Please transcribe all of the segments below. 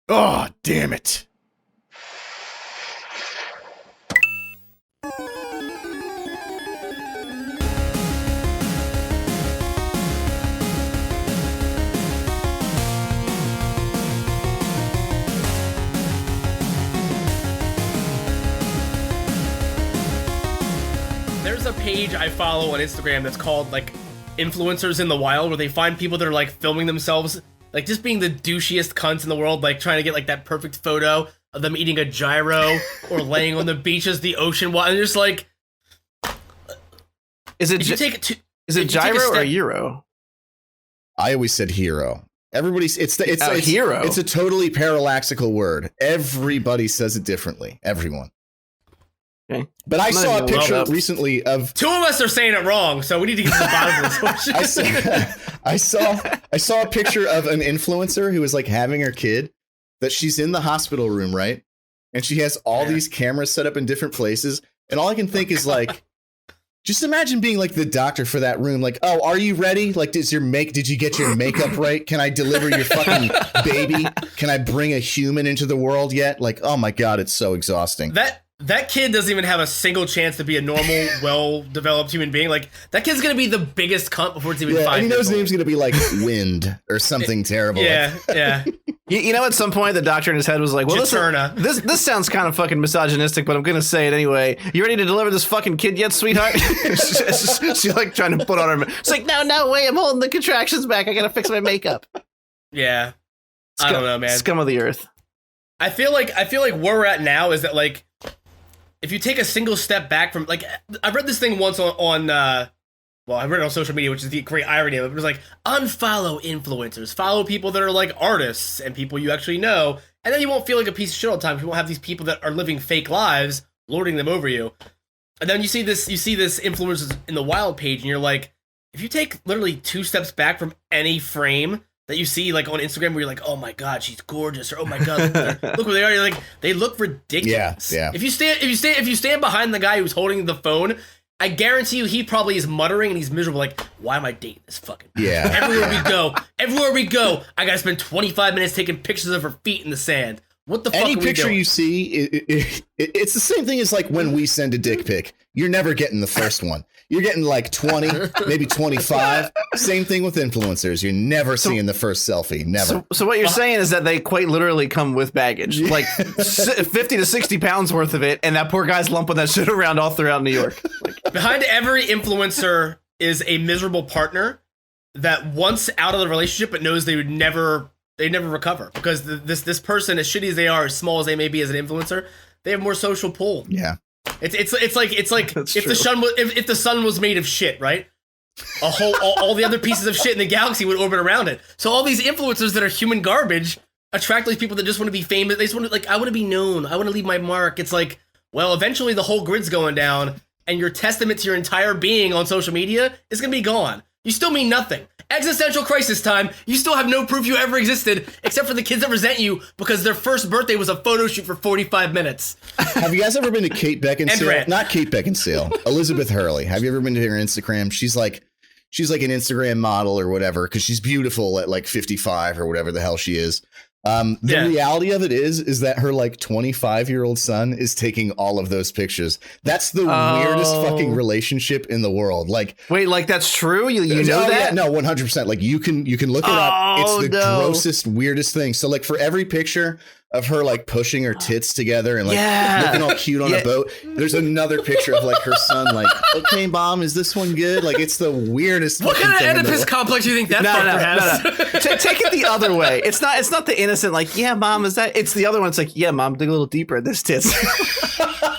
Oh, damn it. There's a page I follow on Instagram that's called like Influencers in the Wild, where they find people that are like filming themselves, like just being the douchiest cunts in the world, like trying to get like that perfect photo of them eating a gyro or laying on the beach as the ocean water. And just like, is it gyro or euro? I always said hero. Everybody's it's hero. It's a totally parallaxical word. Everybody says it differently. Everyone. Okay. But I saw a picture recently of two of us are saying it wrong, so we need to get to the bottom of this. I saw a picture of an influencer who was like having her kid, that she's in the hospital room, right? And she has all these cameras set up in different places, and all I can think is like, just imagine being like the doctor for that room. Like, oh, are you ready? Like, did you get your makeup right? Can I deliver your fucking baby? Can I bring a human into the world yet? Like, oh my God, it's so exhausting. That kid doesn't even have a single chance to be a normal, well-developed human being. Like, that kid's gonna be the biggest cunt before it's even 5 years old. And he knows his name's gonna be like Wind or something terrible. Yeah. You know, at some point, the doctor in his head was like, well, this sounds kind of fucking misogynistic, but I'm going to say it anyway. You ready to deliver this fucking kid yet, sweetheart? She's like trying to put on her... It's like, no, wait, I'm holding the contractions back. I got to fix my makeup. Yeah. I don't know, man. Scum of the earth. I feel like where we're at now is that, like, if you take a single step back from, like, I read this thing once on well, I read it on social media, which is the great irony of it. It was like, unfollow influencers, follow people that are like artists and people you actually know, and then you won't feel like a piece of shit all the time. You won't have these people that are living fake lives, lording them over you. And then you see this influencers in the wild page, and you're like, if you take literally 2 steps back from any frame that you see like on Instagram where you're like, oh my God, she's gorgeous, or oh my God, look where they are. You're like, they look ridiculous. Yeah. If you stand behind the guy who's holding the phone, I guarantee you he probably is muttering and he's miserable, like, why am I dating this fucking bitch? Yeah. Everywhere we go, I gotta spend 25 minutes taking pictures of her feet in the sand. What the fuck Any are we picture doing? you see, it's the same thing as like when we send a dick pic. You're never getting the first one. You're getting like 20, maybe 25. Same thing with influencers. You're never seeing the first selfie. Never. So what you're saying is that they quite literally come with baggage, like 50 to 60 pounds worth of it, and that poor guy's lumping that shit around all throughout New York. Behind every influencer is a miserable partner that wants out of the relationship but knows they never recover, because this person, as shitty as they are, as small as they may be as an influencer, they have more social pull. Yeah. It's like That's if true. the sun was made of shit, right? All the other pieces of shit in the galaxy would orbit around it. So all these influencers that are human garbage attract these people that just want to be famous. They just want to, like, I want to be known. I want to leave my mark. It's like, well, eventually the whole grid's going down, and your testament to your entire being on social media is gonna be gone. You still mean nothing. Existential crisis time. You still have no proof you ever existed, except for the kids that resent you because their first birthday was a photo shoot for 45 minutes. Have you guys ever been to Kate Beckinsale? Not Kate Beckinsale. Elizabeth Hurley. Have you ever been to her Instagram? She's like an Instagram model or whatever, because she's beautiful at like 55 or whatever the hell she is. The reality of it is that her like 25-year-old son is taking all of those pictures. That's the weirdest fucking relationship in the world. Like, wait, like that's true? You know that? Yeah, no, 100%. Like you can look it up. It's the grossest, weirdest thing. So like for every picture of her like pushing her tits together and like looking all cute on a boat, there's another picture of like her son like, okay, mom, is this one good? Like it's the weirdest. What kind of Oedipus complex do you think that fucker has? No. Take it the other way. It's not the innocent like, yeah, mom, is that? It's the other one. It's like, yeah, mom, dig a little deeper at this tits.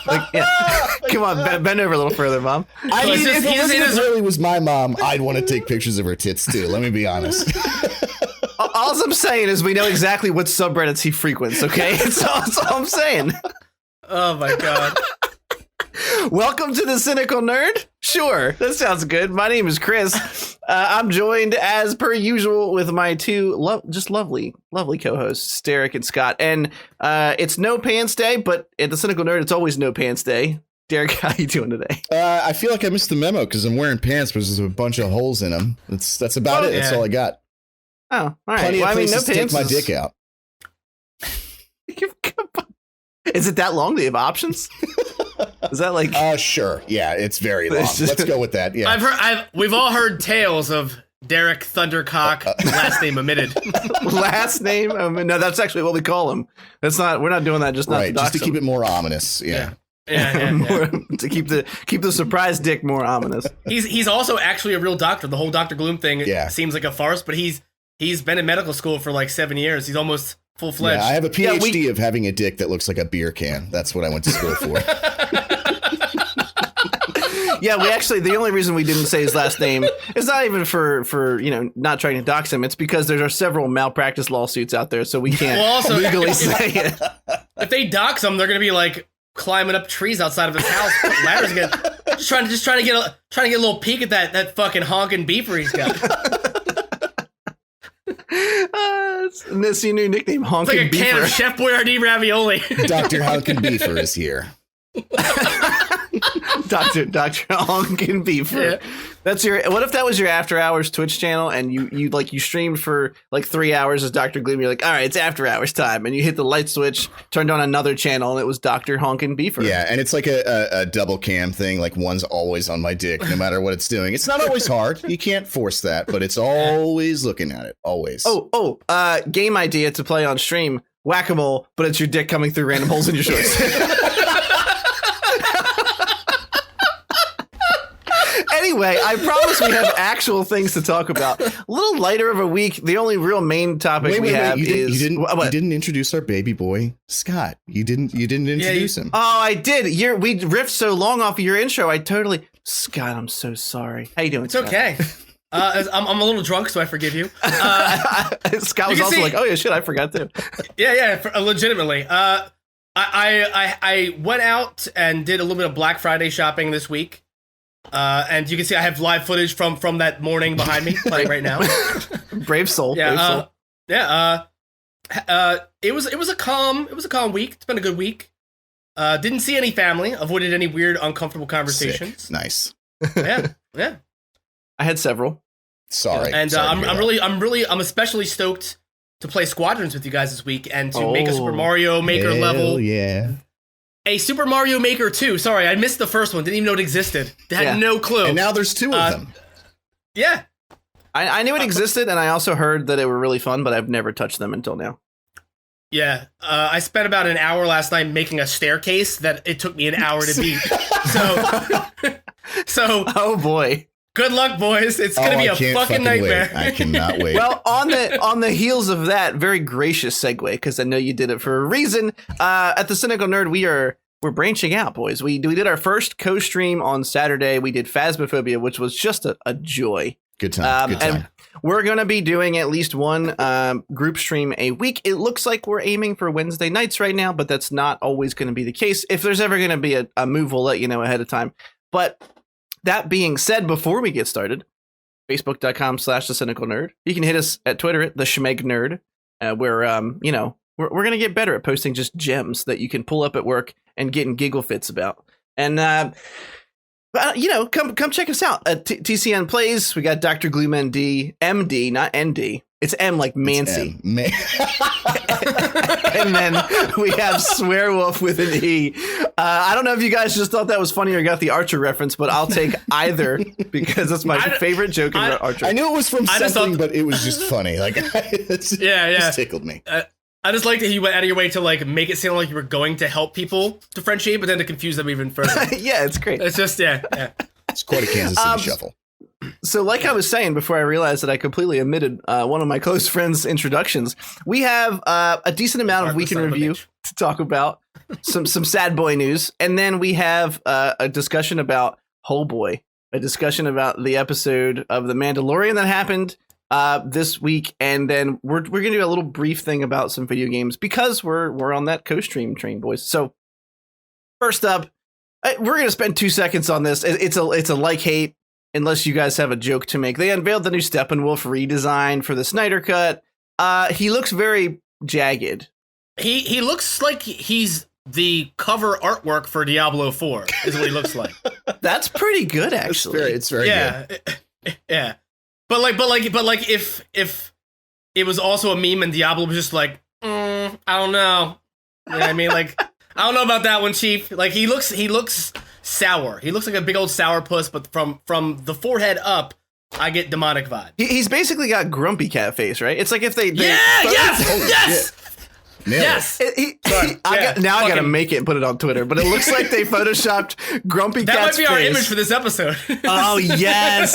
Like, yeah. Come on, bend over a little further, mom. I mean, if Elizabeth Hurley was my mom, I'd want to take pictures of her tits too. Let me be honest. All I'm saying is we know exactly what subreddits he frequents, okay? That's all I'm saying. Oh my God. Welcome to the Cynical Nerd. Sure, that sounds good. My name is Chris. I'm joined as per usual with my two lovely co-hosts, Derek and Scott. And it's No Pants Day, but at the Cynical Nerd, it's always No Pants Day. Derek, how you doing today? I feel like I missed the memo because I'm wearing pants, but there's a bunch of holes in them. That's about it. Yeah. That's all I got. Oh, all right. Plenty of places No to take pants my dick out. Is it that long? Do you have options? Is that like? Sure. Yeah, it's very long. Let's go with that. Yeah. We've all heard tales of Derek Thundercock, last name omitted. Last name? No, that's actually what we call him. That's not. We're not doing that just not right. Just to keep it more ominous. Yeah. To keep the surprise dick more ominous. He's also actually a real doctor. The whole Dr. Gloom thing seems like a farce, but he's been in medical school for like 7 years. He's almost full-fledged. Yeah, I have a PhD of having a dick that looks like a beer can. That's what I went to school for. Yeah, we actually, the only reason we didn't say his last name is not even for not trying to dox him. It's because there are several malpractice lawsuits out there, so we can't legally say it. If they dox him, they're gonna be like climbing up trees outside of his house, putting ladders again, trying to get a little peek at that fucking honking beeper he's got. That's your new nickname, honking it's like a beeper. can of Chef Boyardee ravioli. Dr. Honkin' Beefer is here. Dr. Honkin' Beefer. Yeah. That's your. What if that was your after hours Twitch channel and you streamed for like 3 hours as Dr. Gloom? You're like, all right, it's after hours time, and you hit the light switch, turned on another channel, and it was Dr. Honkin' Beefer. Yeah, and it's like a double cam thing. Like one's always on my dick, no matter what it's doing. It's not always hard. You can't force that, but it's always looking at it. Always. Game idea to play on stream: whack-a-mole, but it's your dick coming through random holes in your shorts. Anyway, I promise we have actual things to talk about. A little lighter of a week. The only real main topic we have is you didn't introduce our baby boy, Scott. You didn't introduce him. Oh, I did. We riffed so long off of your intro. Scott, I'm so sorry. How you doing? It's Scott? Okay. I'm a little drunk, so I forgive you. Scott was also like, "Oh yeah, shit, I forgot too." Yeah, legitimately. I went out and did a little bit of Black Friday shopping this week. And you can see I have live footage from that morning behind me playing right now. Brave soul. Yeah. It was a calm week. It's been a good week. Didn't see any family. Avoided any weird, uncomfortable conversations. Sick. Nice. Yeah. I had several. Sorry. And I'm especially stoked to play Squadrons with you guys this week and to make a Super Mario Maker level. Yeah. A Super Mario Maker 2. Sorry, I missed the first one. Didn't even know it existed. Had no clue. And now there's two of them. Yeah. I knew it existed, and I also heard that they were really fun, but I've never touched them until now. Yeah. I spent about an hour last night making a staircase that it took me an hour to beat. So oh boy. Good luck, boys. It's going to be a fucking nightmare. I cannot wait. Well, on the heels of that, very gracious segue, because I know you did it for a reason. At the Cynical Nerd, we're branching out, boys. We did our first co-stream on Saturday. We did Phasmophobia, which was just a joy. Good time. And we're going to be doing at least one group stream a week. It looks like we're aiming for Wednesday nights right now, but that's not always going to be the case. If there's ever going to be a move, we'll let you know ahead of time. But that being said, before we get started, facebook.com/thecynicalnerd. You can hit us at Twitter at the Schmeg Nerd. We're going to get better at posting just gems that you can pull up at work and get in giggle fits about. And, come check us out at TCN Plays. We got Dr. Gloom MD, not ND. It's M like Mancy. And then we have Swearwolf with an E. I don't know if you guys just thought that was funny or got the Archer reference, but I'll take either because that's my favorite joke in Archer. I knew it was from something, but it was just funny. Like, it just tickled me. I just like that you went out of your way to like make it sound like you were going to help people differentiate, but then to confuse them even further. Yeah, it's great. It's just It's quite a Kansas City shuffle. So like I was saying before I realized that I completely omitted one of my close friends' introductions, we have a decent amount of Week in Review to talk about, some sad boy news, and then we have a discussion about a discussion about the episode of The Mandalorian that happened this week, and then we're going to do a little brief thing about some video games because we're on that co-stream train, boys. So first up, we're going to spend 2 seconds on this. It's a like-hate. Unless you guys have a joke to make. They unveiled the new Steppenwolf redesign for the Snyder Cut. He looks very jagged. He looks like he's the cover artwork for Diablo 4 is what he looks like. That's pretty good, actually. It's very good. Yeah. But like if it was also a meme and Diablo was just like, I don't know. You know what I mean? Like I don't know about that one, Chief. Like he looks sour. He looks like a big old sourpuss, but from the forehead up, I get demonic vibe. He's basically got grumpy cat face, right? It's like if they yes. Yes. I gotta make it and put it on Twitter, but it looks like they photoshopped Grumpy Cat's face. That might be our image for this episode. Oh yes,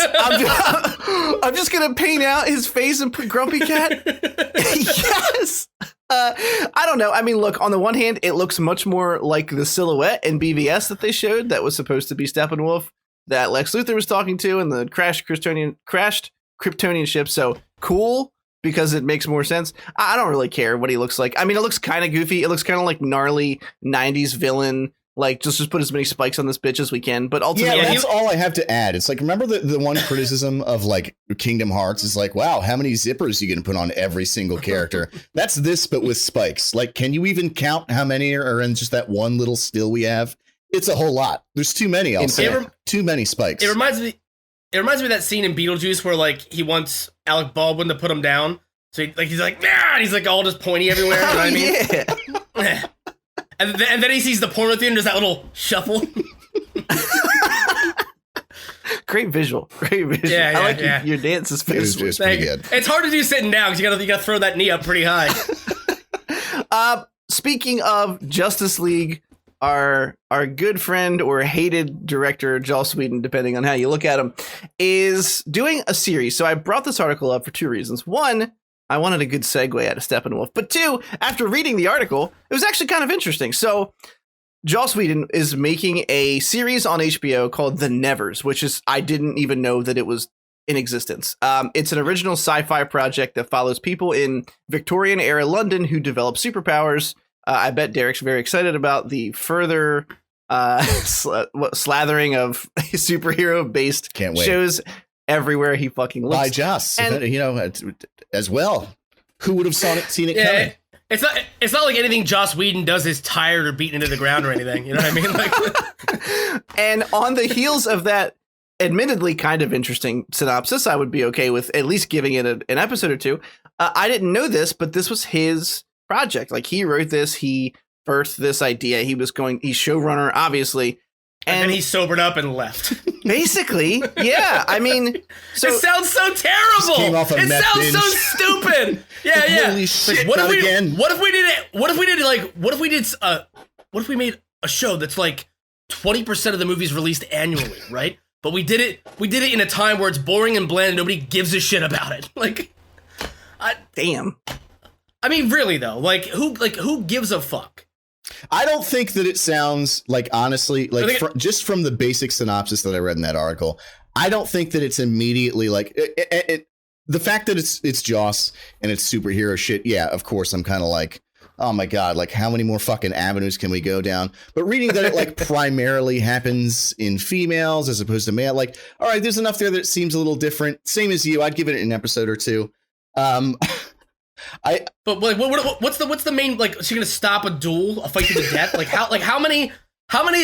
I'm just gonna paint out his face and put Grumpy Cat. Yes. I don't know. I mean, look. On the one hand, it looks much more like the silhouette in BVS that they showed. That was supposed to be Steppenwolf that Lex Luthor was talking to, and the crashed Kryptonian ship. So cool. Because it makes more sense. I don't really care what he looks like. I mean, it looks kind of goofy. It looks kind of like gnarly 90s villain. Like, just put as many spikes on this bitch as we can. But ultimately, that's all I have to add. It's like, remember the one criticism of like Kingdom Hearts is like, wow, how many zippers are you going to put on every single character? That's this, but with spikes. Like, can you even count how many are in just that one little still we have? It's a whole lot. There's too many. I'll say too many spikes. It reminds me of that scene in Beetlejuice where like he wants Alec Baldwin to put him down. So he's like, nah, and he's like all just pointy everywhere. You know what I mean? And then he sees the porno theater and does that little shuffle. Great visual. Yeah, I like your dance is pretty good. It's hard to do sitting down because you gotta throw that knee up pretty high. Speaking of Justice League, our good friend or hated director, Joss Whedon, depending on how you look at him, is doing a series. So I brought this article up for two reasons. One, I wanted a good segue out of Steppenwolf. But two, after reading the article, it was actually kind of interesting. So Joss Whedon is making a series on HBO called The Nevers, which is, I didn't even know that it was in existence. It's an original sci-fi project that follows people in Victorian era London who develop superpowers. I bet Derek's very excited about the further slathering of superhero-based shows everywhere he fucking looks. By Joss, as well. Who would have seen it coming? It's not like anything Joss Whedon does is tired or beaten into the ground or anything. You know what I mean? Like, and on the heels of that, admittedly kind of interesting synopsis, I would be okay with at least giving it an episode or two. I didn't know this, but this was his project. Like, he wrote this, he birthed this idea. He's showrunner, obviously. And then he sobered up and left. Basically, yeah. I mean, so it sounds so terrible. It sounds binge. so stupid. Yeah. Holy shit! Like, what if we made a show that's like 20% of the movies released annually, right? But we did it in a time where it's boring and bland and nobody gives a shit about it. Like, damn. I mean, really though, who gives a fuck? I don't think that it sounds like, honestly, like just from the basic synopsis that I read in that article, I don't think that it's immediately like the fact that it's Joss and it's superhero shit. Yeah, of course, I'm kind of like, oh my God, like how many more fucking avenues can we go down? But reading that it like primarily happens in females as opposed to male, like, all right, there's enough there that seems a little different. Same as you, I'd give it an episode or two. But like, what's the main, like, is she gonna stop a duel, a fight to the death? Like how many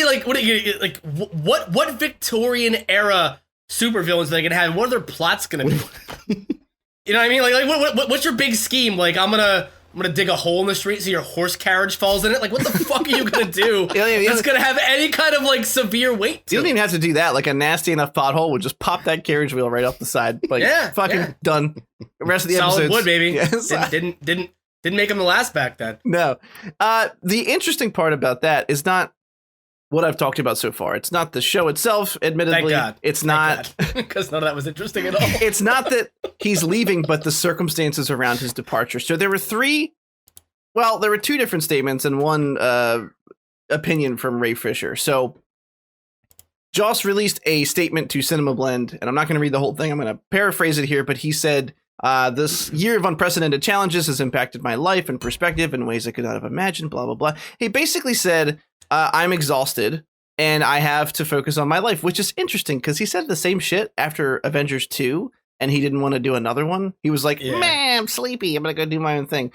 like what Victorian era supervillains are they gonna have? What are their plots gonna be? You know what I mean? Like what's your big scheme? Like I'm gonna dig a hole in the street so your horse carriage falls in it. Like what the fuck are you gonna do? That's gonna have any kind of like severe weight to You don't even have to do that. Like a nasty enough pothole would just pop that carriage wheel right off the side. Like done. The rest of the solid episodes, wood, baby. Yes. Didn't make them the last back then. No. The interesting part about that is not what I've talked about so far. It's not the show itself, admittedly. Thank God. It's not, because none of that was interesting at all. It's not that he's leaving, but the circumstances around his departure. So there were two different statements and one opinion from Ray Fisher. So Joss released a statement to Cinema Blend, and I'm not going to read the whole thing. I'm going to paraphrase it here, but he said, this year of unprecedented challenges has impacted my life and perspective in ways I could not have imagined, blah, blah, blah. He basically said, I'm exhausted and I have to focus on my life, which is interesting because he said the same shit after Avengers 2. and he didn't want to do another one. He was like, Yeah. man, I'm sleepy. I'm going to go do my own thing.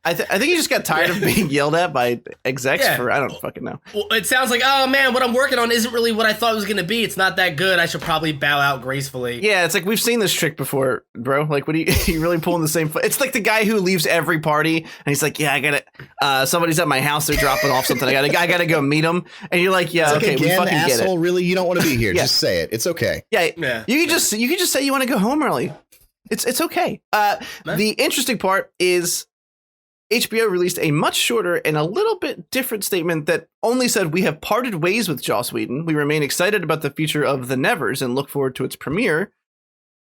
I think he just got tired of being yelled at by execs for, I don't fucking know. Well, it sounds like, oh man, what I'm working on isn't really what I thought it was going to be. It's not that good. I should probably bow out gracefully. Yeah, it's like we've seen this trick before, bro. Like, what are you really pulling the same? It's like the guy who leaves every party and he's like, yeah, I gotta. Somebody's at my house. They're dropping off something. I gotta go meet them. And you're like, yeah, It's like, okay, we again, fucking get asshole, it. really, you don't want to be here. Yeah. Just say it. It's okay. Yeah. You can just say you want to go home early. It's okay. The interesting part is HBO released a much shorter and a little bit different statement that only said, we have parted ways with Joss Whedon. We remain excited about the future of The Nevers and look forward to its premiere.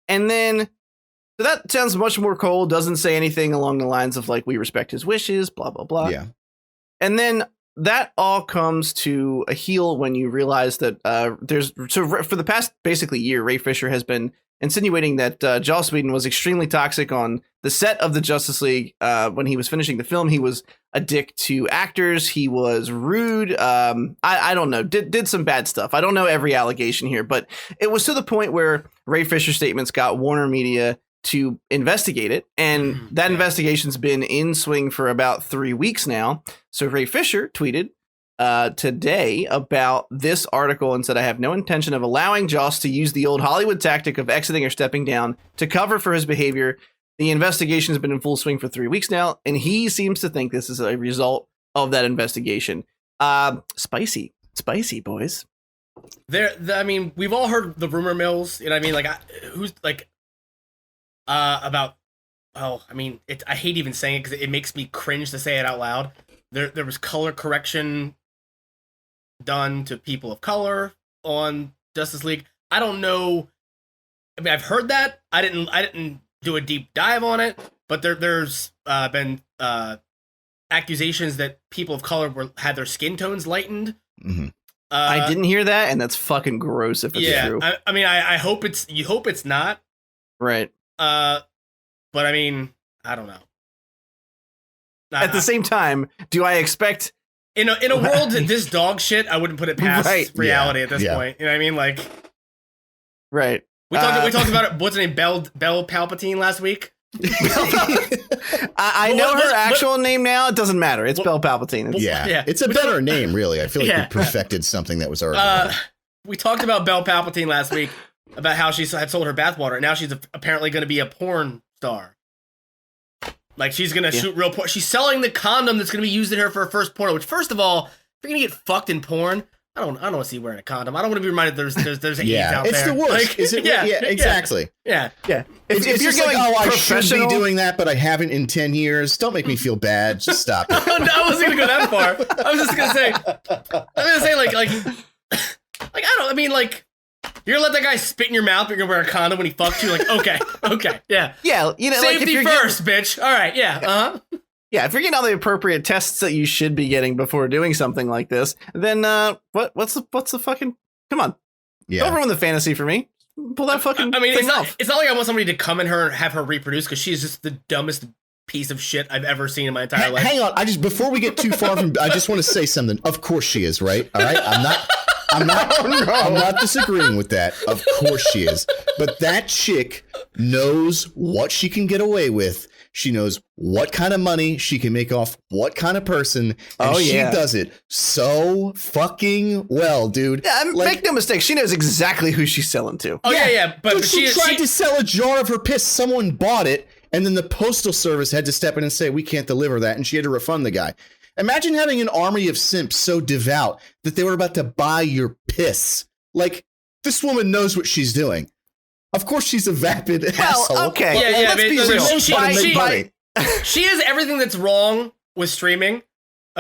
And then, so that sounds much more cold, doesn't say anything along the lines of like, we respect his wishes, blah, blah, blah. Yeah. And then that all comes to a heel when you realize that for the past basically year, Ray Fisher has been insinuating that Joss Whedon was extremely toxic on the set of the Justice League. When he was finishing the film, he was a dick to actors. He was rude. I don't know, did some bad stuff. I don't know every allegation here, but it was to the point where Ray Fisher's statements got Warner Media to investigate it. And that investigation's been in swing for about 3 weeks now. So Ray Fisher tweeted today about this article and said, I have no intention of allowing Joss to use the old Hollywood tactic of exiting or stepping down to cover for his behavior. The investigation has been in full swing for 3 weeks now, and he seems to think this is a result of that investigation. Spicy, boys. I mean, we've all heard the rumor mills. You know what I mean? Like, who's like, about, oh, I mean, I hate even saying it because it makes me cringe to say it out loud. There was color correction done to people of color on Justice League. I don't know. I mean, I've heard that. I didn't do a deep dive on it, but there's been accusations that people of color had their skin tones lightened. Mm-hmm. I didn't hear that, and that's fucking gross if it's true. I mean, I hope you hope it's not. Right. But I mean, I don't know. At the same time, do I expect in a world that this dog shit, I wouldn't put it past reality at this point. You know what I mean? Like, right. We talked about it. What's her name? Belle Palpatine last week. I know her actual name now. It doesn't matter. It's Belle Palpatine. It's a better name, really. I feel like we perfected something that was already. We talked about Belle Palpatine last week about how she had sold her bathwater, and now she's apparently going to be a porn star. Like, she's going to shoot real porn. She's selling the condom that's going to be used in her for her first porno, which, first of all, if you're going to get fucked in porn, I don't want to see you wearing a condom. I don't want to be reminded there's AIDS out there. It's the worst. Like, is it? Yeah, exactly. Yeah. If you're going, going, I should be doing that, but I haven't in 10 years. Don't make me feel bad. Just stop it. No, I wasn't going to go that far. I was just going to say, you're gonna let that guy spit in your mouth, but you're gonna wear a condom when he fucks you. Like, okay, yeah. Yeah, you know, safety like first, bitch. All right, yeah, Yeah, if you're getting all the appropriate tests that you should be getting before doing something like this, then what's the fucking, come on. Yeah. Don't ruin the fantasy for me. Pull that fucking thing off. It's not like I want somebody to come in her and have her reproduce, because she's just the dumbest piece of shit I've ever seen in my entire life. Hang on, before we get too far from, I just want to say something. Of course she is, right? All right, I'm not disagreeing with that. Of course she is. But that chick knows what she can get away with. She knows what kind of money she can make off what kind of person. And she does it so fucking well, dude. Yeah, make no mistake. She knows exactly who she's selling to. Oh, yeah. But she tried to sell a jar of her piss. Someone bought it. And then the postal service had to step in and say, we can't deliver that. And she had to refund the guy. Imagine having an army of simps so devout that they were about to buy your piss. Like, this woman knows what she's doing. Of course she's a vapid asshole. Okay. Yeah, let's be real. She is everything that's wrong with streaming.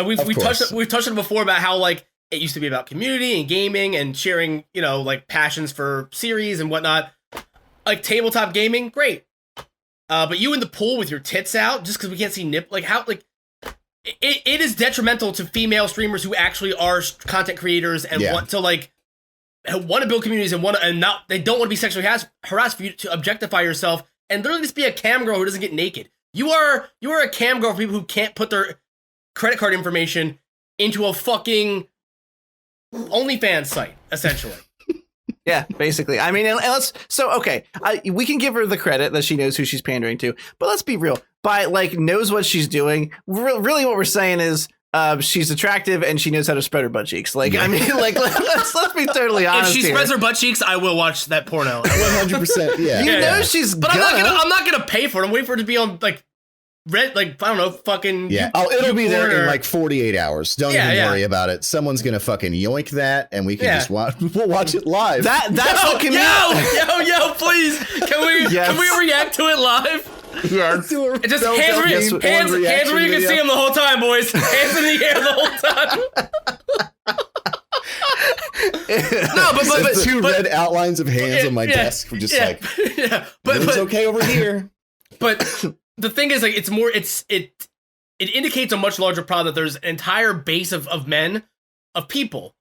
We've touched on it before about how, like, it used to be about community and gaming and sharing, you know, like, passions for series and whatnot. Like, tabletop gaming, great. But you in the pool with your tits out just because we can't see like, how, like, it is detrimental to female streamers who actually are content creators and want to build communities and they don't want to be sexually harassed for you to objectify yourself and literally just be a cam girl who doesn't get naked. You are a cam girl for people who can't put their credit card information into a fucking OnlyFans site, essentially. Yeah, basically. I mean, and let's okay. We can give her the credit that she knows who she's pandering to, but let's be real. By like knows what she's doing. Really, what we're saying is she's attractive and she knows how to spread her butt cheeks. Like, I mean, like let's be totally honest. If she spreads her butt cheeks, I will watch that porno. 100%. Yeah, you know she's. But I'm not gonna pay for it. I'm waiting for it to be on like red, like I don't know, fucking. Yeah. Oh, it'll be there in like 48 hours. Don't even worry about it. Someone's gonna fucking yoink that, and we can just watch. We'll watch it live. That's the community. Yo, please, can we react to it live? Yeah, just hands where you can see them the whole time, boys. Hands in the air the whole time. No, but two red outlines of hands on my desk. Just like, but it's okay over here. But the thing is, like, it indicates a much larger problem that there's an entire base of men, of people,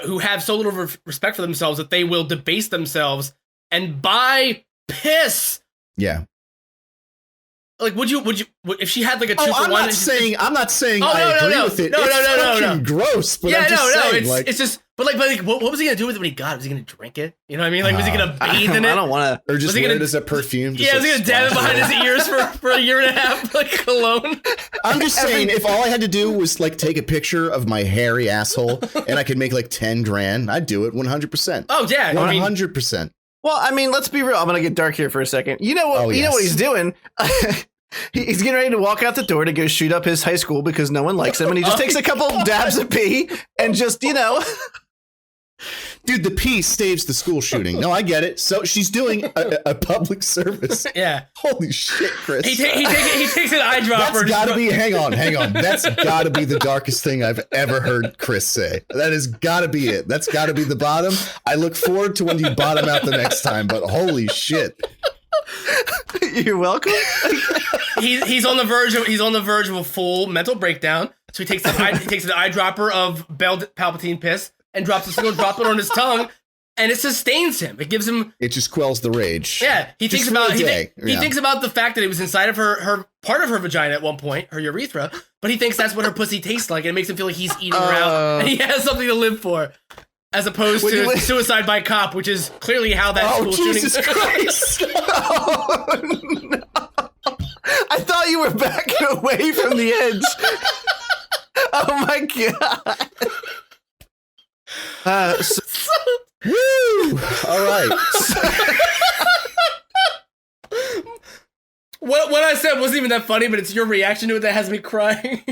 who have so little respect for themselves that they will debase themselves and buy piss. Yeah. Like, would you if she had like a 2 for 1? I'm not saying I agree with it. No. Gross. But I'm just saying, it's just. But what was he gonna do with it when he got it? Was he gonna drink it? You know what I mean? Like, was he gonna bathe in it? I don't want to. Or just wear it as a perfume? Yeah, was he gonna dab it behind his ears for a year and a half, like cologne? I'm just saying, if all I had to do was like take a picture of my hairy asshole and I could make like 10 grand, I'd do it 100%. Oh yeah, 100%. Well, I mean, let's be real. I'm gonna get dark here for a second. You know what? You know what he's doing. He's getting ready to walk out the door to go shoot up his high school because no one likes him, and he just takes a couple dabs of pee and just, you know. Dude, the pee saves the school shooting. No, I get it. So she's doing a public service. Yeah. Holy shit, Chris. He takes an eyedropper. That's gotta be, hang on. That's gotta be the darkest thing I've ever heard Chris say. That has gotta be it. That's gotta be the bottom. I look forward to when you bottom out the next time, but holy shit. You're welcome. He's on the verge of a full mental breakdown. So he takes an eyedropper of Belle Palpatine piss and drops a single droplet on his tongue, and it sustains him. It gives him. It just quells the rage. Yeah, he thinks about the fact that it was inside of her part of her vagina at one point, her urethra. But he thinks that's what her pussy tastes like, and it makes him feel like he's eating her out, and he has something to live for. As opposed to suicide by cop, which is clearly how that school shooting. Jesus Christ! Oh, no. I thought you were backing away from the edge. Oh my god! Woo! All right. What I said wasn't even that funny, but it's your reaction to it that has me crying.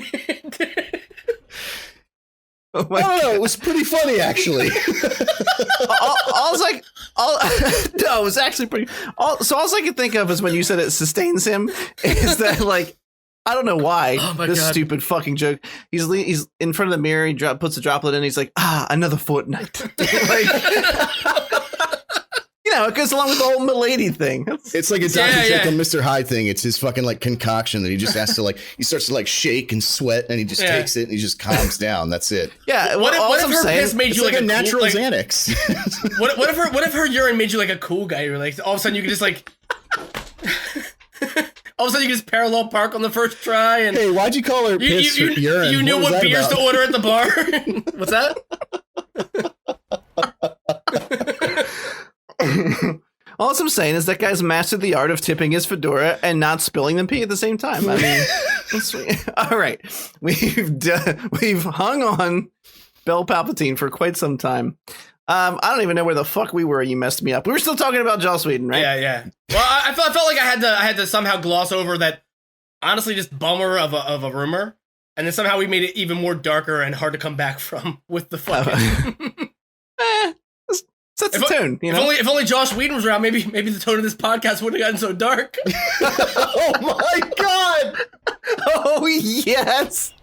Oh my God. It was pretty funny, actually. No, it was actually pretty. So all I could think of is when you said it sustains him, is that like, I don't know why this stupid fucking joke. He's in front of the mirror, he puts a droplet in, he's like, another fortnight. Like, you know, it goes along with the whole milady thing. It's like a Dr. Jekyll, Mr. Hyde thing. It's his fucking like concoction that he just has to like, he starts to like shake and sweat and he just takes it and he just calms down. That's it. Yeah. What if her piss made you like a natural cool, Xanax? What if her urine made you like a cool guy? You're like, all of a sudden you could just like, all of a sudden you can just parallel park on the first try. And hey, why'd you call her piss urine? You knew what beers to order at the bar. What's that? All I'm saying is that guy's mastered the art of tipping his fedora and not spilling the pee at the same time. I mean, all right, we've hung on Belle Palpatine for quite some time. I don't even know where the fuck we were. You messed me up. We were still talking about Joss Whedon, right? Yeah. Well, I felt like I had to somehow gloss over that. Honestly, just bummer of a rumor, and then somehow we made it even more darker and hard to come back from with the fucking. Sets the tone, you know. If only Joss Whedon was around, maybe the tone of this podcast wouldn't have gotten so dark. Oh my god! Oh yes!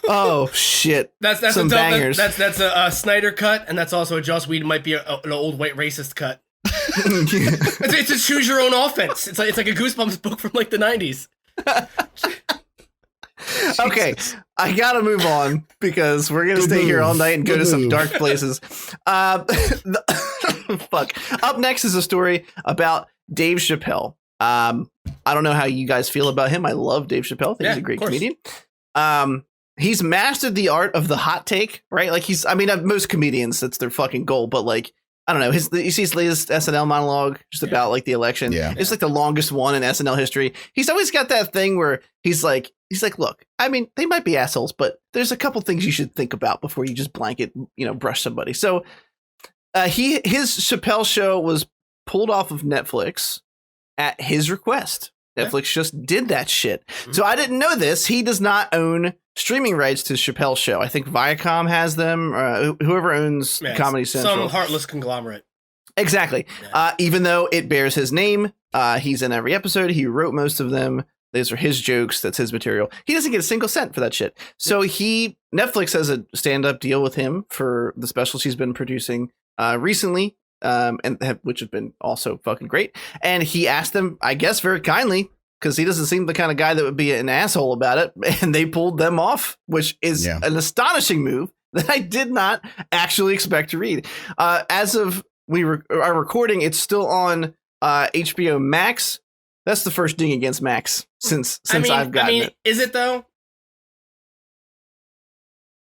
Oh shit! That's some bangers. That's a Snyder cut, and that's also a Joss Whedon might be an old white racist cut. It's a choose your own offense. It's like a Goosebumps book from like the 90s. Okay, I gotta move on because we're gonna stay here all night and go to some dark places. Fuck. Up next is a story about Dave Chappelle. I don't know how you guys feel about him. I love Dave Chappelle. I think he's a great comedian. he's mastered the art of the hot take, right? Like most comedians, that's their fucking goal. But like, I don't know, you see his latest SNL monologue just about like the election. Yeah. It's like the longest one in SNL history. He's always got that thing where he's like, look, I mean, they might be assholes, but there's a couple things you should think about before you just blanket, brush somebody. So his Chappelle show was pulled off of Netflix at his request. Netflix just did that shit. Mm-hmm. So I didn't know this. He does not own streaming rights to Chappelle's show. I think Viacom has them. Whoever owns Comedy Central. Some heartless conglomerate. Exactly. Yeah. Even though it bears his name, he's in every episode. He wrote most of them. Those are his jokes. That's his material. He doesn't get a single cent for that shit. So Netflix has a stand-up deal with him for the specials he's been producing recently. Which have been also fucking great. And he asked them, I guess very kindly, because he doesn't seem the kind of guy that would be an asshole about it. And they pulled them off, which is an astonishing move that I did not actually expect to read. As of our recording, it's still on HBO Max. That's the first ding against Max since I've gotten it. Is it though?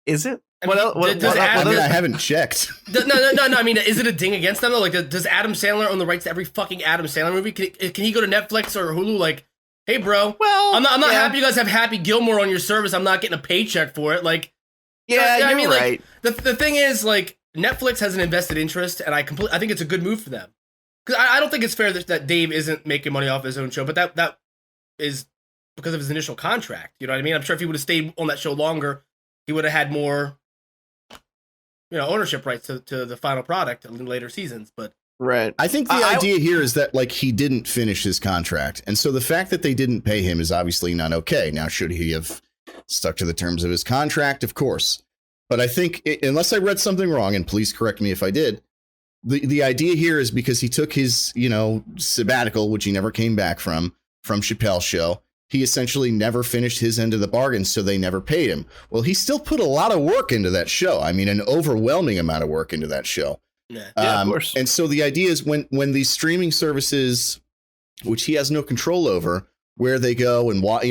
Is it? I haven't checked. No. I mean, is it a ding against them though? Like, does Adam Sandler own the rights to every fucking Adam Sandler movie? Can he go to Netflix or Hulu? Like, hey, bro, I'm not happy you guys have Happy Gilmore on your service. I'm not getting a paycheck for it. Like, you're right. Like, the thing is, like, Netflix has an invested interest, and I think it's a good move for them. Because I don't think it's fair that Dave isn't making money off his own show, but that is because of his initial contract. You know what I mean? I'm sure if he would have stayed on that show longer, he would have had more, ownership rights to the final product in later seasons. But right, I think the idea here is that like he didn't finish his contract, and so the fact that they didn't pay him is obviously not okay. Now, should he have stuck to the terms of his contract? Of course, but I think unless I read something wrong, and please correct me if I did, the idea here is because he took his sabbatical, which he never came back from Chappelle's show. He essentially never finished his end of the bargain, so they never paid him. Well, he still put a lot of work into that show. I mean, an overwhelming amount of work into that show. Yeah, of course. And so the idea is when these streaming services, which he has no control over, where they go and why,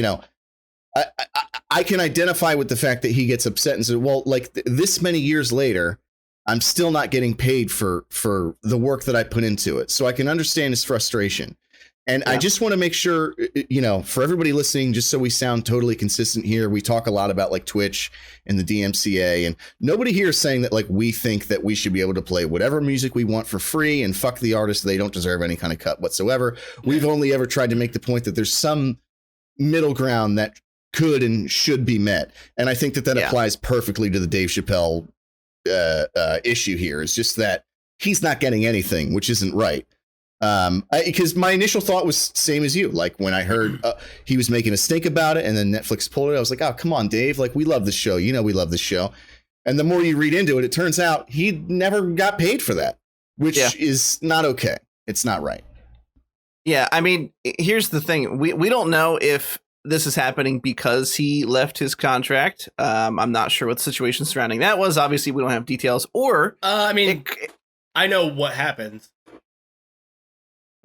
I can identify with the fact that he gets upset and says, well, like this many years later, I'm still not getting paid for the work that I put into it. So I can understand his frustration. And I just want to make sure, for everybody listening, just so we sound totally consistent here, we talk a lot about like Twitch and the DMCA, and nobody here is saying that like we think that we should be able to play whatever music we want for free and fuck the artists. They don't deserve any kind of cut whatsoever. We've only ever tried to make the point that there's some middle ground that could and should be met. And I think that applies perfectly to the Dave Chappelle issue here. Is just that he's not getting anything, which isn't right. Because my initial thought was same as you. Like when I heard he was making a stink about it and then Netflix pulled it, I was like, oh, come on, Dave. Like, we love this show. We love this show. And the more you read into it, it turns out he never got paid for that, which is not okay. It's not right. Yeah. I mean, here's the thing. We don't know if this is happening because he left his contract. I'm not sure what the situation surrounding that was. Obviously, we don't have details. Or I know what happened.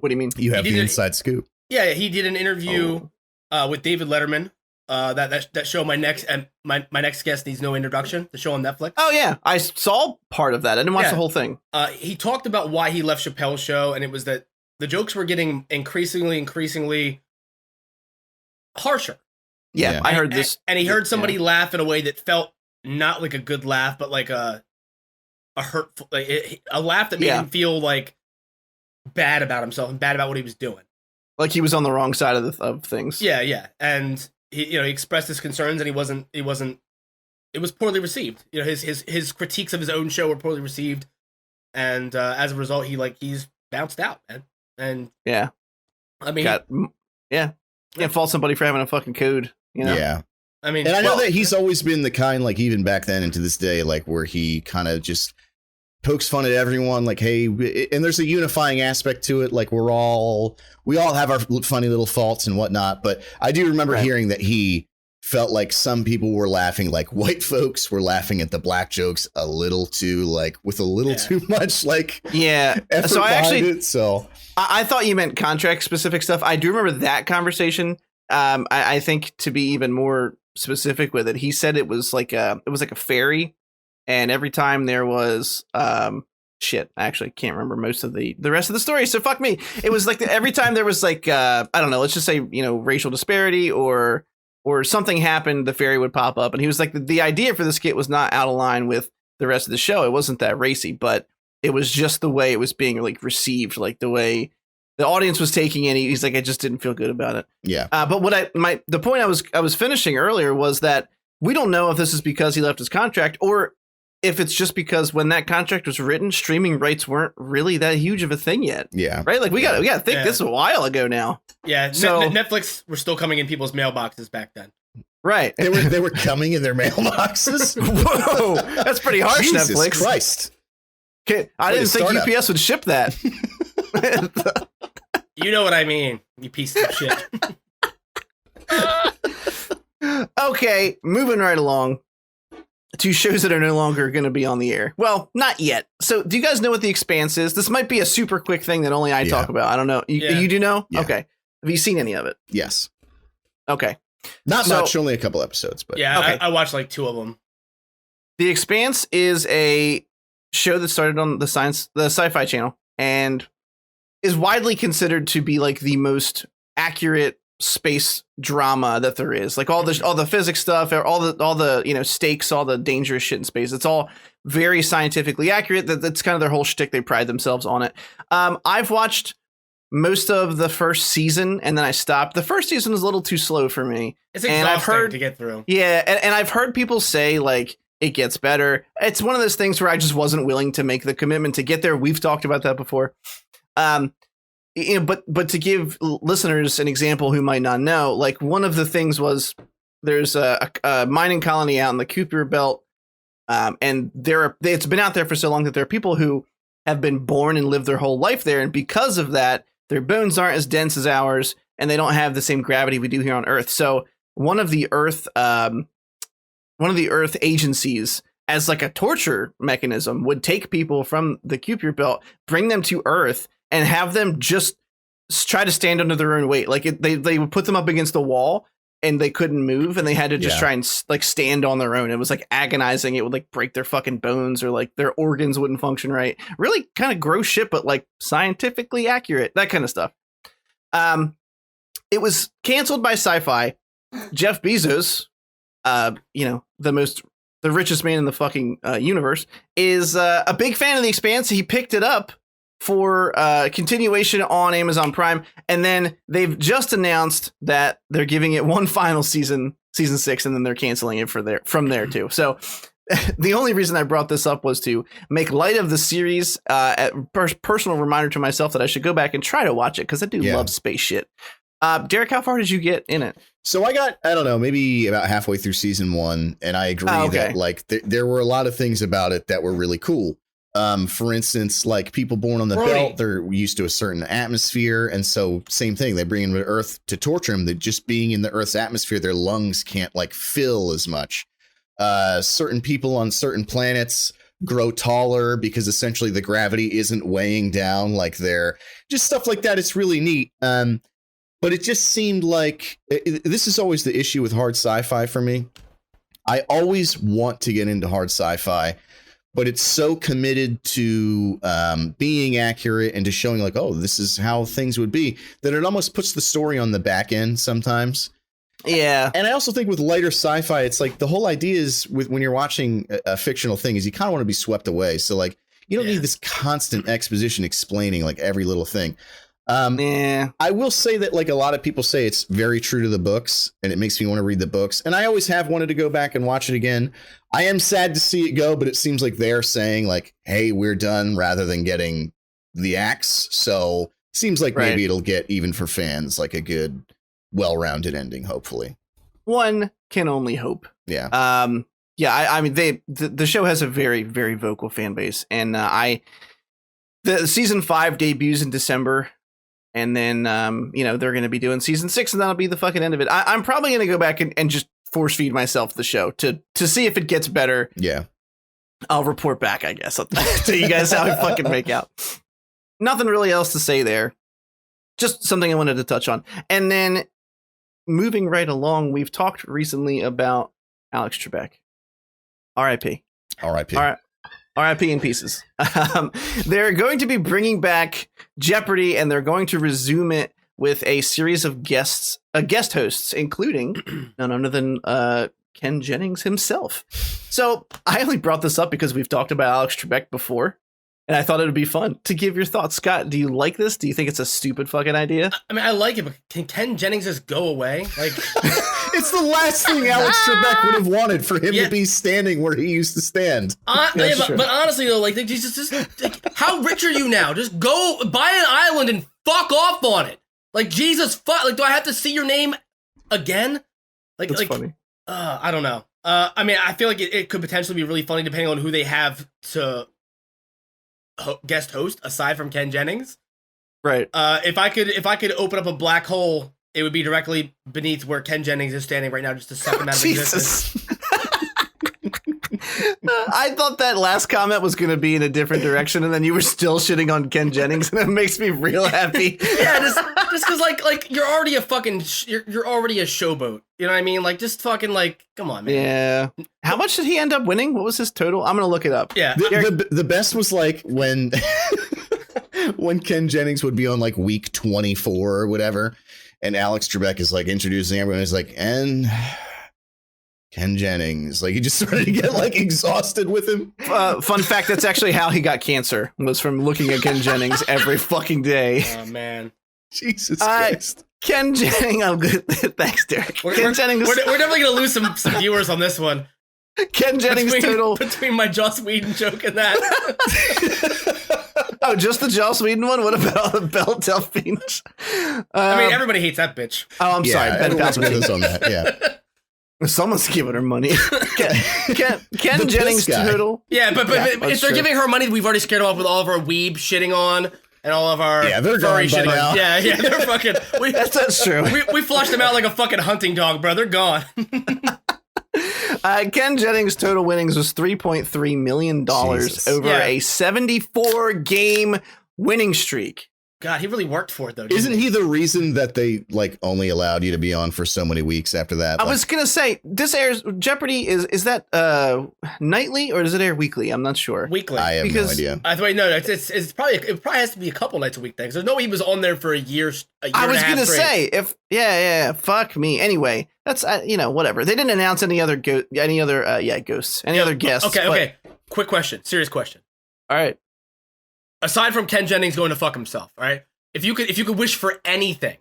What do you mean? You have the inside scoop. Yeah, he did an interview with David Letterman. That show my next guest needs no introduction. The show on Netflix. Oh yeah, I saw part of that. I didn't watch the whole thing. He talked about why he left Chappelle's show, and it was that the jokes were getting increasingly harsher. Yeah, I heard this, and he heard somebody laugh in a way that felt not like a good laugh, but like a hurtful, like a laugh that made him feel like bad about himself and bad about what he was doing. Like he was on the wrong side of things. Yeah. And he expressed his concerns and it was poorly received. His critiques of his own show were poorly received. And as a result, he's bounced out, man. And I mean, can't fault somebody for having a fucking code, Yeah. I mean, and I know that he's always been the kind, like even back then and to this day, like where he kind of just pokes fun at everyone, like, hey, and there's a unifying aspect to it. Like we all have our funny little faults and whatnot. But I do remember hearing that he felt like some people were laughing, like white folks were laughing at the black jokes a little too, like with a little too much, like effort so I thought you meant contract specific stuff. I do remember that conversation. I think to be even more specific with it. He said it was like a fairy, and every time there was shit, I actually can't remember most of the rest of the story, so fuck me. It was like every time there was like I don't know, let's just say, you know, racial disparity or something happened, the fairy would pop up, and he was like the idea for the skit was not out of line with the rest of the show. It wasn't that racy, but it was just the way it was being like received, like the way the audience was taking it. He's like, I just didn't feel good about it. Yeah. But the point I was finishing earlier was that we don't know if this is because he left his contract or if it's just because when that contract was written, streaming rights weren't really that huge of a thing yet. Yeah. Right. Like we got to think this a while ago now. Yeah. So Netflix were still coming in people's mailboxes back then. Right. They were coming in their mailboxes. Whoa, that's pretty harsh. Jesus Netflix. Christ. Okay, I didn't think UPS would ship that. You know what I mean, you piece of shit. Okay, moving right along to shows that are no longer going to be on the air. Well, not yet. So, do you guys know what The Expanse is? This might be a super quick thing that only I talk about. I don't know. You do know? Yeah. Okay. Have you seen any of it? Yes. Okay. Not much, only a couple episodes, but yeah, okay. I watched like 2 of them. The Expanse is a show that started on the Sci-Fi Channel and is widely considered to be like the most accurate space drama that there is. Like all the physics stuff, all the you know, stakes, all the dangerous shit in space. It's all very scientifically accurate. That's kind of their whole shtick. They pride themselves on it. I've watched most of the first season and then I stopped. The first season was a little too slow for me. It's exhausting to get through. Yeah, and I've heard people say like it gets better. It's one of those things where I just wasn't willing to make the commitment to get there. We've talked about that before. You know, but to give listeners an example who might not know, like one of the things was there's a mining colony out in the Kuiper Belt, and it's been out there for so long that there are people who have been born and lived their whole life there, and because of that, their bones aren't as dense as ours, and they don't have the same gravity we do here on Earth. So one of the Earth agencies, as like a torture mechanism, would take people from the Kuiper Belt, bring them to Earth, and have them just try to stand under their own weight. Like they would put them up against the wall and they couldn't move and they had to just try and like stand on their own. It was like agonizing. It would like break their fucking bones or like their organs wouldn't function right. Really kind of gross shit, but like scientifically accurate, that kind of stuff. It was canceled by Sci-Fi. Jeff Bezos, you know, the richest man in the fucking universe, is a big fan of The Expanse. He picked it up for continuation on Amazon Prime, and then they've just announced that they're giving it one final season 6, and then they're canceling it from there too. So the only reason I brought this up was to make light of the series, personal reminder to myself that I should go back and try to watch it because I do love space shit. Derek, how far did you get in it? So I got, I don't know, maybe about halfway through season 1, and I agree that like there were a lot of things about it that were really cool. For instance, like people born on the belt, they're used to a certain atmosphere. And so same thing, they bring them to Earth to torture them. That just being in the Earth's atmosphere, their lungs can't like fill as much. Certain people on certain planets grow taller because essentially the gravity isn't weighing down like they're just stuff like that. It's really neat. But it just seemed like this is always the issue with hard sci-fi for me. I always want to get into hard sci-fi, but it's so committed to being accurate and to showing like, oh, this is how things would be, that it almost puts the story on the back end sometimes. Yeah. And I also think with lighter sci-fi, it's like the whole idea is when you're watching a fictional thing is you kind of want to be swept away. So like you don't need this constant exposition explaining like every little thing. I will say that like a lot of people say it's very true to the books and it makes me want to read the books. And I always have wanted to go back and watch it again. I am sad to see it go, but it seems like they're saying like, hey, we're done rather than getting the axe. So it seems like maybe it'll get, even for fans, like a good, well-rounded ending, hopefully. One can only hope. Yeah. I mean, the show has a very, very vocal fan base. And the season 5 debuts in December. And then, they're going to be doing season 6 and that'll be the fucking end of it. I'm probably going to go back and just force feed myself the show to see if it gets better. Yeah. I'll report back, I guess. I'll tell you guys how I fucking make out. Nothing really else to say there. Just something I wanted to touch on. And then moving right along, we've talked recently about Alex Trebek. R.I.P. R.I.P. R.I.P. in pieces. They're going to be bringing back Jeopardy, and they're going to resume it with a series of guest hosts, including none other than Ken Jennings himself. So I only brought this up because we've talked about Alex Trebek before, and I thought it would be fun to give your thoughts. Scott, do you like this? Do you think it's a stupid fucking idea? I mean, I like it, but can Ken Jennings just go away? Like, It's the last thing Alex Trebek would have wanted, for him to be standing where he used to stand. But honestly, though, like, just like, how rich are you now? Just go buy an island and fuck off on it. Like, Jesus, like, do I have to see your name again? That's funny. I don't know. I mean, I feel like it could potentially be really funny depending on who they have to guest host aside from Ken Jennings. Right. If I could open up a black hole, it would be directly beneath where Ken Jennings is standing right now, just to suck him out of existence. I thought that last comment was going to be in a different direction, and then you were still shitting on Ken Jennings, and it makes me real happy. Yeah, just because like you're already a fucking you're already a showboat. You know what I mean? Like, just fucking, like, come on, man. Yeah. How much did he end up winning? What was his total? I'm gonna look it up. Yeah. The best was like when when Ken Jennings would be on like week 24 or whatever, and Alex Trebek is like introducing everyone. He's like, and Ken Jennings. Like, he just started to get like exhausted with him. Fun fact, that's actually how he got cancer, was from looking at Ken Jennings every fucking day. Oh, man. Jesus Christ. Ken Jennings. Oh, good. Thanks, Derek. We're definitely going to lose some viewers on this one. Ken Jennings total. Between my Joss Whedon joke and that. Oh, just the Joss Whedon one? What about all the Belle Delphine? I mean, everybody hates that bitch. Oh, I'm sorry. Ben Palpatine. On that. Yeah. Someone's giving her money. Ken Jennings total. Yeah, but if they're giving her money, we've already scared them off with all of our weeb shitting on and all of our they're gone by now. Yeah, they're fucking. That's true. We flushed them out like a fucking hunting dog, bro. They're gone. Ken Jennings' total winnings was $3.3 million over a 74 game winning streak. God, he really worked for it, though. Isn't he the reason that they like only allowed you to be on for so many weeks after that? I was gonna say, this airs Jeopardy is that nightly or does it air weekly? I'm not sure. Weekly. I have no idea. It's probably has to be a couple nights a week thing. There's no way he was on there for a year. I was gonna say fuck me. Anyway, that's whatever. They didn't announce any other ghosts, any other guests. Okay. Quick question, serious question. All right. Aside from Ken Jennings going to fuck himself, all right? If you could wish for anything,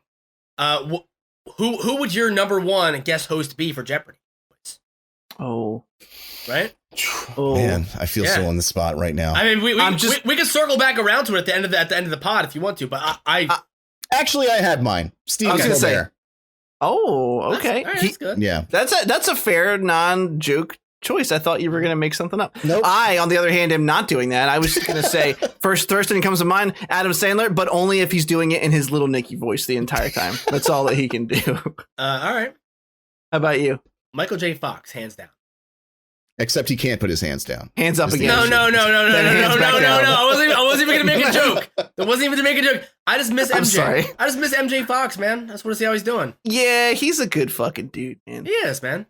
who would your number one guest host be for Jeopardy? Oh, right. Oh man, I feel so on the spot right now. I mean, we can circle back around to it at the end of the pod if you want to, but I actually I had mine. Steve I was gonna say. Colbert. Oh, okay. That's good. Yeah, that's a fair non-joke choice. I thought you were going to make something up. Nope. I, on the other hand, am not doing that. I was just going to say, first thing comes to mind, Adam Sandler, but only if he's doing it in his little Nicky voice the entire time. That's all that he can do. All right. How about you? Michael J. Fox, hands down. Except he can't put his hands down. Hands up again. No. I wasn't even going to make a joke. That wasn't even to make a joke. I just miss MJ. I'm sorry. I just miss MJ Fox, man. I just want to see how he's doing. Yeah, he's a good fucking dude, man. He is, man.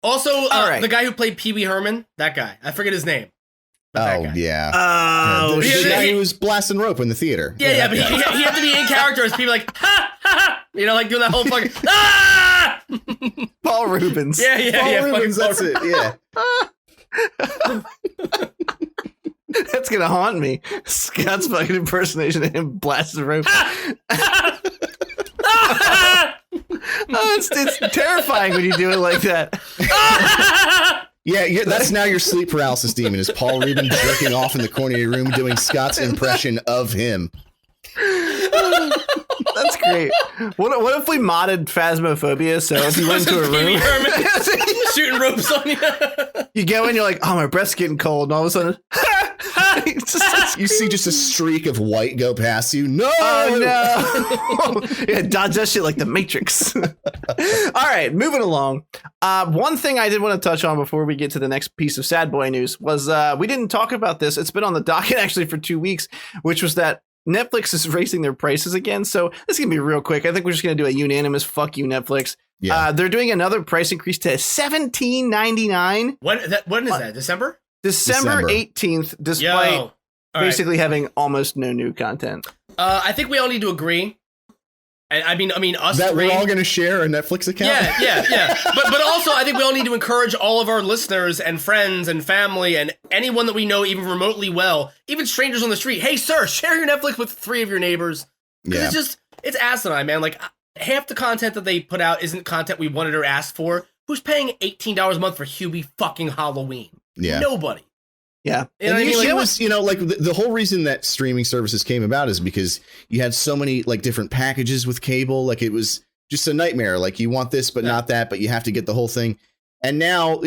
Also, the guy who played Pee Wee Herman, that guy. I forget his name. Yeah. Oh, the guy who was blasting rope in the theater. Yeah, but he had to be in character as people like, ha, ha, ha, like doing that whole fucking, ah! Paul Rubens. Paul Rubens, that's it, yeah. That's going to haunt me. Scott's fucking impersonation of him blasting rope. It's terrifying when you do it like that. Yeah, that's now your sleep paralysis demon, is Paul Rubens jerking off in the corner of your room doing Scott's impression of him. That's great. What if we modded Phasmophobia? So if you went into a room, shooting ropes on you, you go in, you're like, oh, my breast's getting cold, and all of a sudden, you see just a streak of white go past you. No, oh no! Yeah, dodge that shit like the Matrix. All right, moving along. One thing I did want to touch on before we get to the next piece of sad boy news was we didn't talk about this. It's been on the docket actually for 2 weeks, which was that Netflix is raising their prices again. So this is gonna be real quick. I think we're just gonna do a unanimous fuck you, Netflix. Yeah. They're doing another price increase to $17.99. When is that? December? December 18th, despite basically having almost no new content. I think we all need to agree. I mean, us that three. We're all going to share a Netflix account. Yeah. But also, I think we all need to encourage all of our listeners and friends and family and anyone that we know even remotely well, even strangers on the street. Hey, sir, share your Netflix with 3 of your neighbors. Yeah. It's asinine, man. Like, half the content that they put out isn't content we wanted or asked for. Who's paying $18 a month for Hubie fucking Halloween? Yeah. Nobody. Yeah. And the issue was, like the whole reason that streaming services came about is because you had so many like different packages with cable. Like it was just a nightmare. Like you want this, but not that, but you have to get the whole thing. And now,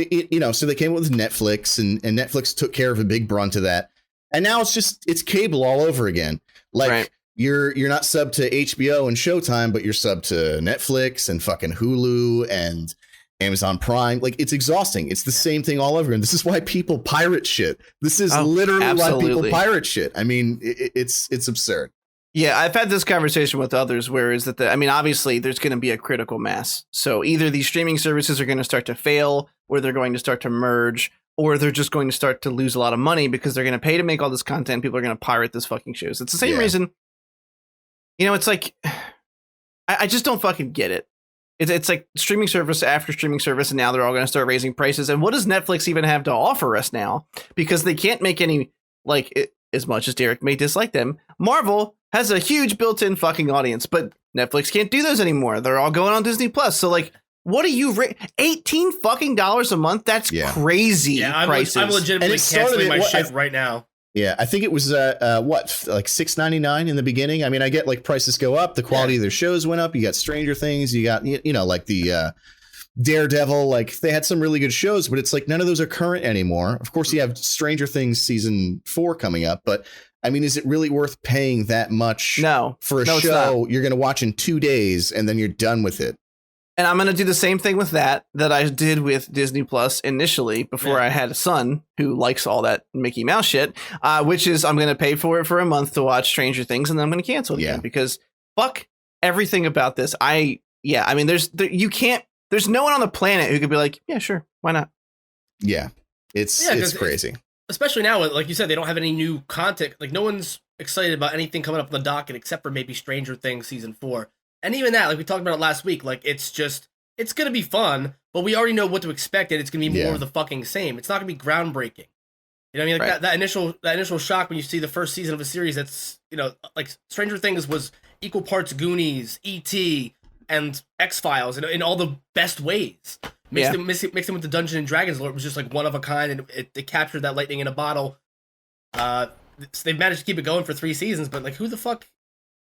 so they came up with Netflix and Netflix took care of a big brunt of that. And now it's cable all over again. Like you're not sub to HBO and Showtime, but you're sub to Netflix and fucking Hulu and Amazon Prime. Like it's exhausting. It's the same thing all over. And this is why people pirate shit. This is literally absolutely why people pirate shit. I mean, it's absurd. Yeah, I've had this conversation with others where is that obviously there's going to be a critical mass. So either these streaming services are going to start to fail or they're going to start to merge or they're just going to start to lose a lot of money because they're going to pay to make all this content. People are going to pirate this fucking shows. It's the same reason. It's like, I just don't fucking get it. It's like streaming service after streaming service, and now they're all going to start raising prices. And what does Netflix even have to offer us now? Because they can't make any, as much as Derek may dislike them, Marvel has a huge built-in fucking audience, but Netflix can't do those anymore. They're all going on Disney Plus. So, what are you $18 fucking a month? That's crazy prices. I'm legitimately canceling my shit right now. Yeah, I think it was like $6.99 in the beginning. I mean, I get like prices go up, the quality of their shows went up. You got Stranger Things, you got like the Daredevil. Like they had some really good shows, but it's like none of those are current anymore. Of course, you have Stranger Things season 4 coming up, but I mean, is it really worth paying that much? For a show you're going to watch in 2 days and then you're done with it? And I'm going to do the same thing with that I did with Disney Plus initially before I had a son who likes all that Mickey Mouse shit, which is I'm going to pay for it for a month to watch Stranger Things and then I'm going to cancel it again because fuck everything about this. I mean, there's no one on the planet who could be like, yeah, sure. Why not? Yeah, it's crazy. Especially now, like you said, they don't have any new content. Like no one's excited about anything coming up on the docket except for maybe Stranger Things season 4. And even that, like we talked about it last week, like it's going to be fun, but we already know what to expect and it's going to be more of the fucking same. It's not going to be groundbreaking. You know what I mean? Like that initial shock when you see the first season of a series that's, like Stranger Things was equal parts Goonies, E.T., and X-Files in all the best ways. Mixed in with the Dungeons and Dragons lore. It was just like one of a kind and it captured that lightning in a bottle. So they've managed to keep it going for 3 seasons, but like who the fuck?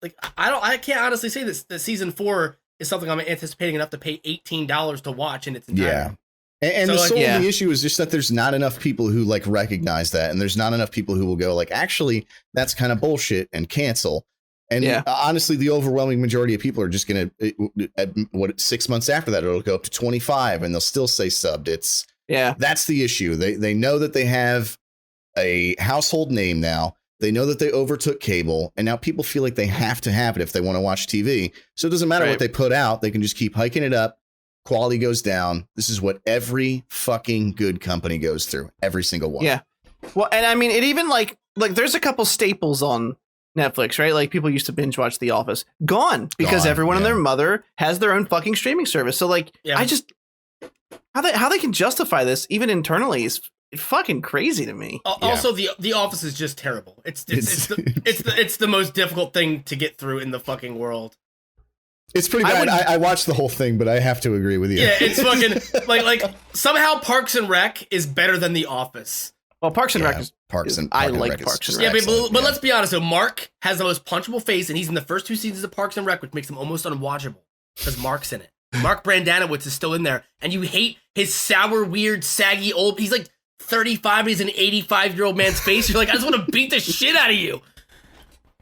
Like I can't honestly say that season 4 is something I'm anticipating enough to pay $18 to watch in its entirety. Yeah. And so the issue is just that there's not enough people who like recognize that, and there's not enough people who will go like, actually, that's kind of bullshit and cancel. And honestly, the overwhelming majority of people are just going to 6 months after that, it'll go up to 25 and they'll still say subbed. That's the issue. They know that they have a household name now. They know that they overtook cable, and now people feel like they have to have it if they want to watch TV. So it doesn't matter what they put out. They can just keep hiking it up. Quality goes down. This is what every fucking good company goes through. Every single one. Yeah. Well, and I mean, it even like there's a couple staples on Netflix, right? Like people used to binge watch The Office. Gone because everyone and their mother has their own fucking streaming service. So like, I just how they can justify this even internally is fucking crazy to me. Also, the Office is just terrible. It's the most difficult thing to get through in the fucking world. It's pretty bad. I watched the whole thing, but I have to agree with you. Yeah, it's fucking like somehow Parks and Rec is better than The Office. Well, Parks and Rec is I like Parks and Rec. But let's be honest. So Mark has the most punchable face, and he's in the first 2 seasons of Parks and Rec, which makes him almost unwatchable because Mark's in it. Mark Brandanowitz is still in there, and you hate his sour, weird, saggy old. He's like 35, he's an 85-year-old man's face. You're like, I just want to beat the shit out of you.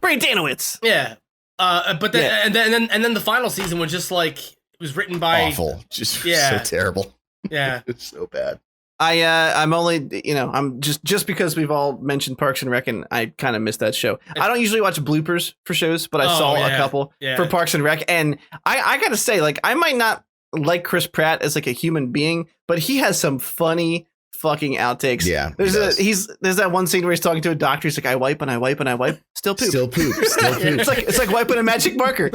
Brandanowitz. Yeah. But then, and then the final season was just like, it was written by awful. Just so terrible. Yeah. It's so bad. I'm only, I'm just because we've all mentioned Parks and Rec and I kind of missed that show. I don't usually watch bloopers for shows, but I saw a couple for Parks and Rec. And I got to say, like, I might not like Chris Pratt as like a human being, but he has some funny fucking outtakes. Yeah, there's that one scene where he's talking to a doctor. He's like, I wipe and I wipe and I wipe, still poop. Still poop. It's like wiping a magic marker.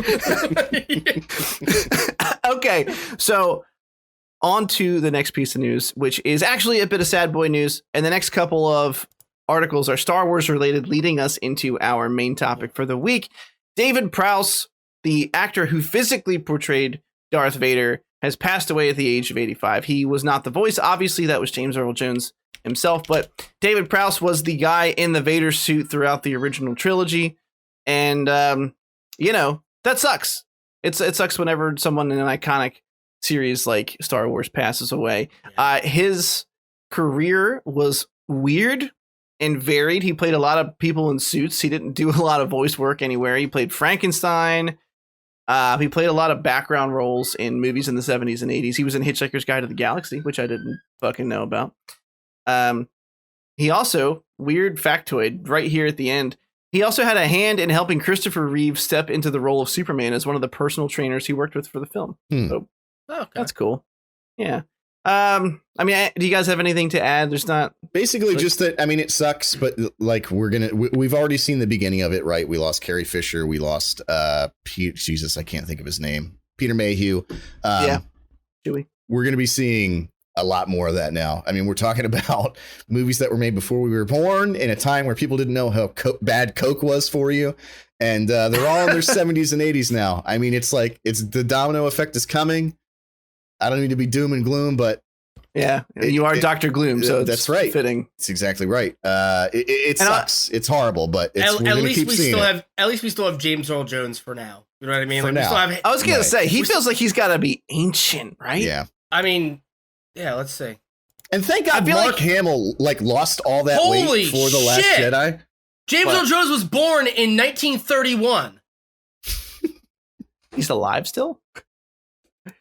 Okay, so on to the next piece of news, which is actually a bit of sad boy news. And the next couple of articles are Star Wars related, leading us into our main topic for the week. David Prowse, the actor who physically portrayed Darth Vader, has passed away at the age of 85. He was not the voice, obviously. That was James Earl Jones himself, but David Prowse was the guy in the Vader suit throughout the original trilogy. And, that sucks. It sucks whenever someone in an iconic series like Star Wars passes away. His career was weird and varied. He played a lot of people in suits. He didn't do a lot of voice work anywhere. He played Frankenstein. He played a lot of background roles in movies in the 70s and 80s. He was in Hitchhiker's Guide to the Galaxy, which I didn't fucking know about. He also, weird factoid right here at the end, he also had a hand in helping Christopher Reeve step into the role of Superman as one of the personal trainers he worked with for the film. So that's cool. Yeah. Do you guys have anything to add? There's not basically just that. I mean, it sucks, but like we've already seen the beginning of it, right? We lost Carrie Fisher. We lost Jesus, I can't think of his name. Peter Mayhew. Chewie. We're going to be seeing a lot more of that now. I mean, we're talking about movies that were made before we were born in a time where people didn't know how bad Coke was for you. And they're all in their 70s and 80s now. I mean, it's like the domino effect is coming. I don't need to be doom and gloom, but you are Dr. Gloom, so that's right. Fitting. It's exactly right. It sucks. It's horrible, but at least we still have James Earl Jones for now. You know what I mean? For now. I was gonna say he feels like he's got to be ancient, right? Yeah. I mean, yeah. Let's see. And thank God Mark Hamill lost all that weight for The Last Jedi. James Earl Jones was born in 1931. He's alive still?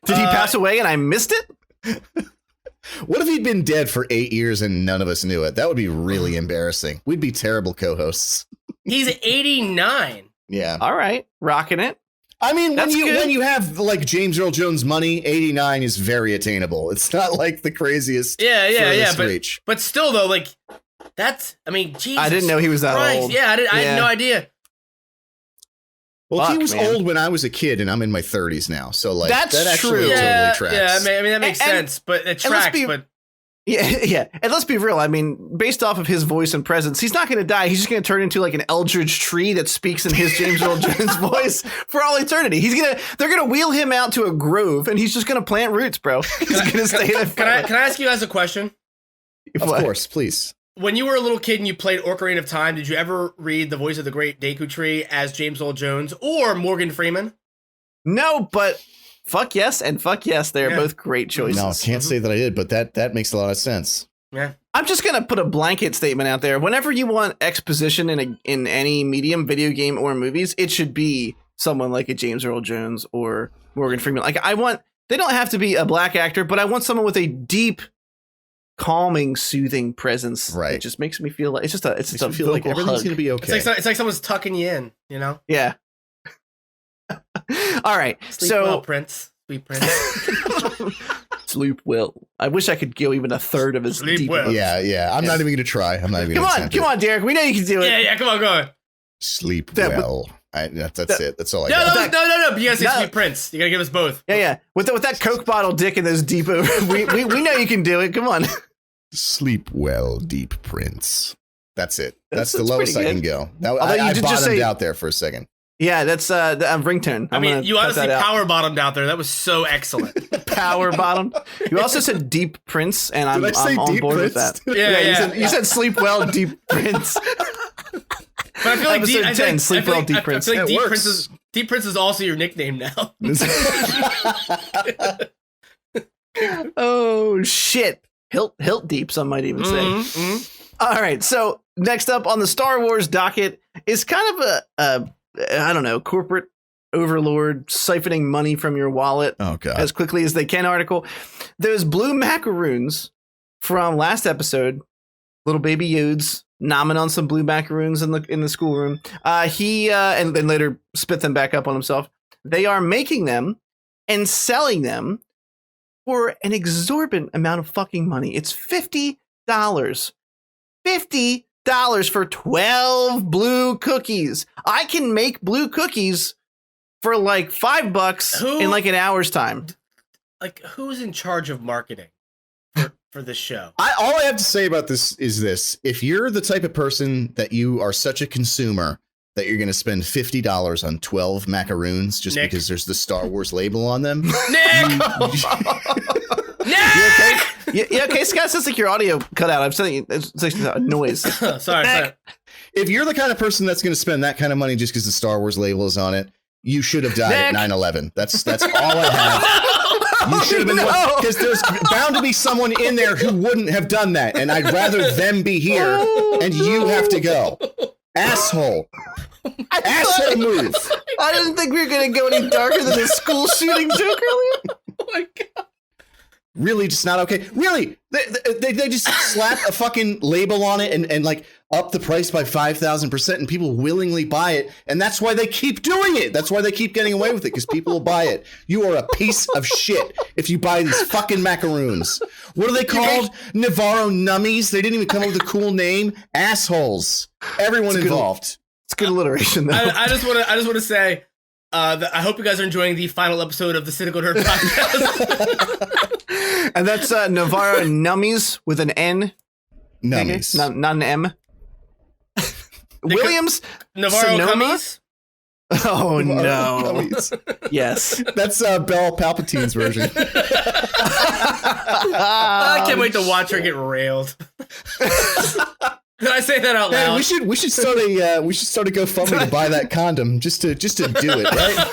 Did he pass away and I missed it? What if he'd been dead for 8 years and none of us knew it? That would be really embarrassing. We'd be terrible co-hosts. He's 89. Yeah. All right. Rocking it. I mean, when you have like James Earl Jones money, 89 is very attainable. It's not like the craziest. Yeah. Reach. But still, though, like that's. I mean, Jesus I didn't know he was that old. Yeah, I had no idea. Well, he was old when I was a kid, and I'm in my 30s now. So like that actually true. totally tracks. Yeah, I mean that makes sense, but it tracks. But yeah. And let's be real. I mean, based off of his voice and presence, he's not going to die. He's just going to turn into like an eldritch tree that speaks in his James Earl Jones voice for all eternity. They're going to wheel him out to a grove, and he's just going to plant roots, bro. He's going to stay there. Can I ask you guys a question? Of course, please. When you were a little kid and you played Ocarina of Time, did you ever read the voice of the great Deku Tree as James Earl Jones or Morgan Freeman? No, but fuck yes and fuck yes. They're both great choices. No, can't say that I did, but that makes a lot of sense. Yeah. I'm just going to put a blanket statement out there. Whenever you want exposition in any medium, video game or movies, it should be someone like a James Earl Jones or Morgan Freeman. Like they don't have to be a black actor, but I want someone with a deep, calming, soothing presence. Right. It just makes me feel like it's a feel like everything's gonna be okay. It's like someone's tucking you in, you know? Yeah. All right. Sleep well, Prince. Sweet Prince. Sleep well. I wish I could go even a third of his Sleep deep. well. Yeah. I'm not even gonna try. I'm not even. Come on, Derek. We know you can do it. Yeah. Come on, go on. Sleep well. That's it. That's all I got. No. But you gotta say Sweet Prince. You gotta give us both. Yeah. With that Coke bottle dick and those deep over, we know you can do it. Come on. Sleep well, Deep Prince. That's it. That's the lowest I can go. Now, I bottomed out there for a second. Yeah, that's the ringtone. I mean, you honestly power bottomed out there. That was so excellent. Power bottomed. You also said Deep Prince, and I'm on board with that. Yeah. You said Sleep well, Deep Prince. But I feel like Sleep well, Deep Prince. I feel like Deep Prince is also your nickname now. Oh shit. Hilt deep, some might even say. Mm-hmm. All right, so next up on the Star Wars docket is kind of a corporate overlord siphoning money from your wallet as quickly as they can article. Those blue macaroons from last episode, little baby Yodes nomming on some blue macaroons in the schoolroom. He and then later spit them back up on himself. They are making them and selling them for an exorbitant amount of fucking money. It's $50. $50 for 12 blue cookies. I can make blue cookies for like $5 in like an hour's time. Like, who's in charge of marketing for this show? All I have to say about this is this. If you're the type of person that you are such a consumer that you're going to spend $50 on 12 macaroons just Nick. because there's the Star Wars label on them. Nick! You okay? Yeah, okay, Scott, sounds like your audio cut out. I'm telling you, it's like a noise. Sorry. If you're the kind of person that's going to spend that kind of money just because the Star Wars label is on it, you should have died at 9/11. That's all I have. You should have been because there's bound to be someone in there who wouldn't have done that, and I'd rather them be here and you have to go. Asshole. Asshole move. I didn't think we were going to go any darker than the school shooting joke earlier. Oh my god. Really just not okay. Really, they just slap a fucking label on it and like up the price by 5,000% and people willingly buy it. And that's why they keep doing it. That's why they keep getting away with it, because people will buy it. You are a piece of shit if you buy these fucking macaroons. What are they called? Navarro Nummies? They didn't even come up with a cool name. Assholes. Everyone involved. It's good alliteration, though. I just want to say that I hope you guys are enjoying the final episode of the Cynical Nerd podcast. And that's Navarro Nummies with an N. Nummies. Not an M. Williams? Navarro Sonoma? Cummies? Oh, Navarro no. Nummies. Yes. That's Belle Palpatine's version. I can't wait to watch her get railed. Did I say that out loud? Hey, we should start a GoFundMe to buy that condom just to do it, right?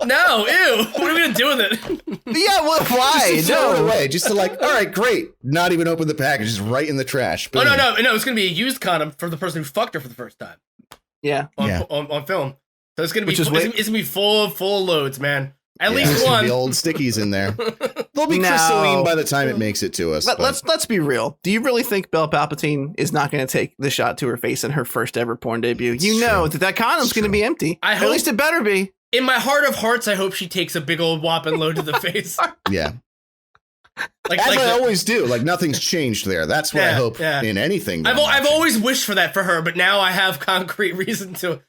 No, ew. What are we gonna do with it? Yeah, well, why? Just to throw it away. Just to like, all right, great. Not even open the package, just right in the trash. Oh Boom. no, it's gonna be a used condom for the person who fucked her for the first time Yeah. on film. So it's gonna be Which is it's gonna be full of loads, man. At least there's one. gonna be old stickies in there. They'll be crystalline by the time it makes it to us. Let's be real. Do you really think Belle Palpatine is not going to take the shot to her face in her first ever porn debut? You know that condom's going to be empty. At least it better be. In my heart of hearts, I hope she takes a big old whopping load to the face. Yeah. As I always do. Like, nothing's changed there. That's what I hope in anything. I've always wished for that for her, but now I have concrete reason to.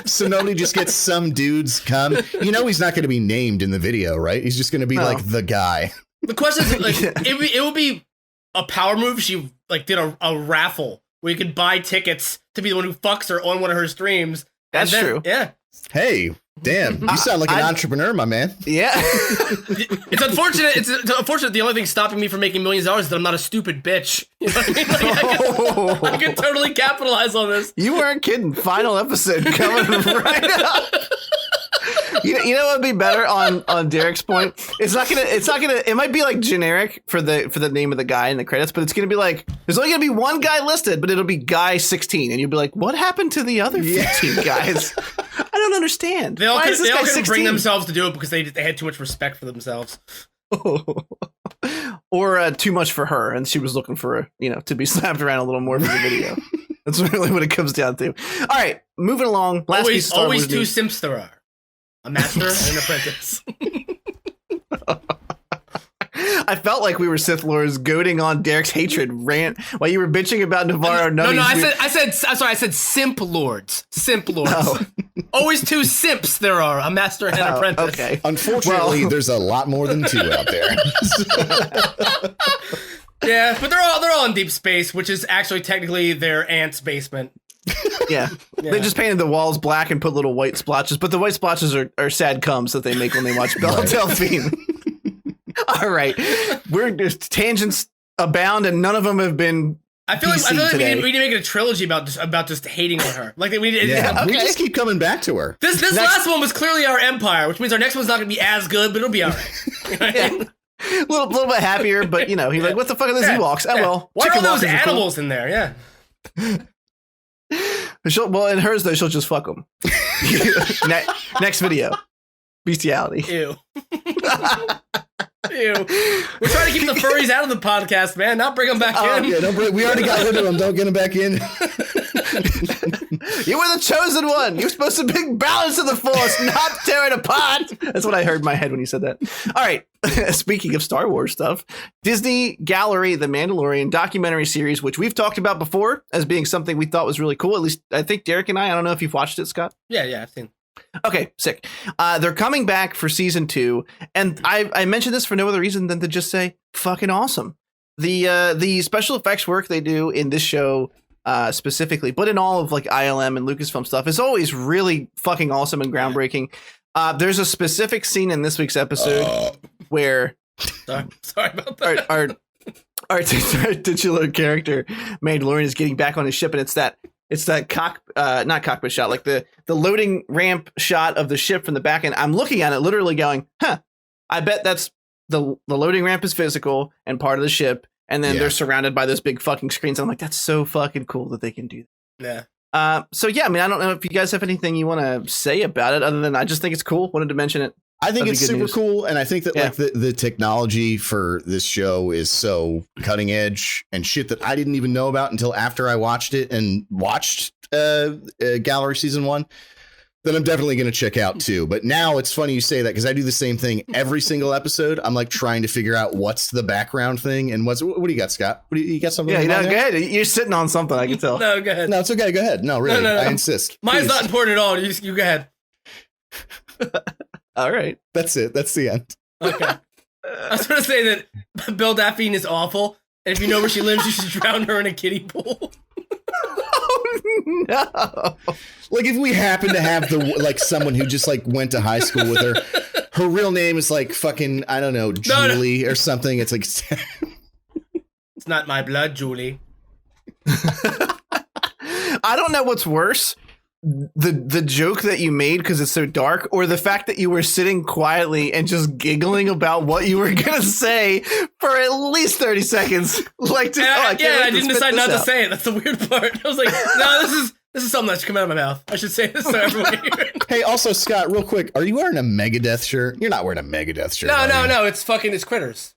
So nobody just gets some dude's cum. You know he's not going to be named in the video, right? He's just going to be like the guy. The question is, like, it would be a power move. She like did a raffle where you could buy tickets to be the one who fucks her on one of her streams. That's true. Yeah. Hey, damn, you sound like an entrepreneur, my man. Yeah. It's unfortunate. It's unfortunate. The only thing stopping me from making millions of dollars is that I'm not a stupid bitch. You know what I mean? Like, I could totally capitalize on this. You weren't kidding. Final episode coming right up. You know what would be better on Derek's point? It might be like generic for the name of the guy in the credits, but it's gonna be like there's only gonna be one guy listed, but it'll be guy 16, and you'll be like, what happened to the other 15 guys? I don't understand. They all couldn't bring themselves to do it because they had too much respect for themselves. Or too much for her, and she was looking for to be slapped around a little more for the video. That's really what it comes down to. All right, moving along. Always two simps there are. A master and an apprentice. I felt like we were Sith Lords goading on Derek's hatred rant while you were bitching about Navarro. No, I said simp lords. Simp lords. Oh. Always two simps there are, a master and an apprentice. Okay. Unfortunately, there's a lot more than two out there. Yeah, but they're all in deep space, which is actually technically their aunt's basement. Yeah. They just painted the walls black and put little white splotches, but the white splotches are sad cums that they make when they watch Belle Delphine. All right, we're just tangents abound, and none of them have been. I feel like we need to make it a trilogy about just hating on her. Like we just keep coming back to her. This last one was clearly our empire, which means our next one's not going to be as good, but it'll be all right. You know what I mean? A little bit happier, but he's like, what the fuck are those Ewoks? Oh well, why are all those animals in there? Yeah. In hers though, she'll just fuck them. Next video, bestiality. Ew. Ew. We're trying to keep the furries out of the podcast, man. Not bring them back in. Yeah, we already got rid of them. Don't get them back in. You were the chosen one. You're supposed to bring balance to the force, not tear it apart. That's what I heard in my head when you said that. All right. Speaking of Star Wars stuff, Disney Gallery, The Mandalorian documentary series, which we've talked about before as being something we thought was really cool. At least I think Derek and I don't know if you've watched it, Scott. Yeah, I've seen. Okay, sick. They're coming back for season 2, and I mentioned this for no other reason than to just say fucking awesome. The special effects work they do in this show specifically, but in all of like ILM and Lucasfilm stuff is always really fucking awesome and groundbreaking. There's a specific scene in this week's episode where sorry about that. Our titular character Mandalorian is getting back on his ship, and it's that not cockpit shot, like the loading ramp shot of the ship from the back end. I'm looking at it literally going, I bet that's the loading ramp is physical and part of the ship, and then they're surrounded by those big fucking screens. I'm like, that's so fucking cool that they can do that. Yeah. So yeah, I mean, I don't know if you guys have anything you want to say about it other than I just think it's cool. Wanted to mention it. I think That'd it's be good super news. cool, and I think that like the technology for this show is so cutting edge and shit that I didn't even know about until after I watched it and watched Gallery season 1. That I'm definitely going to check out too. But now it's funny you say that because I do the same thing every single episode. I'm like trying to figure out what's the background thing and what do you got, Scott? You got something? Yeah, going on go there? ahead. You're sitting on something. I can tell. No, go ahead. No, it's okay. Go ahead. No, really, No. I insist. Mine's Please. not important at all. You go ahead. All right. That's it. That's the end. Okay. I was going to say that Belle Daphne is awful, and if you know where she lives, you should drown her in a kiddie pool. Oh no. Like if we happen to have someone who just like went to high school with her real name is like fucking, I don't know, Julie or something. It's like, It's not my blood, Julie. I don't know what's worse. The joke that you made because it's so dark, or the fact that you were sitting quietly and just giggling about what you were gonna say for at least 30 seconds. Like, I didn't decide not to say it. That's the weird part. I was like, no, this is something that's coming out of my mouth. I should say this so everyone can hear it. Hey, also Scott, real quick, are you wearing a Megadeth shirt? You're not wearing a Megadeth shirt. No. It's critters.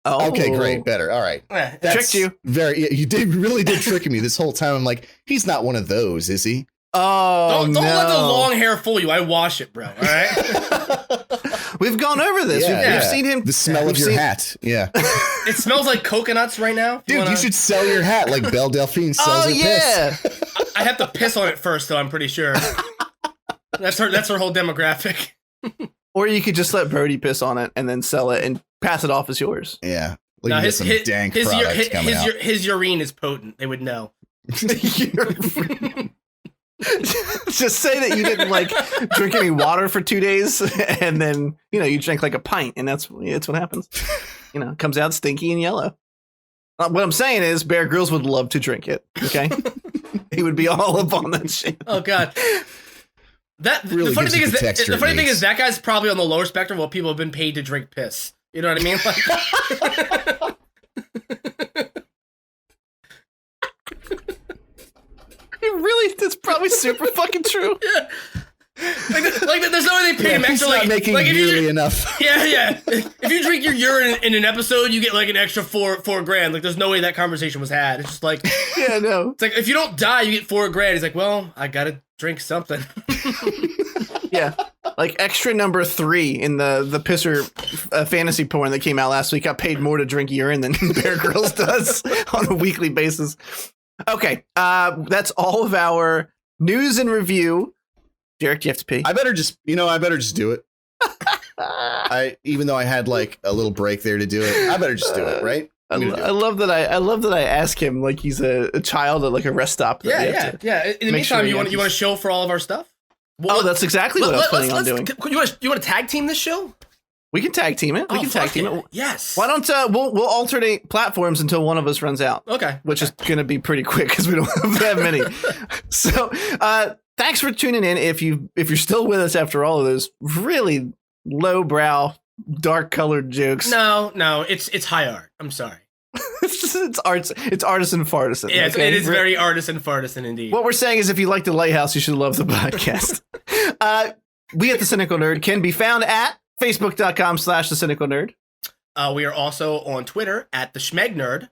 Oh, Okay, great, better. All right, Yeah, tricked you. You really did trick me this whole time. I'm like, he's not one of those, is he? Oh, don't let the long hair fool you. I wash it, bro. All right. We've gone over this. We've seen him. The smell of your hat. Yeah. It smells like coconuts right now. Dude, you should sell your hat like Belle Delphine sells her piss. I have to piss on it first, though. I'm pretty sure. That's her whole demographic. Or you could just let Brody piss on it and then sell it and pass it off as yours. Yeah. Like no, his dank products coming out. His urine is potent. They would know. Just say that you didn't like drink any water for 2 days, and then you drank like a pint, and that's what happens. It comes out stinky and yellow. What I'm saying is, Bear Grylls would love to drink it. Okay, he would be all up on that shit. Oh God. Really the funny thing is that guy's probably on the lower spectrum while people have been paid to drink piss. You know what I mean? Like, that's probably super fucking true. Yeah. Like there's no way they pay him extra. Not like making nearly enough. Yeah. If you drink your urine in an episode, you get like an extra $4,000. Like there's no way that conversation was had. It's just like, yeah, no. It's like if you don't die, you get $4,000. He's like, well, I gotta drink something. Yeah, like extra number 3 in the pisser fantasy porn that came out last week. Got paid more to drink urine than Bear Grylls does on a weekly basis. Okay, that's all of our news and review. Derek, do you have to pee? I better just do it. Even though I had like a little break there to do it, I better just do it, right? I love that I ask him like he's a child at like a rest stop. Yeah. In the meantime, you want to show for all of our stuff? That's exactly what I was planning on doing. You want to tag team this show? We can tag team it. We can tag team it. Yes. Why don't we'll alternate platforms until one of us runs out? Okay. Which is gonna be pretty quick because we don't have many. So thanks for tuning in. If you're still with us after all of those really lowbrow, dark colored jokes. No, it's high art. I'm sorry. it's artisan fartisan. Yeah, okay? It is very artisan fartisan indeed. What we're saying is, if you like the Lighthouse, you should love the podcast. We at The Cynical Nerd can be found at Facebook.com/The Cynical Nerd. We are also on Twitter at The Schmeg Nerd.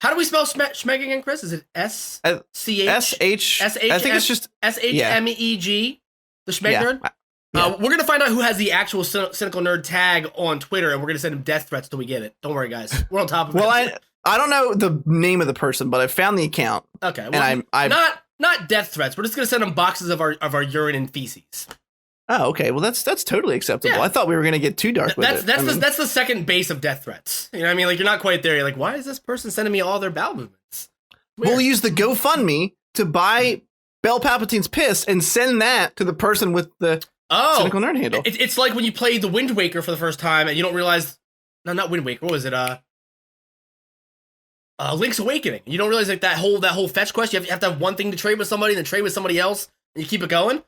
How do we spell Schmeg again, Chris? Is it S-C-H? S-H. S-H. I think it's just S-H-M-E-G. The Schmeg Nerd? Yeah. We're going to find out who has the actual Cynical Nerd tag on Twitter, and we're going to send him death threats till we get it. Don't worry, guys. We're on top of it. Well, I don't know the name of the person, but I found the account. Okay. Well, and I'm not death threats. We're just going to send him boxes of our urine and feces. Oh, okay. Well, that's totally acceptable. Yeah. I thought we were going to get too dark with it. That's the second base of death threats. You know what I mean? Like, you're not quite there. You're like, why is this person sending me all their bowel movements? We'll use the GoFundMe to buy Belle Palpatine's piss and send that to the person with the Cynical Nerd handle. It's like when you play the Wind Waker for the first time and you don't realize... No, not Wind Waker. What was it? Link's Awakening. You don't realize like that whole fetch quest. You have to have one thing to trade with somebody, then trade with somebody else, and you keep it going.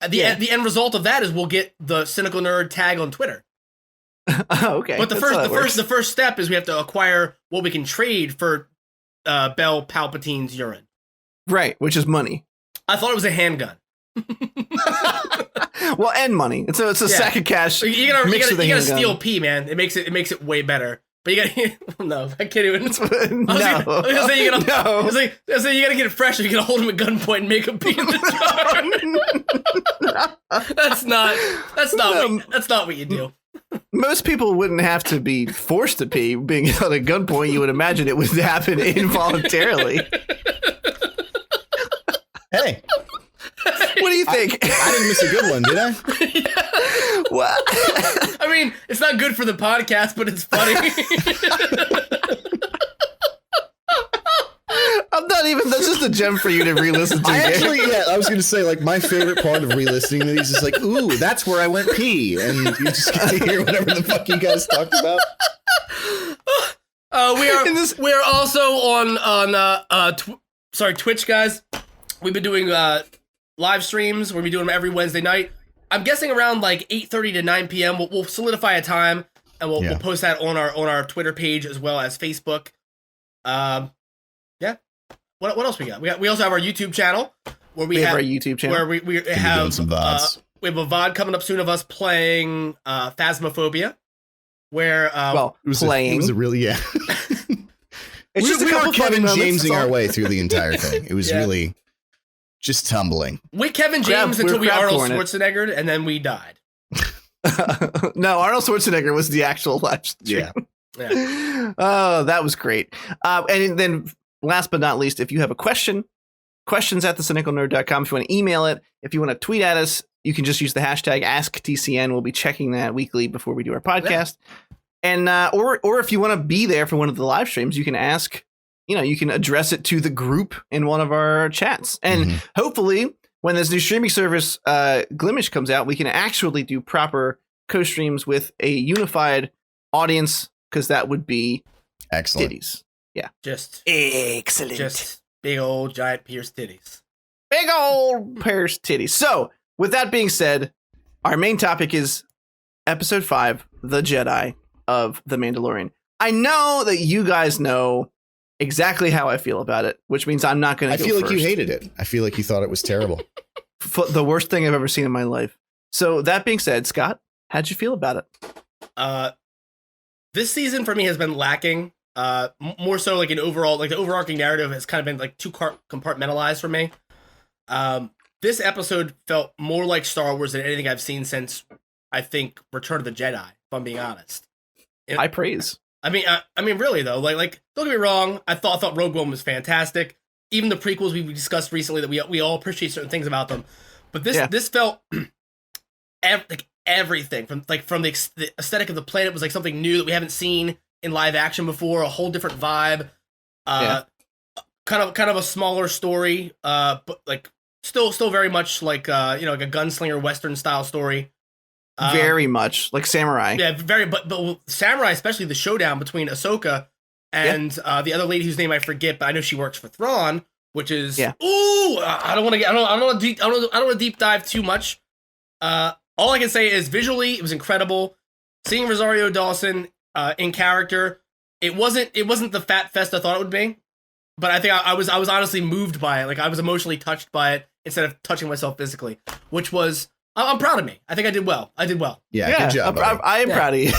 The end result of that is we'll get the Cynical Nerd tag on Twitter. Okay. But the first step is we have to acquire what we can trade for Belle Palpatine's urine. Right, which is money. I thought it was a handgun. Well, and money. It's a sack of cash. You gotta steal pee, man. It makes it way better. But you gotta no, I can't even. I was gonna say you gotta get it fresh. You gotta hold him at gunpoint and make him pee in the jar. That's not what you do. Most people wouldn't have to be forced to pee. Being held at gunpoint, you would imagine it would happen involuntarily. Hey. What do you think? I didn't miss a good one, did I? Yeah. What? I mean, it's not good for the podcast, but it's funny. That's just a gem for you to re-listen to. I was going to say, like, my favorite part of re-listening to these is like, ooh, that's where I went pee. And you just get to hear whatever the fuck you guys talked about. We are also on Twitch, guys. We've been doing live streams. We'll be doing them every Wednesday night. I'm guessing around like 8:30 to 9 p.m. We'll solidify a time and we'll post that on our Twitter page as well as Facebook. Yeah. What else we got? We also have our YouTube channel where we have our YouTube channel where we have some VODs. We have a VOD coming up soon of us playing Phasmophobia. Where it was a really we were Kevin Jamesing our way through the entire thing. It was really just tumbling. We Kevin James until we Arnold Schwarzenegger, and then we died. No, Arnold Schwarzenegger was the actual live stream. Yeah. Oh, that was great. And then last but not least, if you have a question, questions@thecynicalnerd.com. If you want to email it, if you want to tweet at us, you can just use the hashtag AskTCN. We'll be checking that weekly before we do our podcast. Yeah. And or if you want to be there for one of the live streams, you can ask. You can address it to the group in one of our chats. And hopefully, when this new streaming service, Glimish, comes out, we can actually do proper co-streams with a unified audience, because that would be excellent. Titties. Yeah. Just excellent. Just big old giant pierced titties. Big old pierced titties. So, with that being said, our main topic is Episode 5, The Jedi of The Mandalorian. I know that you guys know exactly how I feel about it, which means I'm not going to go feel like first. you hated it. I feel like you thought it was terrible. The worst thing I've ever seen in my life. So that being said, Scott, how'd you feel about it? This season for me has been lacking. More so like an overall, like the overarching narrative has kind of been like too compartmentalized for me. This episode felt more like Star Wars than anything I've seen since, I think, Return of the Jedi, if I'm being honest. High praise. I mean, really though, like, don't get me wrong. I thought Rogue One was fantastic. Even the prequels we discussed recently, that we all appreciate certain things about them. But this felt like everything from the aesthetic of the planet was like something new that we haven't seen in live action before. A whole different vibe. Kind of a smaller story. But like still very much like like a gunslinger Western style story. Very much like samurai. Yeah, but samurai, especially the showdown between Ahsoka and the other lady whose name I forget, but I know she works for Thrawn, which is I don't want to deep dive too much. All I can say is visually it was incredible. Seeing Rosario Dawson in character, it wasn't the fat fest I thought it would be, but I think I was honestly moved by it. Like I was emotionally touched by it instead of touching myself physically, which was. I'm proud of me. I think I did well. Yeah, good job. I am proud of you.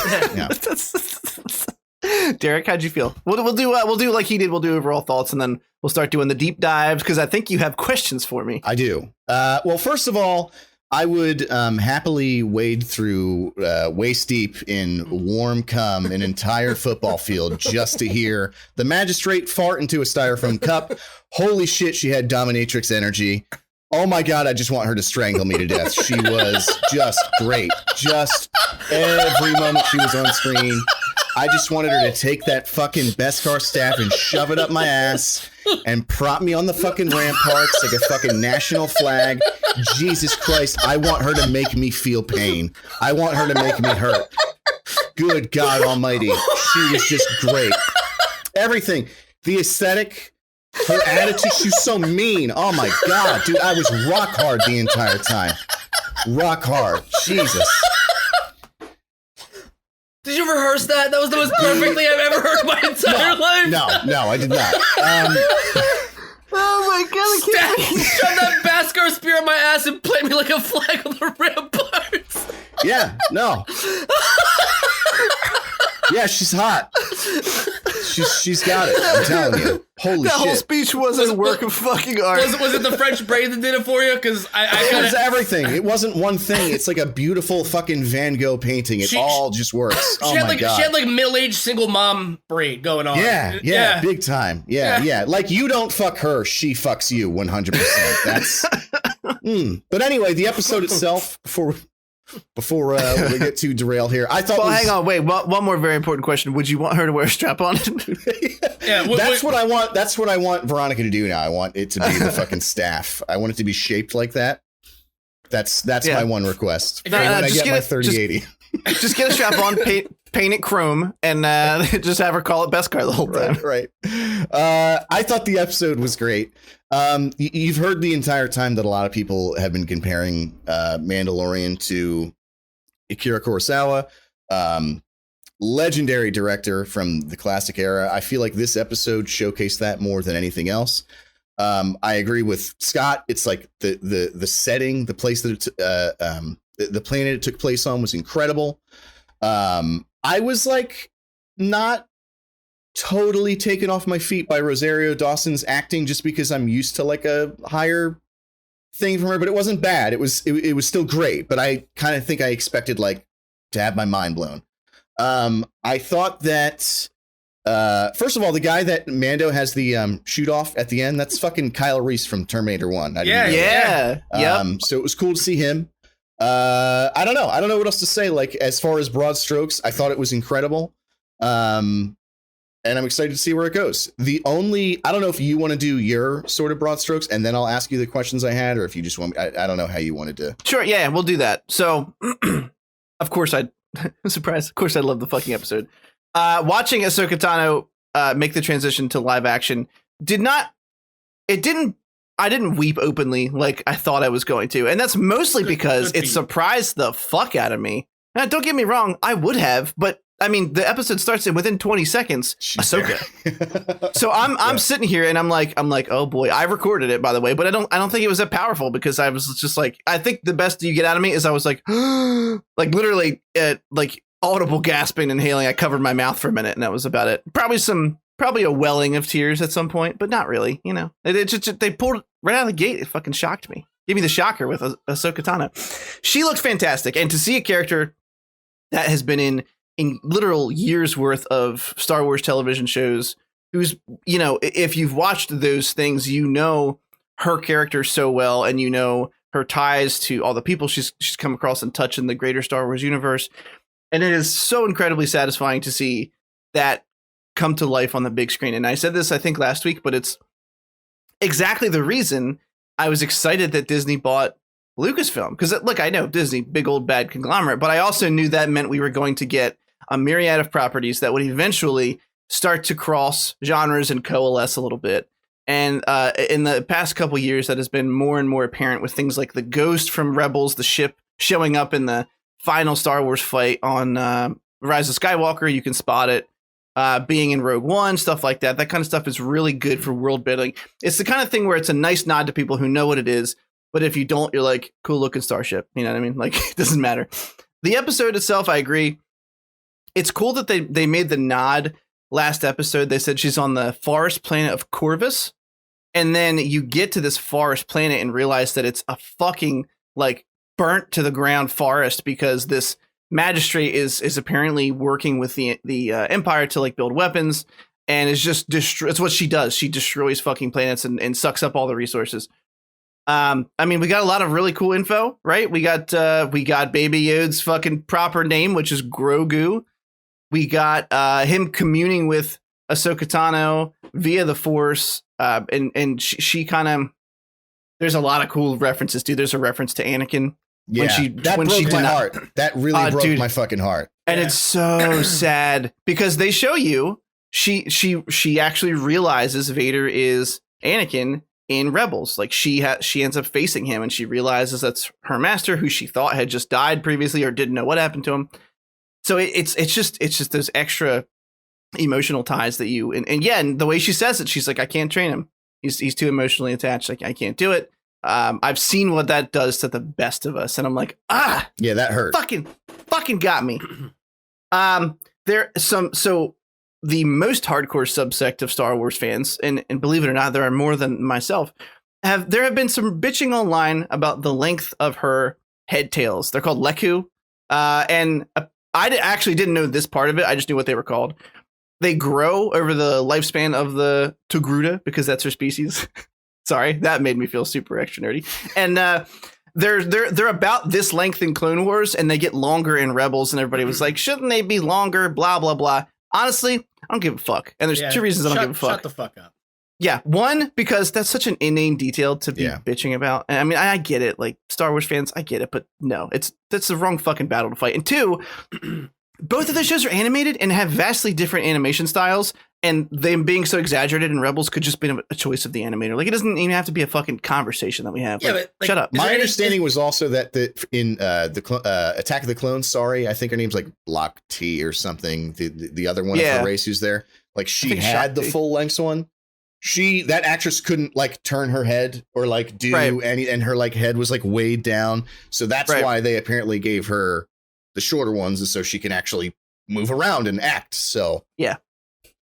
Derek, how'd you feel? We'll do like he did. We'll do overall thoughts, and then we'll start doing the deep dives because I think you have questions for me. I do. Well, first of all, I would happily wade through waist deep in warm cum an entire football field just to hear the magistrate fart into a styrofoam cup. Holy shit, she had dominatrix energy. Oh my God, I just want her to strangle me to death. She was just great. Just every moment she was on screen. I just wanted her to take that fucking Beskar staff and shove it up my ass and prop me on the fucking ramparts like a fucking national flag. Jesus Christ, I want her to make me feel pain. I want her to make me hurt. Good God Almighty. She was just great. Everything. The aesthetic. Her attitude, she was so mean. Oh my God, dude, I was rock hard the entire time. Rock hard. Jesus. Did you rehearse that? That was the most perfect thing I've ever heard in my entire life. No, I did not. Oh my God! Shove that Beskar spear on my ass and plant me like a flag on the ramparts. Yeah, no. Yeah, she's hot. She's got it. I'm telling you. Holy that shit. whole speech was a work of fucking art. Was it the French braid that did it for you? Because it was everything. It wasn't one thing. It's like a beautiful fucking Van Gogh painting. It all just works. Oh my God. She had like middle-aged single mom braid going on. Yeah, big time. Yeah. Like you don't fuck her, she fucks you 100%. That's. But anyway, the episode itself, before we get too derailed here, I thought. Well, hang on, wait. One more very important question. Would you want her to wear a strap on? Yeah, that's what I want. That's what I want Veronica to do now. I want it to be the fucking staff. I want it to be shaped like that. That's my one request. When I get my 3080. Just get a strap on, paint it chrome, and just have her call it Beskar the whole time. Right. I thought the episode was great. You've heard the entire time that a lot of people have been comparing Mandalorian to Akira Kurosawa, legendary director from the classic era. I feel like this episode showcased that more than anything else. I agree with Scott. It's like the setting, the place that the planet it took place on was incredible. I was like not totally taken off my feet by Rosario Dawson's acting just because I'm used to like a higher thing from her, but it wasn't bad. It was still great, but I kind of think I expected like to have my mind blown. I thought that first of all, the guy that Mando has the shoot off at the end, that's fucking Kyle Reese from Terminator 1. Yeah. So it was cool to see him. I don't know what else to say. Like, as far as broad strokes, I thought it was incredible. And I'm excited to see where it goes. I don't know if you want to do your sort of broad strokes and then I'll ask you the questions I had, or if you just want, I don't know how you wanted to. Sure. Yeah, we'll do that. So of course I'm surprised. Of course I love the fucking episode. Watching AHSOKA Tano make the transition to live action I didn't weep openly like I thought I was going to. And that's mostly because it surprised the fuck out of me. Now, don't get me wrong, I would have, but I mean, the episode starts in within 20 seconds. AHSOKA. So I'm sitting here and I'm like, oh boy, I recorded it, by the way, but I don't think it was that powerful because I was just like, I think the best you get out of me is I was like, like literally like audible gasping and inhaling. I covered my mouth for a minute and that was about it. Probably a welling of tears at some point, but not really, you know. They pulled right out of the gate. It fucking shocked me. Give me the shocker with AHSOKA Tano. She looked fantastic, and to see a character that has been in literal years worth of Star Wars television shows, who's, you know, if you've watched those things, you know her character so well, and you know her ties to all the people she's come across and touched in the greater Star Wars universe, and it is so incredibly satisfying to see that come to life on the big screen. And I said this, I think, last week, but it's exactly the reason I was excited that Disney bought Lucasfilm. Because, look, I know Disney, big old bad conglomerate, but I also knew that meant we were going to get a myriad of properties that would eventually start to cross genres and coalesce a little bit. And in the past couple years, that has been more and more apparent with things like the Ghost from Rebels, the ship showing up in the final Star Wars fight on Rise of Skywalker. You can spot it. Being in Rogue One, stuff like that. That kind of stuff is really good for world building. It's the kind of thing where it's a nice nod to people who know what it is, but if you don't, you're like, cool looking starship. You know what I mean? Like, it doesn't matter. The episode itself, I agree. It's cool that they made the nod last episode, they said she's on the forest planet of Corvus. And then you get to this forest planet and realize that it's a fucking like burnt to the ground forest because this magistrate is apparently working with the Empire to like build weapons and is just it's what she does. She destroys fucking planets and sucks up all the resources. I mean, we got a lot of really cool info, right? We got Baby Yoda's fucking proper name, which is Grogu. We got him communing with Ahsoka Tano via the Force. And she kind of, there's a lot of cool references too. There's a reference to Anakin. Yeah, that broke my heart. That really broke my fucking heart. And it's so sad because they show you she actually realizes Vader is Anakin in Rebels. Like she ends up facing him and she realizes that's her master who she thought had just died previously or didn't know what happened to him. So it's just those extra emotional ties that you and yeah, and the way she says it, she's like, I can't train him. He's too emotionally attached. Like I can't do it. I've seen what that does to the best of us, and I'm like, yeah, that hurt. Fucking got me. So the most hardcore subsect of Star Wars fans, and believe it or not, there are more than myself. There have been some bitching online about the length of her head tails. They're called Leku, and I actually didn't know this part of it. I just knew what they were called. They grow over the lifespan of the Togruta because that's her species. Sorry, that made me feel super extra nerdy. And they're about this length in Clone Wars, and they get longer in Rebels. And everybody was like, shouldn't they be longer? Blah blah blah. Honestly, I don't give a fuck. And there's two reasons I don't give a fuck. Shut the fuck up. Yeah, one, because that's such an inane detail to be bitching about. And I mean, I get it. Like Star Wars fans, I get it, but no, that's the wrong fucking battle to fight. And two. Both of the shows are animated and have vastly different animation styles, and them being so exaggerated in Rebels could just be a choice of the animator. Like, it doesn't even have to be a fucking conversation that we have. Yeah, like, shut up. My understanding was also that in the Attack of the Clones, I think her name's like Lock T or something. The other one of her race who's there, like she had the full length one. That actress couldn't like turn her head or like do any, and her like head was like weighed down. So that's why they apparently gave her the shorter ones is so she can actually move around and act. So yeah,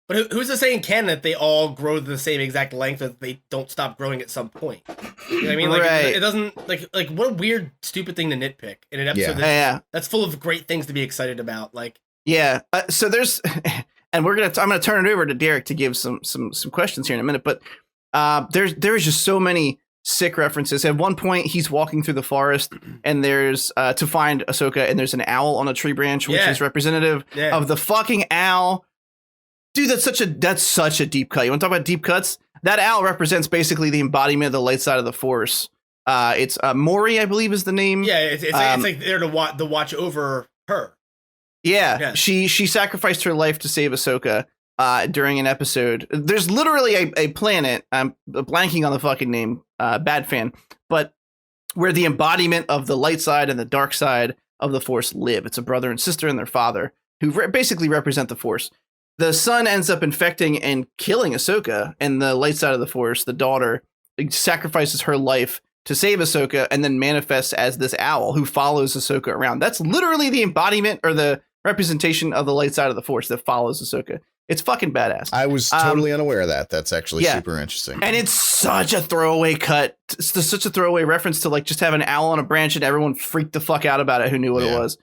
but who's to say in canon that they all grow to the same exact length that they don't stop growing at some point? You know what I mean? Like it doesn't like what a weird stupid thing to nitpick in an episode that's full of great things to be excited about. Like so there's and I'm gonna turn it over to Derek to give some questions here in a minute, but there's just so many sick references. At one point, he's walking through the forest, and there's to find Ahsoka, and there's an owl on a tree branch, which is representative of the fucking owl. Dude, that's such a deep cut. You want to talk about deep cuts? That owl represents basically the embodiment of the light side of the Force. It's Mori, I believe, is the name. Yeah, it's like there to watch over her. Yeah, she sacrificed her life to save Ahsoka. During an episode, there's literally a planet. I'm blanking on the fucking name. Bad fan, but where the embodiment of the light side and the dark side of the Force live. It's a brother and sister and their father who basically represent the Force. The son ends up infecting and killing Ahsoka, and the light side of the Force, the daughter, sacrifices her life to save Ahsoka, and then manifests as this owl who follows Ahsoka around. That's literally the embodiment or the representation of the light side of the Force that follows Ahsoka. It's fucking badass. I was totally unaware of that. That's actually super interesting. And it's such a throwaway cut. It's such a throwaway reference to like just have an owl on a branch and everyone freaked the fuck out about it who knew what it was.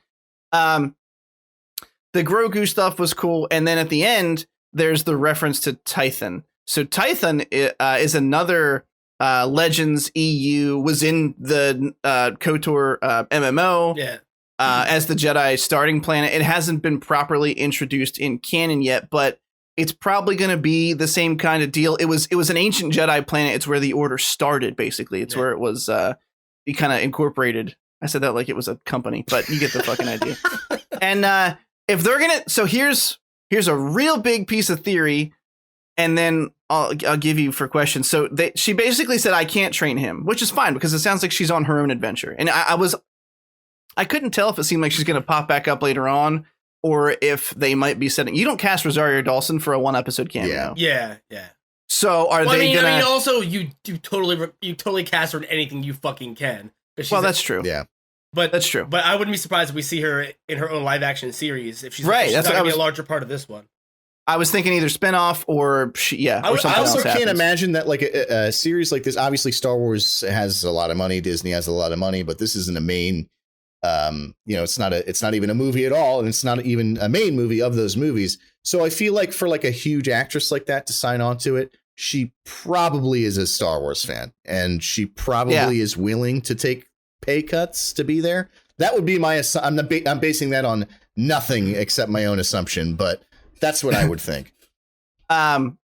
The Grogu stuff was cool. And then at the end, there's the reference to Tython. So Tython is another Legends EU, was in the KOTOR MMO. Yeah. As the Jedi starting planet. It hasn't been properly introduced in canon yet, but it's probably going to be the same kind of deal. It was an ancient Jedi planet. It's where the Order started, basically. It's where it was kind of incorporated. I said that like it was a company, but you get the fucking idea. And if they're gonna, so here's a real big piece of theory, and then I'll give you for questions. So she basically said I can't train him, which is fine because it sounds like she's on her own adventure, and I couldn't tell if it seemed like she's going to pop back up later on or if they might be setting. You don't cast Rosario Dawson for a 1-episode cameo. Yeah. So are they going to? I mean, also you totally cast her in anything you fucking can. Well, that's true. Yeah, but that's true. But I wouldn't be surprised if we see her in her own live action series if she's right. That's going to be a larger part of this one. I was thinking either spinoff or I or something I also else can't happens. imagine that like a series like this. Obviously, Star Wars has a lot of money. Disney has a lot of money, but this isn't a main. It's not even a movie at all, and it's not even a main movie of those movies. So I feel like for like a huge actress like that to sign on to it, she probably is a Star Wars fan, and she probably is willing to take pay cuts to be there. That would be my. I'm basing that on nothing except my own assumption, but that's what I would think. And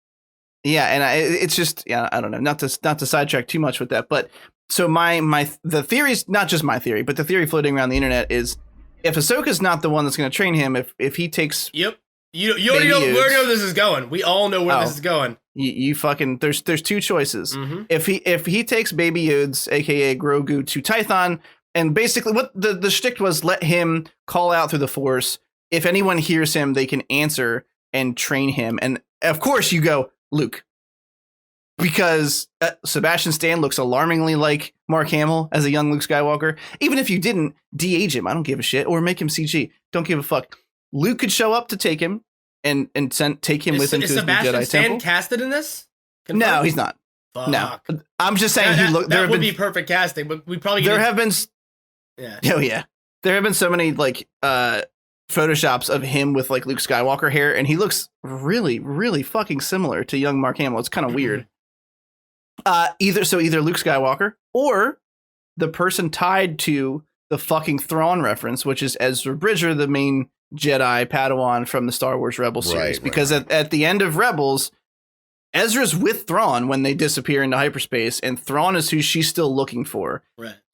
it's just I don't know, not to sidetrack too much with that, but so the theory's not just my theory, but the theory floating around the internet is if Ahsoka's not the one that's going to train him, if he takes you already know where this is going. We all know where this is going. You fucking there's two choices. Mm-hmm. If he takes Baby Yodes, aka Grogu, to Tython, and basically what the shtick was, let him call out through the Force. If anyone hears him, they can answer and train him. And of course, you go Luke, because Sebastian Stan looks alarmingly like Mark Hamill as a young Luke Skywalker. Even if you didn't de-age him, I don't give a shit, or make him CG. Don't give a fuck. Luke could show up to take him and take him with him to the Jedi Stan Temple. casted in this? Confirmed? No, he's not. Fuck. No, I'm just saying that would be perfect casting, but we probably have been. Yeah. Oh yeah, there have been so many like photoshops of him with like Luke Skywalker hair, and he looks really, really fucking similar to young Mark Hamill. It's kind of weird. Either Luke Skywalker or the person tied to the fucking Thrawn reference, which is Ezra Bridger, the main Jedi Padawan from the Star Wars Rebels series. Because at the end of Rebels, Ezra's with Thrawn when they disappear into hyperspace, and Thrawn is who she's still looking for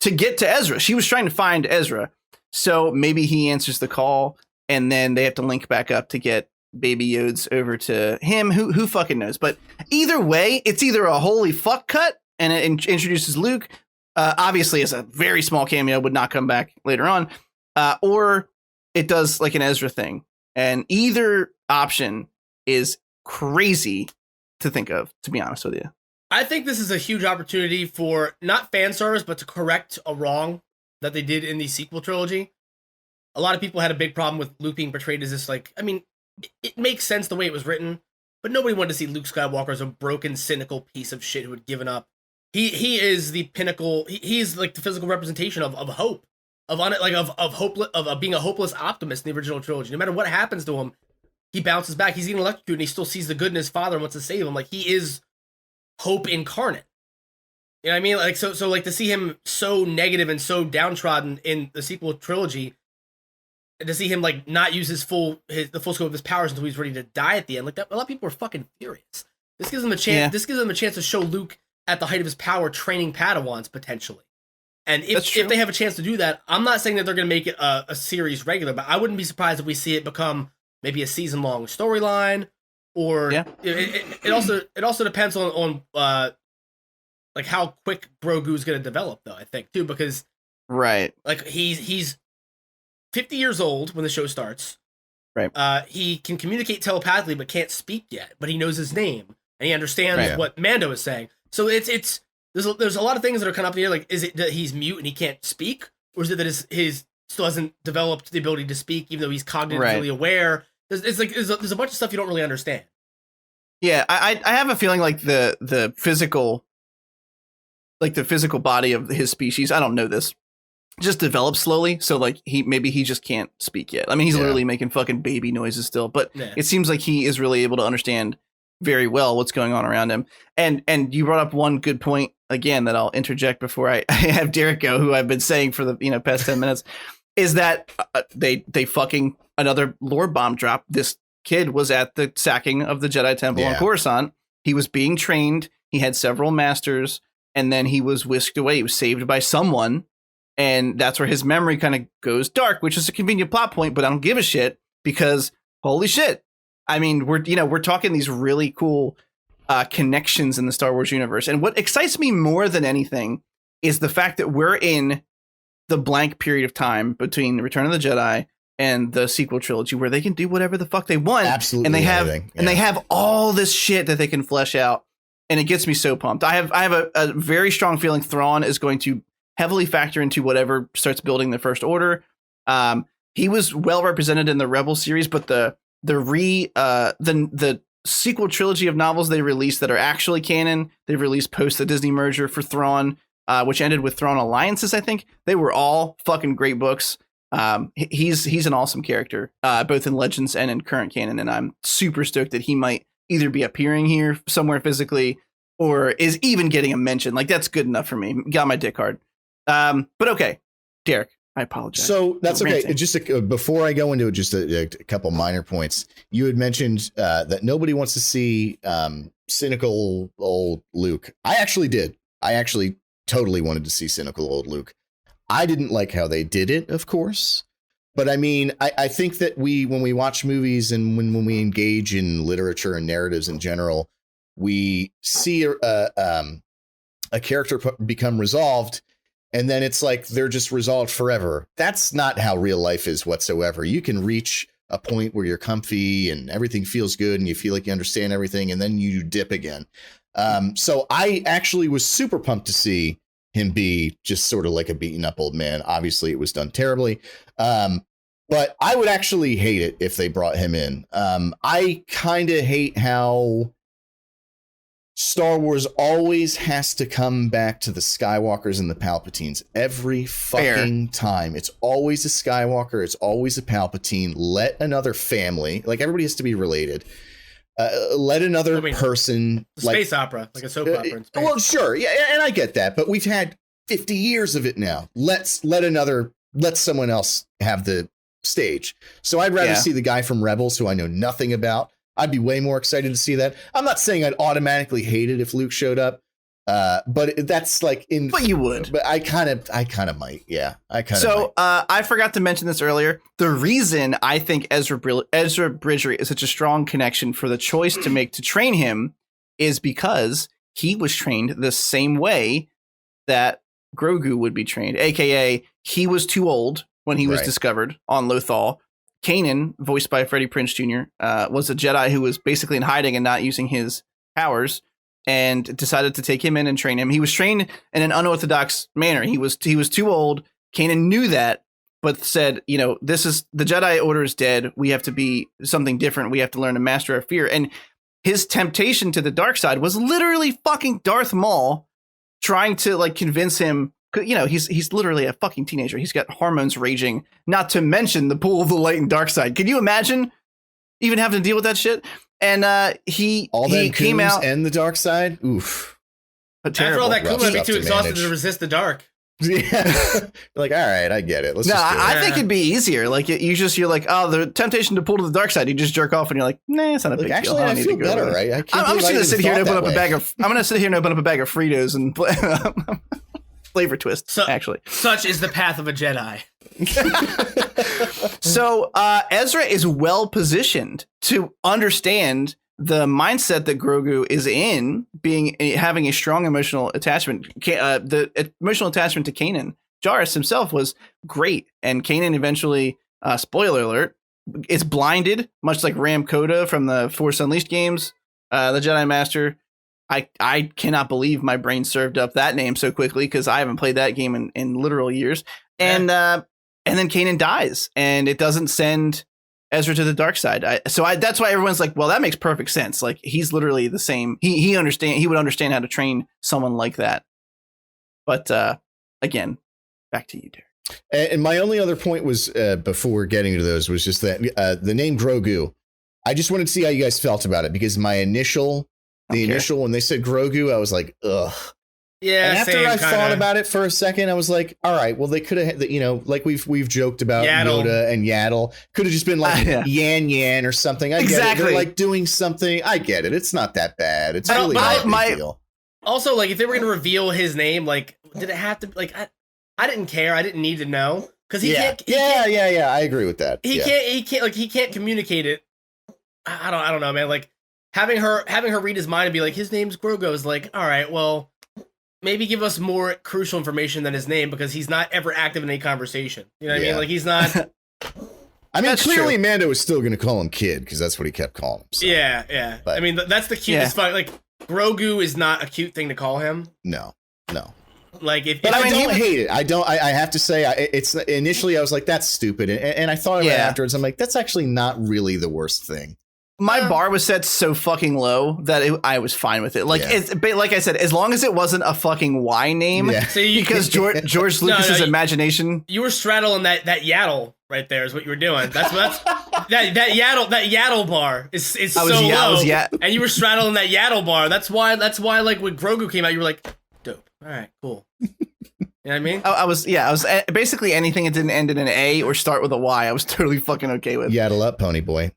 to get to Ezra. She was trying to find Ezra. So maybe he answers the call, and then they have to link back up to get Baby Yodes over to him. Who fucking knows? But either way, it's either a holy fuck cut, and it introduces Luke, obviously as a very small cameo, would not come back later on, or it does like an Ezra thing. And either option is crazy to think of, to be honest with you. I think this is a huge opportunity for not fan service, but to correct a wrong that they did in the sequel trilogy. A lot of people had a big problem with Luke being portrayed as this, like, I mean, it makes sense the way it was written, but nobody wanted to see Luke Skywalker as a broken, cynical piece of shit who had given up. He is the pinnacle. He's like the physical representation of hope, of being a hopeless optimist in the original trilogy. No matter what happens to him, he bounces back. He's getting electrocuted, and he still sees the good in his father and wants to save him. Like, he is hope incarnate. You know what I mean? Like, so like to see him so negative and so downtrodden in the sequel trilogy, and to see him like not use the full scope of his powers until he's ready to die at the end, like that, a lot of people are fucking furious. This gives him a chance. Yeah. This gives him a chance to show Luke at the height of his power, training Padawans potentially. And if they have a chance to do that, I'm not saying that they're going to make it a series regular, but I wouldn't be surprised if we see it become maybe a season-long storyline, or it also depends on like how quick Grogu's going to develop, though. I think too, because like he's 50 years old when the show starts. Right. He can communicate telepathically, but can't speak yet. But he knows his name and he understands what Mando is saying. So there's a lot of things that are kind of up in the air. Like, is it that he's mute and he can't speak, or is it that his still hasn't developed the ability to speak, even though he's cognitively aware? There's a bunch of stuff you don't really understand. Yeah, I have a feeling like the physical body of his species, I don't know this, just develops slowly. So like he just can't speak yet. I mean, he's literally making fucking baby noises still, but it seems like he is really able to understand very well what's going on around him. And you brought up one good point again that I'll interject before I have Derek go, who I've been saying for the past 10 minutes, is that they fucking another lore bomb drop. This kid was at the sacking of the Jedi Temple on Coruscant. He was being trained. He had several masters, and then he was whisked away. He was saved by someone, and that's where his memory kind of goes dark, which is a convenient plot point, but I don't give a shit because holy shit. I mean, we're talking these really cool connections in the Star Wars universe. And what excites me more than anything is the fact that we're in the blank period of time between the Return of the Jedi and the sequel trilogy, where they can do whatever the fuck they want. Absolutely. And they have all this shit that they can flesh out. And it gets me so pumped. I have a very strong feeling Thrawn is going to heavily factor into whatever starts building the First Order. He was well represented in the Rebel series, but the the sequel trilogy of novels they released that are actually canon. They've released post the Disney merger for Thrawn, which ended with Thrawn Alliances. I think they were all fucking great books. He's an awesome character, both in Legends and in current canon, and I'm super stoked that he might either be appearing here somewhere physically or is even getting a mention. Like, that's good enough for me. Got my dick hard. But okay, Derek, I apologize. So that's okay. Just before I go into it, just a couple minor points. You had mentioned that nobody wants to see cynical old Luke. I actually did. I actually totally wanted to see cynical old Luke. I didn't like how they did it, of course. But I mean, I think that when we watch movies and when we engage in literature and narratives in general, we see a character become resolved, and then it's like they're just resolved forever. That's not how real life is whatsoever. You can reach a point where you're comfy and everything feels good and you feel like you understand everything, and then you dip again. So I actually was super pumped to see him be just sort of like a beaten up old man. Obviously, it was done terribly. But I would actually hate it if they brought him in. I kind of hate how Star Wars always has to come back to the Skywalkers and the Palpatines every fucking time. It's always a Skywalker. It's always a Palpatine. Let another family, like, everybody has to be related. Let another person, space opera, like a soap opera in space. Well, sure. Yeah. And I get that, but we've had 50 years of it now. Let someone else have the stage. So I'd rather see the guy from Rebels, who I know nothing about. I'd be way more excited to see that. I'm not saying I'd automatically hate it if Luke showed up, but that's like But you would. But I kind of might. Yeah, I kind of. So I forgot to mention this earlier. The reason I think Ezra Bridger is such a strong connection for the choice to make to train him is because he was trained the same way that Grogu would be trained, aka he was too old when he was discovered on Lothal. Kanan, voiced by Freddie Prinze Jr., was a Jedi who was basically in hiding and not using his powers, and decided to take him in and train him. He was trained in an unorthodox manner. He was too old. Kanan knew that, but said, this is the Jedi Order is dead. We have to be something different. We have to learn to master our fear. And his temptation to the dark side was literally fucking Darth Maul trying to convince him. He's literally a fucking teenager. He's got hormones raging, not to mention the pool of the light and dark side. Can you imagine even having to deal with that shit? And he came out and the dark side. Oof. After all that, Kuma would be too exhausted to resist the dark. Yeah. Like, all right, I get it. I think it'd be easier. Like you're like, oh, the temptation to pull to the dark side. You just jerk off and you're like, nah, it's not a big deal. Actually, I feel better, right? I'm just gonna sit here and open up a bag of. I'm gonna sit here and open up a bag of Fritos and flavor twist. Actually, such is the path of a Jedi. So Ezra is well positioned to understand the mindset that Grogu is in, having a strong emotional attachment. The emotional attachment to Kanan. Jarrus himself was great, and Kanan eventually, spoiler alert, is blinded, much like Ram Koda from the Force Unleashed games, the Jedi Master. I cannot believe my brain served up that name so quickly, because I haven't played that game in literal years. And then Kanan dies, and it doesn't send Ezra to the dark side. That's why everyone's like, well, that makes perfect sense. Like, he's literally the same. He would understand how to train someone like that. But again, back to you, Derek. And my only other point was, before getting to those, was just that the name Grogu. I just wanted to see how you guys felt about it, because my initial when they said Grogu, I was like, ugh. Yeah. And after I thought about it for a second, I was like, all right, well, they could have, like we've joked about Yaddle. Yoda and Yaddle. Could have just been like Yan Yan or something. I get it. They're like doing something. I get it. It's not that bad. It's really not a big deal. Also, like, if they were going to reveal his name, like, did it have to, like, I didn't care. I didn't need to know. Because he can't. I agree with that. He can't communicate it. I don't know, man. Like, having her read his mind and be like, his name's Grogu is like, all right, well, maybe give us more crucial information than his name, because he's not ever active in any conversation. You know what I mean? Like, he's not. I mean, clearly Mando was still going to call him kid, because that's what he kept calling him. So. Yeah. But, I mean, that's the cutest fun. Like, Grogu is not a cute thing to call him. No. Like, if But I mean, don't hate it. I have to say, it's initially I was like, that's stupid, and I thought about it afterwards. I'm like, that's actually not really the worst thing. My bar was set so fucking low that I was fine with it. Like, like I said, as long as it wasn't a fucking Y name, because George Lucas's imagination. You were straddling that yaddle right there is what you were doing. That's that yaddle bar is so low, and you were straddling that yaddle bar. That's why like when Grogu came out, you were like, dope. All right, cool. You know what I mean? I was basically anything that didn't end in an A or start with a Y. I was totally fucking okay with. Yaddle up, pony boy.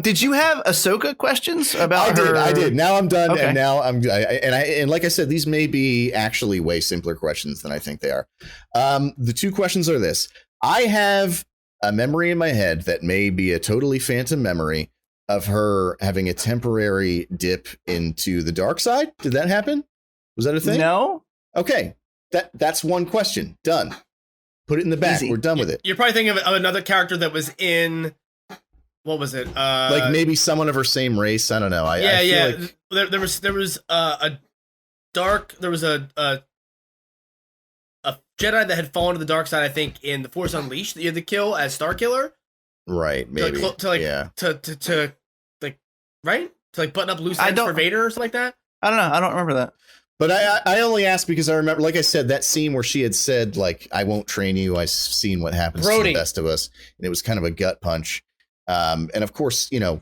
Did you have Ahsoka questions about her? I did. Now I'm done, and now and like I said, these may be actually way simpler questions than I think they are. The two questions are this: I have a memory in my head that may be a totally phantom memory of her having a temporary dip into the dark side. Did that happen? Was that a thing? No. Okay, that's one question. Done. Put it in the back. Easy. We're done with it. You're probably thinking of another character that was in. What was it? Like maybe someone of her same race. I don't know. I feel like there was a Jedi that had fallen to the dark side. I think in The Force Unleashed that you had to kill as Star Killer. Right. Maybe to button up loose ends for Vader or something like that. I don't know. I don't remember that. But I only asked because I remember, like I said, that scene where she had said, like, I won't train you. I've seen what happens to the best of us. And it was kind of a gut punch. And of course, you know,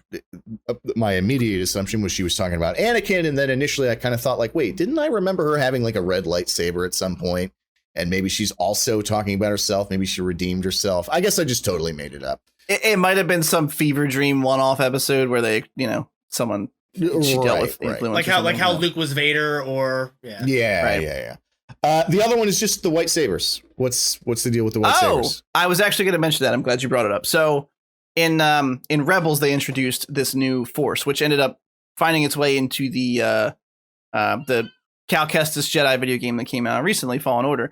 my immediate assumption was she was talking about Anakin. And then initially I kind of thought, like, wait, didn't I remember her having like a red lightsaber at some point? And maybe she's also talking about herself. Maybe she redeemed herself. I guess I just totally made it up. It might have been some fever dream one-off episode where they, you know, someone... She dealt with influence, like how Luke was Vader, or The other one is just the white sabers. What's the deal with the white sabers? I was actually going to mention that. I'm glad you brought it up. So in Rebels, they introduced this new force, which ended up finding its way into the Cal Kestis Jedi video game that came out recently, Fallen Order.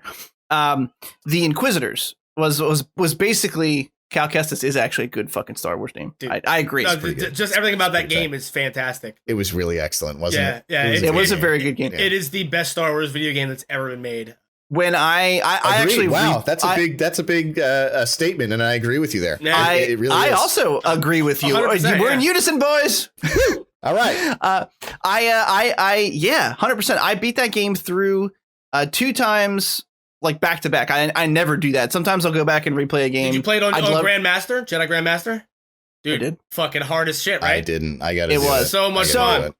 The Inquisitors was basically. Cal Kestis is actually a good fucking Star Wars name. Dude, I agree. Just everything about that game is fantastic. It was really excellent, wasn't it? Yeah, it was a very good game. It is the best Star Wars video game that's ever been made. When I actually that's a big statement, and I agree with you there. Yeah, it really I is. also agree with you. We're in unison, boys. All right. 100%. I beat that game through 2 times. Like back to back. I never do that. Sometimes I'll go back and replay a game. Did you play it on Grandmaster? Jedi Grandmaster? Dude, I did. Fucking hard as shit, right? I didn't. I got it. It was so much fun.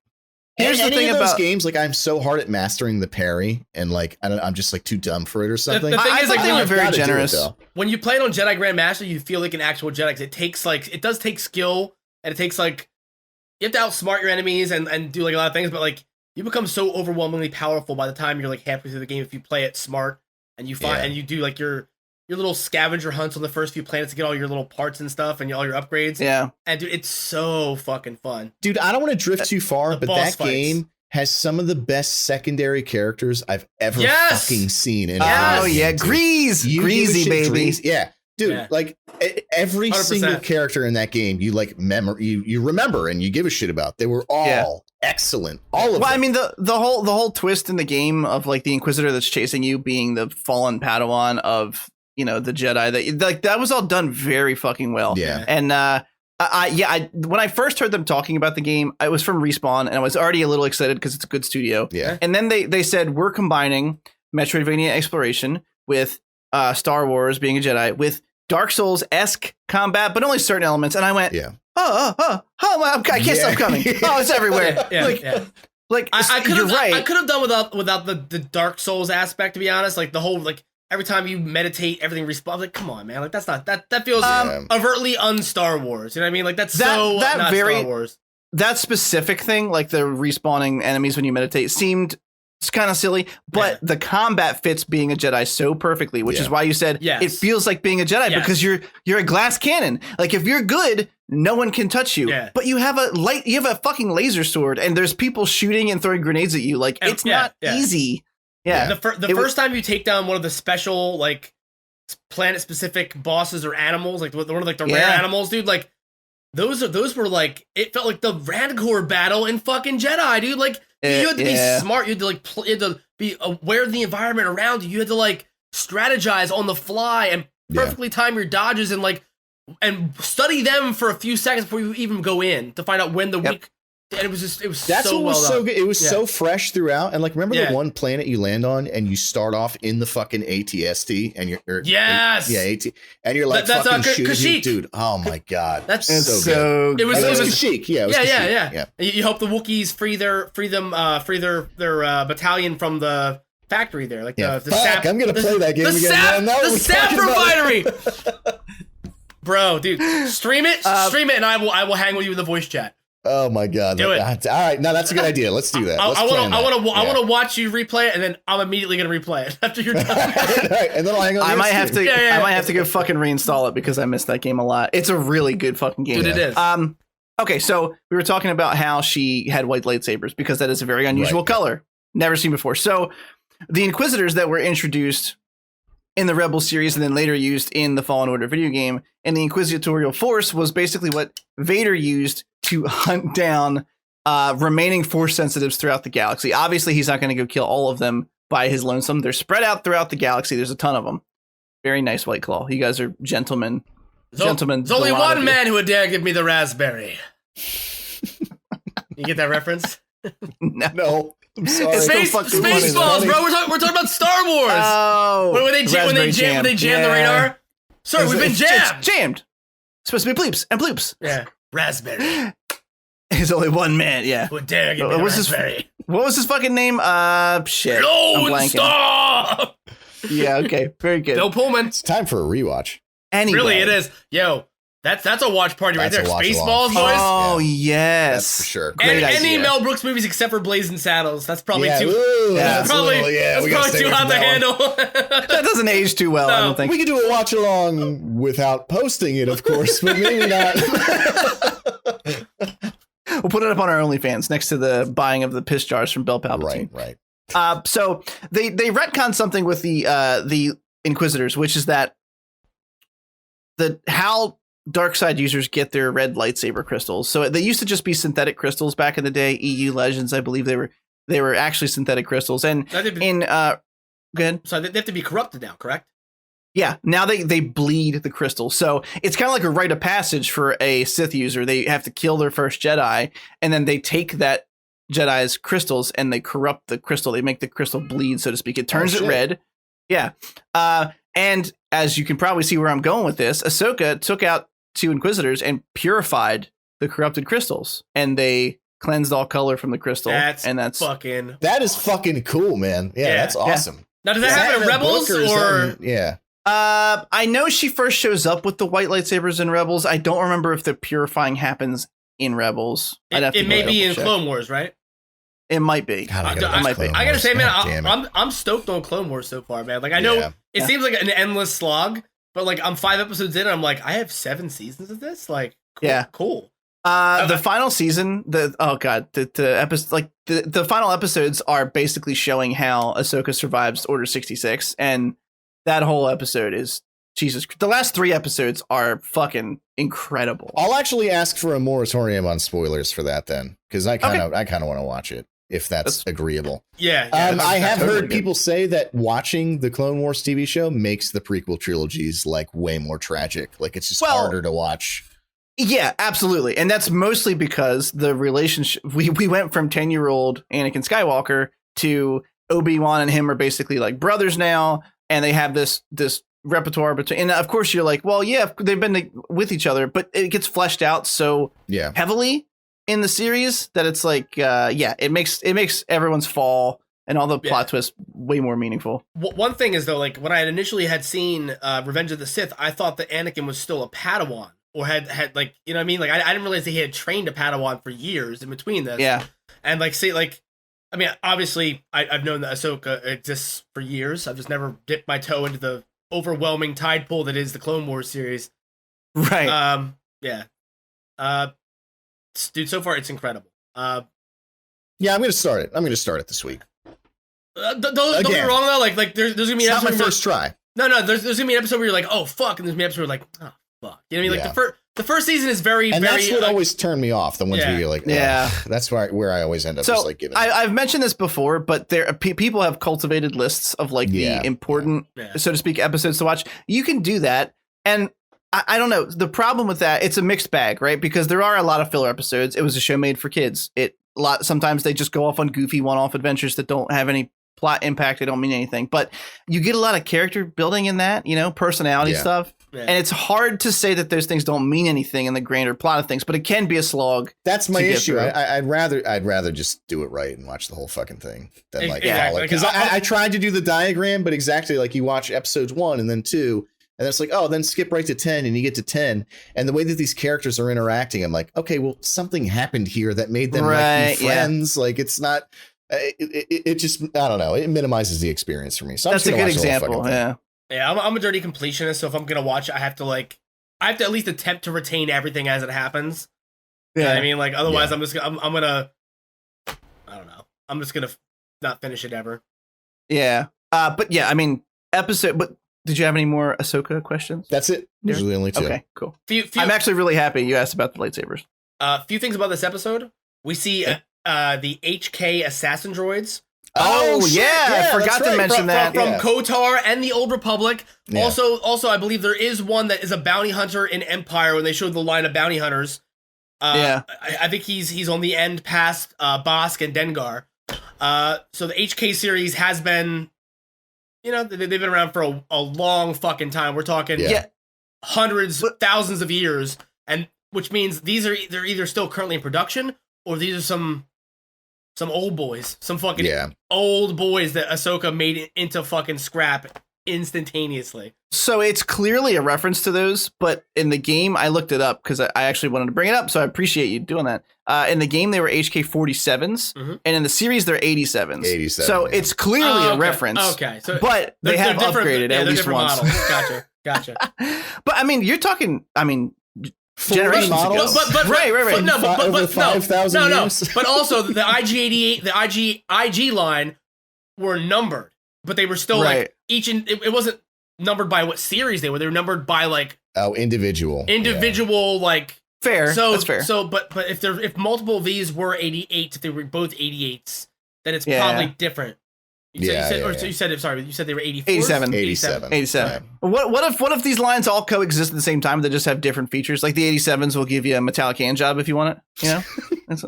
Here's the thing about games, like I'm so hard at mastering the parry, and like I'm just like too dumb for it or something. The thing is, like, they were very generous. When you play it on Jedi Grandmaster, you feel like an actual Jedi. 'Cause it does take skill, and it takes like you have to outsmart your enemies and do like a lot of things, but like you become so overwhelmingly powerful by the time you're like halfway through the game if you play it smart. And you find and you do like your little scavenger hunts on the first few planets to get all your little parts and stuff and all your upgrades. Yeah. And dude, it's so fucking fun. Dude, I don't want to drift too far, but that game has some of the best secondary characters I've ever fucking seen. Oh yeah, Greasy baby. Yeah. Dude, like every 100%. Single character in that game, you like you remember and you give a shit about. They were all excellent. All of them. I mean, the whole twist in the game of like the Inquisitor that's chasing you being the fallen Padawan of, you know, the Jedi, that was all done very fucking well. Yeah. And when I first heard them talking about the game, I was from Respawn and I was already a little excited because it's a good studio. Yeah. And then they said we're combining Metroidvania exploration with Star Wars being a Jedi with Dark Souls-esque combat, but only certain elements. And I went, I can't stop coming. Oh, it's everywhere. Like you're right. I could have done without the Dark Souls aspect, to be honest. Like the whole, like every time you meditate, everything respawns. Like, come on, man. Like that's not that feels overtly un-Star Wars. You know what I mean? Like that's not Star Wars. That specific thing, like the respawning enemies when you meditate, seemed it's kind of silly, but the combat fits being a Jedi so perfectly, which is why you said it feels like being a Jedi because you're a glass cannon. Like if you're good, no one can touch you. Yeah. But you have a fucking laser sword, and there's people shooting and throwing grenades at you. Like it's not easy. Yeah. The first time you take down one of the special like planet specific bosses or animals, like one of like the rare animals, dude, like those were like, it felt like the Rancor battle in fucking Jedi, dude. Like You had to be smart. You had to you had to be aware of the environment around you. You had to like strategize on the fly and perfectly time your dodges and study them for a few seconds before you even go in to find out when the weak. And it was that's so what well was done. so good. It was so fresh throughout. And like, remember the one planet you land on and you start off in the fucking ATST and you're and you're like that's fucking shooting Kashyyyk. dude. Oh my god, that's so good. It was Kashyyyk. Yeah, yeah. You hope the Wookiees free their battalion from the factory there, like the sap. I'm gonna play that game again. The sap refinery. Bro, dude, stream it, and I will hang with you in the voice chat. Oh my god! Do it. All right, no, that's a good idea. Let's do that. I want to watch you replay it, and then I'm immediately gonna replay it after you're done. Right, and then I'll hang on. I might have to go fucking reinstall it because I missed that game a lot. It's a really good fucking game. Dude, it is. Okay, so we were talking about how she had white lightsabers because that is a very unusual color, never seen before. So the Inquisitors that were introduced in the Rebel series and then later used in the Fallen Order video game, and the Inquisitorial Force was basically what Vader used to hunt down remaining Force sensitives throughout the galaxy. Obviously, he's not going to go kill all of them by his lonesome. They're spread out throughout the galaxy. There's a ton of them. Very nice, White Claw. You guys are gentlemen. There's only one man who would dare give me the raspberry. You get that reference? No. I'm sorry. Spaceballs, bro. We're talking about Star Wars. Oh, when they jam the radar. Sir, we've been jammed. It's jammed. It's supposed to be bleeps and bloops. Yeah, raspberry. There's only one man. Yeah. Who dare give me the raspberry? What was his fucking name? Shit. Lone Star. Yeah. Okay. Very good. Bill Pullman. It's time for a rewatch. Anyway. Really, it is. Yo. That's a watch party right there. Spaceballs, boys. Oh, yes. That's for sure. Any Mel Brooks movies except for Blazing Saddles. That's probably too probably too hot to handle. That doesn't age too well, I don't think. We could do a watch along without posting it, of course, but maybe not. We'll put it up on our OnlyFans next to the buying of the piss jars from Belle Palpatine. Right. So they retcon something with the Inquisitors, which is that how dark side users get their red lightsaber crystals. So they used to just be synthetic crystals back in the day. EU Legends, I believe they were actually synthetic crystals. And go ahead. So they have to be corrupted now, correct? Yeah. Now they bleed the crystals. So it's kind of like a rite of passage for a Sith user. They have to kill their first Jedi, and then they take that Jedi's crystals and they corrupt the crystal. They make the crystal bleed, so to speak. It turns it red. Yeah. And as you can probably see where I'm going with this, Ahsoka took out 2 Inquisitors and purified the corrupted crystals, and they cleansed all color from the crystal. That is fucking cool, man. Yeah, that's awesome. Yeah. Now, does that happen in Rebels or? Yeah. I know she first shows up with the white lightsabers in Rebels. I don't remember if the purifying happens in Rebels. It may be in Clone Wars, right? It might be. I gotta say, man, I'm stoked on Clone Wars so far, man. Like, I know it seems like an endless slog, but like I'm 5 episodes in, and I'm like, I have 7 seasons of this. Like, cool. The final season, the episode, like the final episodes are basically showing how Ahsoka survives Order 66, and that whole episode is Jesus. The last 3 episodes are fucking incredible. I'll actually ask for a moratorium on spoilers for that then, because I kind of want to watch it if that's agreeable. Yeah. I have heard people say that watching the Clone Wars TV show makes the prequel trilogies like way more tragic. Like it's just harder to watch. Yeah, absolutely. And that's mostly because the relationship, we went from 10-year-old Anakin Skywalker to Obi-Wan and him are basically like brothers now. And they have this repertoire between, and of course you're like, well, yeah, they've been with each other, but it gets fleshed out so heavily in the series that it's like, it makes everyone's fall and all the plot twists way more meaningful. One thing is though, like when I had initially seen Revenge of the Sith, I thought that Anakin was still a Padawan or had like, you know what I mean? Like I didn't realize that he had trained a Padawan for years in between this. Yeah. And like, say like, I mean, obviously I've known that Ahsoka exists for years. I've just never dipped my toe into the overwhelming tide pool that is the Clone Wars series. Right. Yeah. Dude, so far it's incredible. Yeah, I'm gonna start it. I'm gonna start it this week. Don't get me wrong though. Like there's gonna be an episode. It's not my first try. No. There's gonna be an episode where you're like, oh fuck, and there's gonna be an episode where you're like, oh fuck. You know what I mean? Like the The first season is very, and very. that's what always turned me off. The ones Yeah. where you're like, Yeah. that's where I always end up So just like giving. I've mentioned this before, but people have cultivated lists of like Yeah. the important, Yeah. so to speak, episodes to watch. You can do that, and I don't know. The problem with that, it's a mixed bag, right? Because there are a lot of filler episodes. It was a show made for kids. Sometimes they just go off on goofy one-off adventures that don't have any plot impact. They don't mean anything, but you get a lot of character building in that, personality stuff. Yeah. And it's hard to say that those things don't mean anything in the grander plot of things, but it can be a slog. That's my to get issue. through. I'd rather just do it right and watch the whole fucking thing than like Exactly. because I tried to do the diagram, but exactly like you watch episodes 1 and then 2, and it's like, oh, then skip right to 10 and you get to 10, and the way that these characters are interacting, I'm like, okay, well, something happened here that made them like, be friends. Yeah. Like it's not. It just, I don't know. It minimizes the experience for me. So that's a good example. Yeah. Yeah, I'm a dirty completionist, so if I'm gonna watch it, I have to at least attempt to retain everything as it happens. Yeah, you know what I mean, like otherwise, I'm gonna, I don't know, I'm just gonna not finish it ever. Yeah, but yeah, I mean, But did you have any more Ahsoka questions? That's it. Usually only 2. Okay, cool. I'm actually really happy you asked about the lightsabers. Few things about this episode. We see the HK assassin droids. Oh yeah, I forgot to mention that from KOTOR and the Old Republic. Yeah. Also, I believe there is one that is a bounty hunter in Empire when they showed the line of bounty hunters. I think he's on the end past Bosk and Dengar. So the HK series has been, they've been around for a long fucking time. We're talking hundreds, thousands of years, and which means they're either still currently in production or these are some old boys, some fucking old boys that Ahsoka made into fucking scrap instantaneously. So it's clearly a reference to those, but in the game, I looked it up because I actually wanted to bring it up, so I appreciate you doing that. In the game, they were HK-47s, and in the series, they're 87s. 87. So it's clearly a reference. Okay, so but they have upgraded at least different once. Models. Gotcha. But I mean, you're talking. Generations models? ago. But right. Over 5,000 years. But also the IG-88, the IG line were numbered, but they were still like each. It wasn't numbered by what series they were. They were numbered by like individual, like fair. So that's fair. So, but if multiple of these were 88, if they were both 88s, then it's probably different. You said they were 84s? 87. Right. What if these lines all coexist at the same time? They just have different features. Like the 87s will give you a metallic hand job if you want it. But the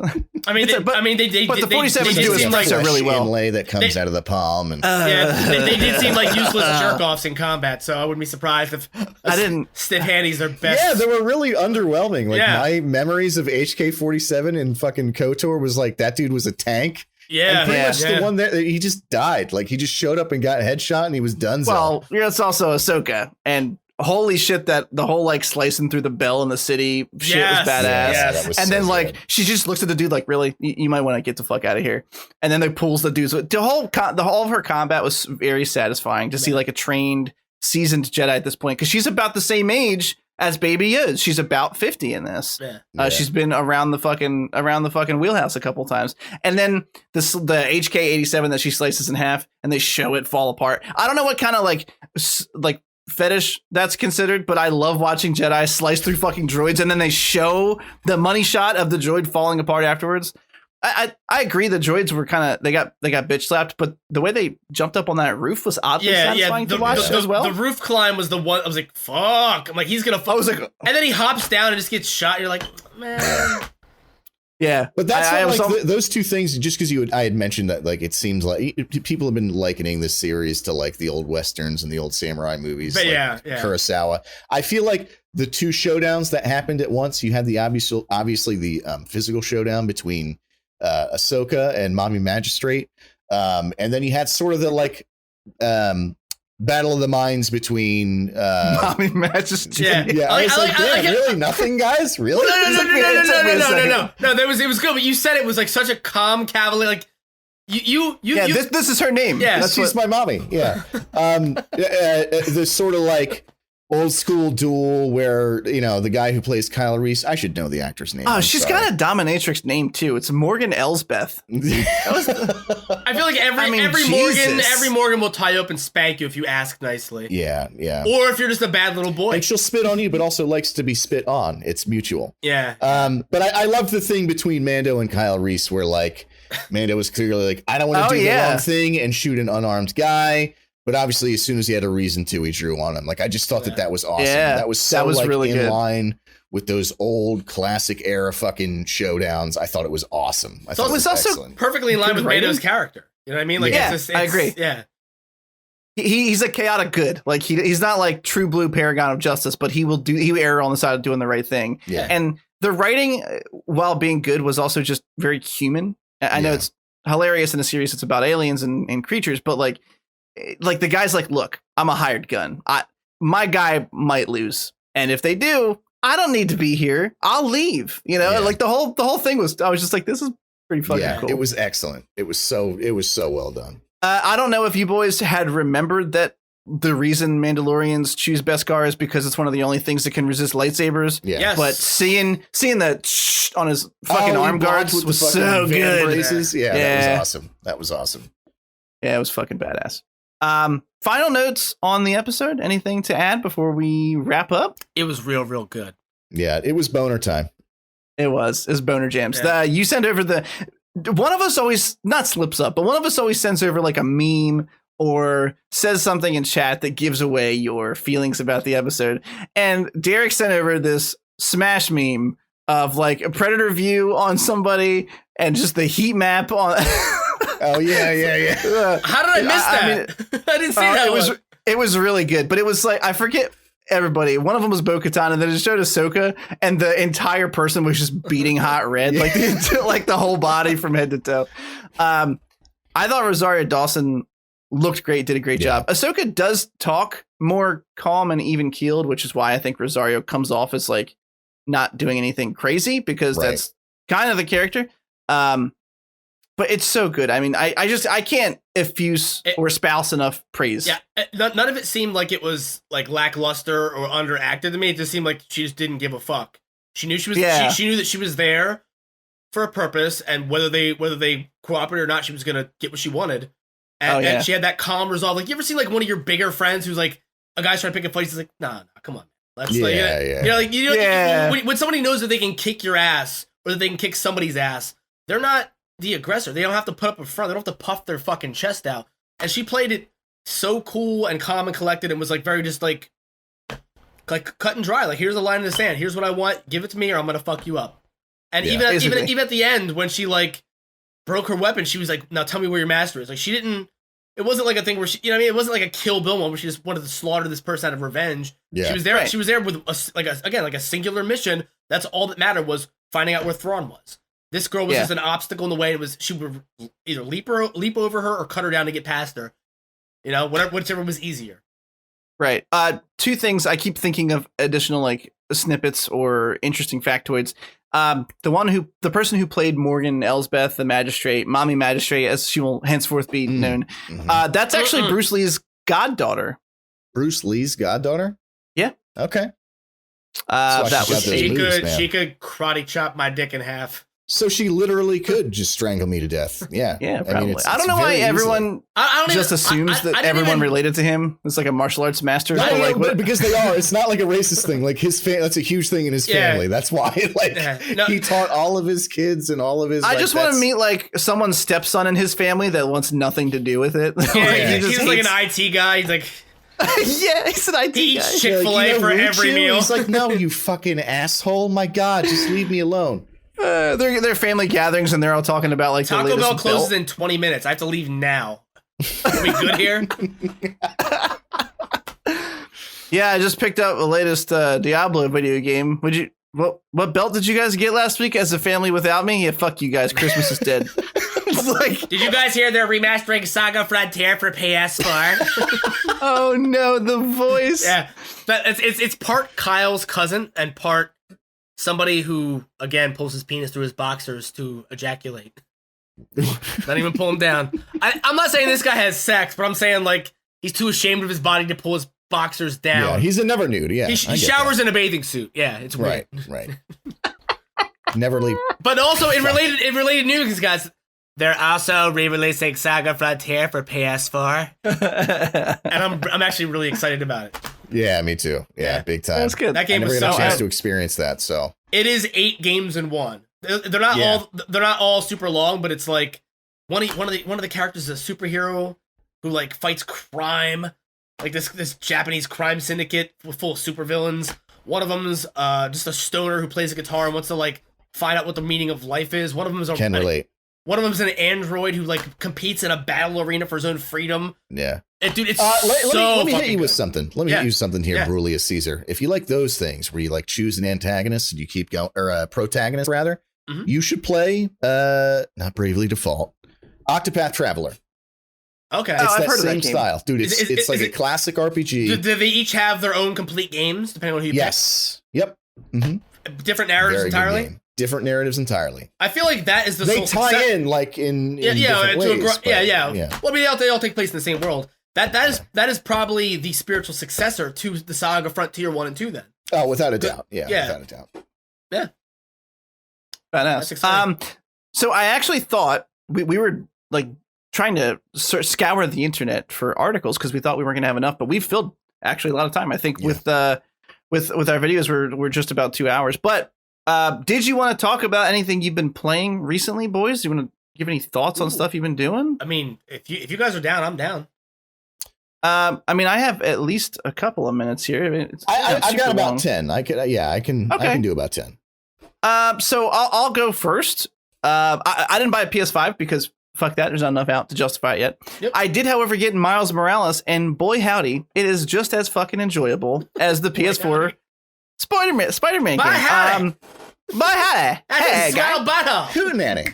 47s do espresso really well. Inlay that comes out of the palm, and they did seem like useless jerk-offs in combat. So I wouldn't be surprised if stiff handies are best. Yeah, they were really underwhelming. Like my memories of HK-47 and fucking KOTOR was like that dude was a tank. Yeah, and pretty much the one that he just died. Like he just showed up and got a headshot and he was done. Well, it's also Ahsoka, and holy shit, that the whole like slicing through the Belle in the city shit was badass. Yes. And then like she just looks at the dude like, really, you might want to get the fuck out of here. And then they pulls the dudes. The whole of her combat was very satisfying to see like a trained, seasoned Jedi at this point, because she's about the same age as Baby is. She's about 50 in this. She's been around the fucking wheelhouse a couple times. And then the HK-87 that she slices in half and they show it fall apart. I don't know what kind of like fetish that's considered, but I love watching Jedi slice through fucking droids and then they show the money shot of the droid falling apart afterwards. I agree the droids were kind of they got bitch slapped, but the way they jumped up on that roof was oddly satisfying to watch as well. The roof climb was the one I was like, fuck. I'm like, he's gonna fall. And then he hops down and just gets shot. You're like, man. Yeah, but that's those two things. Just because I had mentioned that, like, it seems like people have been likening this series to like the old westerns and the old samurai movies, but like Kurosawa. I feel like the two showdowns that happened at once. You had the obviously the physical showdown between Ahsoka and Mommy Magistrate, and then you had sort of the like battle of the minds between Mommy Magistrate. Yeah, I was like, really nothing, guys, really? No. It was good, but you said it was like such a calm cavalier, like you. This is her name. Yeah, she's my mommy. Yeah, the sort of like old school duel where, the guy who plays Kyle Reese, I should know the actor's name. Oh, she's got a dominatrix name too. It's Morgan Elsbeth. I feel like every Morgan will tie you up and spank you if you ask nicely. Yeah. Or if you're just a bad little boy. And she'll spit on you, but also likes to be spit on. It's mutual. Yeah. But I love the thing between Mando and Kyle Reese where like Mando was clearly like, I don't want to do the wrong thing and shoot an unarmed guy. But obviously, as soon as he had a reason to, he drew on him. Like, I just thought that was awesome. Yeah, that was really in good. line with those old classic era fucking showdowns. I thought it was awesome. I thought it was also excellent. Perfectly in line with Mando's character. You know what I mean? Like, I agree. Yeah. He's a chaotic good. Like he's not like true blue paragon of justice, but he will err on the side of doing the right thing. Yeah. And the writing, while being good, was also just very human. I know it's hilarious in a series that's about aliens and creatures, but like the guy's like, look, I'm a hired gun. My guy might lose, and if they do, I don't need to be here. I'll leave. Like the whole thing was. I was just like, this is pretty fucking cool. It was excellent. It was so well done. I don't know if you boys had remembered that the reason Mandalorians choose Beskar is because it's one of the only things that can resist lightsabers. Yeah. Yes. But seeing that on his fucking arm guards was so good. Braces. Yeah, that was awesome. That was awesome. Yeah, it was fucking badass. Final notes on the episode. Anything to add before we wrap up? It was real good. Yeah, it was boner time. It was boner jams. Yeah. You send over one of us always not slips up, but one of us always sends over like a meme or says something in chat that gives away your feelings about the episode. And Derek sent over this Smash meme of like a Predator view on somebody and just the heat map on. Oh yeah. How did I miss that? I didn't see that. It was really good, but it was like, I forget everybody. One of them was Bo-Katan, and then it showed Ahsoka, and the entire person was just beating hot red, like the whole body from head to toe. I thought Rosario Dawson looked great, did a great job. Ahsoka does talk more calm and even keeled, which is why I think Rosario comes off as like not doing anything crazy, because that's kind of the character. But it's so good. I mean, I can't effuse or espouse enough praise. Yeah, none of it seemed like it was like lackluster or underacted to me. It just seemed like she just didn't give a fuck. She knew she was. She knew that she was there for a purpose, and whether they cooperated or not, she was gonna get what she wanted. And she had that calm resolve. Like, you ever seen like one of your bigger friends who's like, a guy's trying to pick a fight, he's like, nah, come on, let's when somebody knows that they can kick your ass or that they can kick somebody's ass, they're not the aggressor. They don't have to put up a front. They don't have to puff their fucking chest out. And she played it so cool and calm and collected, and was like very just like cut and dry. Like, here's a line in the sand. Here's what I want. Give it to me, or I'm gonna fuck you up. And even at the end, when she like broke her weapon, she was like, now tell me where your master is. Like, she didn't. It wasn't like a thing where she, it wasn't like a Kill Bill moment where she just wanted to slaughter this person out of revenge. Yeah. She was there. Right. She was there with a singular mission. That's all that mattered, was finding out where Thrawn was. This girl was just an obstacle in the way. She would either leap over her or cut her down to get past her. Whichever was easier. Right. Two things I keep thinking of, additional like snippets or interesting factoids. The person who played Morgan Elsbeth, the magistrate, mommy magistrate, as she will henceforth be known. That's actually Bruce Lee's goddaughter. Bruce Lee's goddaughter? Yeah. Okay. She could karate chop my dick in half. So she literally could just strangle me to death. Yeah. Yeah, probably. I don't know why everyone assumes that everyone related to him is like a martial arts master. But because they are. It's not like a racist thing. Like, that's a huge thing in his family. That's why he taught all of his kids and all of his. I just want to meet like someone's stepson in his family that wants nothing to do with it. He's like an IT guy. He's like, yeah, he's an IT guy. He eats Chick-fil-A for every meal. He's like, no, you fucking asshole. My God, just leave me alone. They're family gatherings, and they're all talking about like Taco Bell closes in 20 minutes. I have to leave now. Are we good here? Yeah, I just picked up the latest Diablo video game. What belt did you guys get last week as a family without me? Yeah, fuck you guys. Christmas is dead. Did you guys hear they're remastering Saga Frontier for PS4? Oh no, the voice. Yeah, but it's part Kyle's cousin and part somebody who, again, pulls his penis through his boxers to ejaculate. Not even pull him down. I'm not saying this guy has sex, but I'm saying, like, he's too ashamed of his body to pull his boxers down. Yeah, he's a never nude. Yeah, he showers in a bathing suit. Yeah, it's weird. Right. Never leave. But also in related news, guys, they're also re-releasing Saga Frontier for PS4, and I'm actually really excited about it. Yeah, me too. Yeah, big time. That's good. That game was I never got so a chance good. to experience that. So It is 8 games in one. They're not all super long, but it's like one of the characters is a superhero who like fights crime, like this Japanese crime syndicate full of supervillains. One of them's just a stoner who plays a guitar and wants to like find out what the meaning of life is. One of them is can relate. One of them's an android who like competes in a battle arena for his own freedom. Yeah. Dude, it's let me hit you good. with something. Let me hit you with something here, Brulius Caesar. If you like those things where you like choose an antagonist and you keep going, or a protagonist rather, you should play not Bravely Default, Octopath Traveler. Okay. It's I've that heard of that same game. style. Dude, it's like a classic RPG. Do they each have their own complete games, depending on who you Yes. Yep. Mm-hmm. pick? Different narratives Very good entirely? game. Different narratives entirely. I feel like that is the They sole tie success. in like in different to ways. yeah. Well, I mean, they all take place in the same world. That is probably the spiritual successor to the Saga Frontier 1 and 2 then. Oh, without a doubt. Yeah, Yeah. without a doubt. Yeah. Badass. exciting. So I actually thought we were like trying to scour the internet for articles because we thought we weren't going to have enough, but we've filled actually a lot of time. I think with our videos, we're just about 2 hours. But did you want to talk about anything you've been playing recently, boys? Do you want to give any thoughts on stuff you've been doing? I mean, if you guys are down, I'm down. I mean, I have at least a couple of minutes here. I mean, I've got about 10. I can do about 10. So I'll go first. I didn't buy a PS5 because fuck that. There's not enough out to justify it yet. Yep. I did, however, get Miles Morales, and boy howdy, it is just as fucking enjoyable as the PS4 Spider-Man Bye, game. howdy. Bye howdy. That's a guy. swell butthole. Who nanny?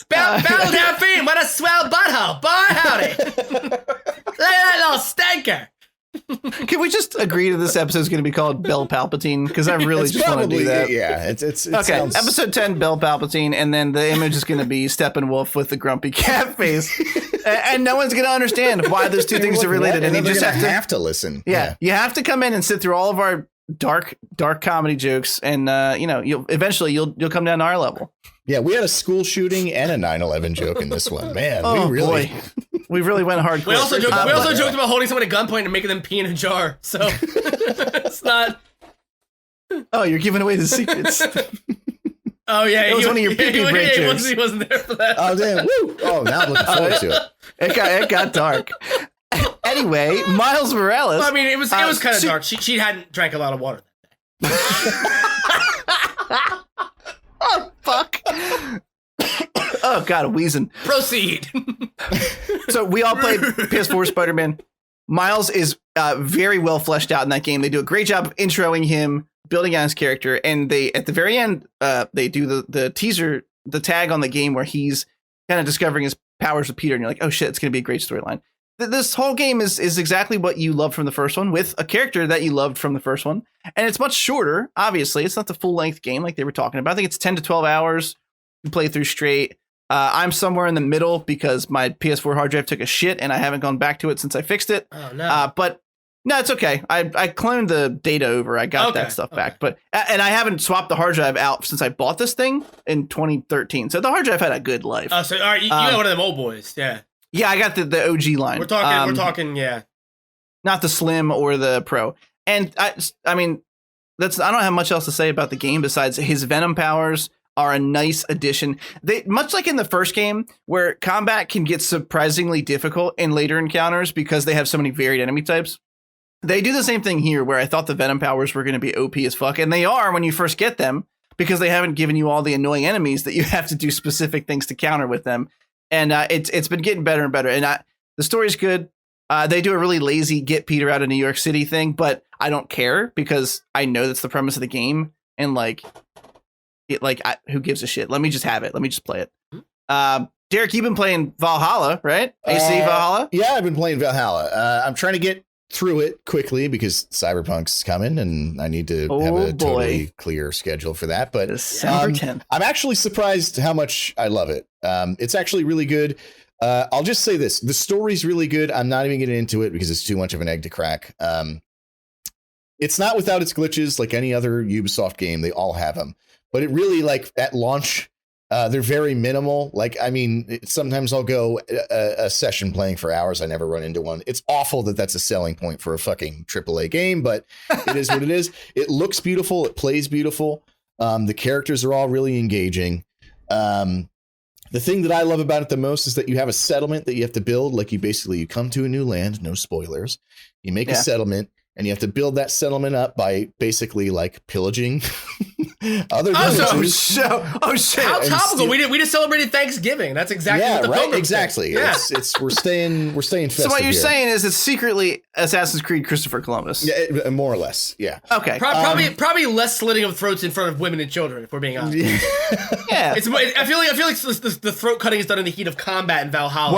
Battle down fiend, what a swell butthole. Bye, howdy. Look at that little stinker. Can we just agree to this episode is going to be called Belle Palpatine? Because I really It's just want to do that. Yeah, it's Okay, sounds... episode 10, Belle Palpatine, and then the image is going to be Steppenwolf with the grumpy cat face. And no one's going to understand why those two things are related. And you just have to listen. Yeah, you have to come in and sit through all of our dark comedy jokes, and you'll eventually come down to our level. Yeah, we had a school shooting and a 9/11 joke in this one. Man, boy. We really went hardcore. We also joked about holding someone at gunpoint and making them pee in a jar. So it's not. Oh, you're giving away the secrets. Oh yeah, It was one of your pee-pee break jokes. He wasn't there for that. Oh damn! Woo! Oh, now I'm looking forward to it. It got dark. Anyway, Miles Morales. Well, I mean, it was kind of dark. She hadn't drank a lot of water that day. Oh fuck. Oh god, wheezing. Proceed. So we all played PS4 Spider-Man. Miles is very well fleshed out in that game. They do a great job of introing him, building out his character, and they at the very end they do the teaser, the tag on the game where he's kind of discovering his powers with Peter, and you're like, oh shit, it's gonna be a great storyline. This whole game is exactly what you loved from the first one, with a character that you loved from the first one, and it's much shorter. Obviously, it's not the full length game like they were talking about. I think it's 10 to 12 hours you play through straight. I'm somewhere in the middle because my PS4 hard drive took a shit and I haven't gone back to it since I fixed it. Oh no. But no, it's okay. I cloned the data over. I got that stuff back. But and I haven't swapped the hard drive out since I bought this thing in 2013. So the hard drive had a good life. So all right, you got one of them old boys, yeah. Yeah, I got the OG line. We're talking, yeah. Not the Slim or the Pro. And I mean, I don't have much else to say about the game besides his Venom powers are a nice addition. They, much like in the first game, where combat can get surprisingly difficult in later encounters because they have so many varied enemy types. They do the same thing here, where I thought the Venom powers were going to be OP as fuck, and they are when you first get them, because they haven't given you all the annoying enemies that you have to do specific things to counter with them. And it's been getting better and better. And the story's good. They do a really lazy get Peter out of New York City thing, but I don't care because I know that's the premise of the game. And who gives a shit? Let me just have it. Let me just play it. Derek, you've been playing Valhalla, right? AC Valhalla? Yeah, I've been playing Valhalla. I'm trying to get through it quickly because Cyberpunk's coming and I need to have a totally clear schedule for that. But December 10th. I'm actually surprised how much I love it. It's actually really good. I'll just say this. The story's really good. I'm not even getting into it because it's too much of an egg to crack. It's not without its glitches like any other Ubisoft game. They all have them. But it really, like, at launch, they're very minimal. Like, I mean, sometimes I'll go a session playing for hours. I never run into one. It's awful that that's a selling point for a fucking AAA game, but it is what it is. It looks beautiful. It plays beautiful. The characters are all really engaging. The thing that I love about it the most is that you have a settlement that you have to build. Like, you come to a new land, no spoilers. You make a settlement, and you have to build that settlement up by basically like pillaging other villages. Oh shit! How topical! We just celebrated Thanksgiving. That's exactly what the right. pilgrims Exactly. did. It's we're staying festive. So what you're here. saying is it's secretly Assassin's Creed Christopher Columbus. Yeah, more or less. Yeah. Okay. Probably less slitting of throats in front of women and children, if we're being honest. Yeah. I feel like the throat cutting is done in the heat of combat in Valhalla.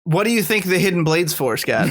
What do you think the hidden blade's for, Scott?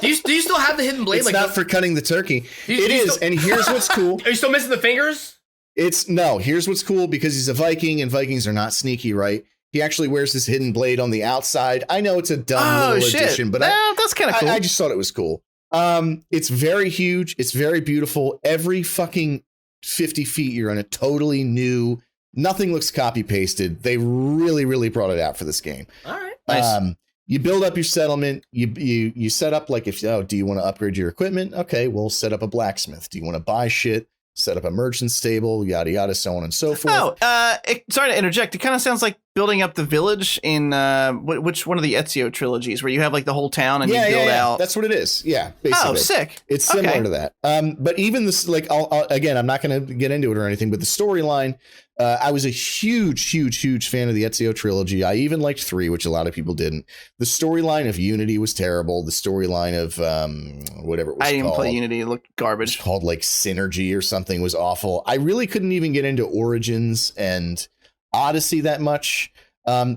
Do you still have the hidden blade? It's not for cutting the turkey. It is, and here's what's cool. Are you still missing the fingers? Here's what's cool, because he's a Viking, and Vikings are not sneaky, right? He actually wears this hidden blade on the outside. I know it's a dumb little addition, but that's kind of cool. I just thought it was cool. It's very huge. It's very beautiful. Every fucking 50 feet, you're on a totally new. Nothing looks copy pasted. They really, really brought it out for this game. All right. Nice. You build up your settlement. You set up, like, do you want to upgrade your equipment? Okay, we'll set up a blacksmith. Do you want to buy shit? Set up a merchant stable, yada yada, so on and so forth. Sorry to interject. It kind of sounds like building up the village in which one of the Ezio trilogies, where you have like the whole town and you build out. That's what it is. Yeah, basically. Oh, sick. It's similar to that. But even this, like, again, I'm not going to get into it or anything, but the storyline. I was a huge fan of the Ezio trilogy. I even liked 3, which a lot of people didn't. The storyline of Unity was terrible. The storyline of whatever it was I didn't called. play Unity. It looked garbage. It's called like Synergy or something, was awful. I really couldn't even get into Origins and Odyssey that much.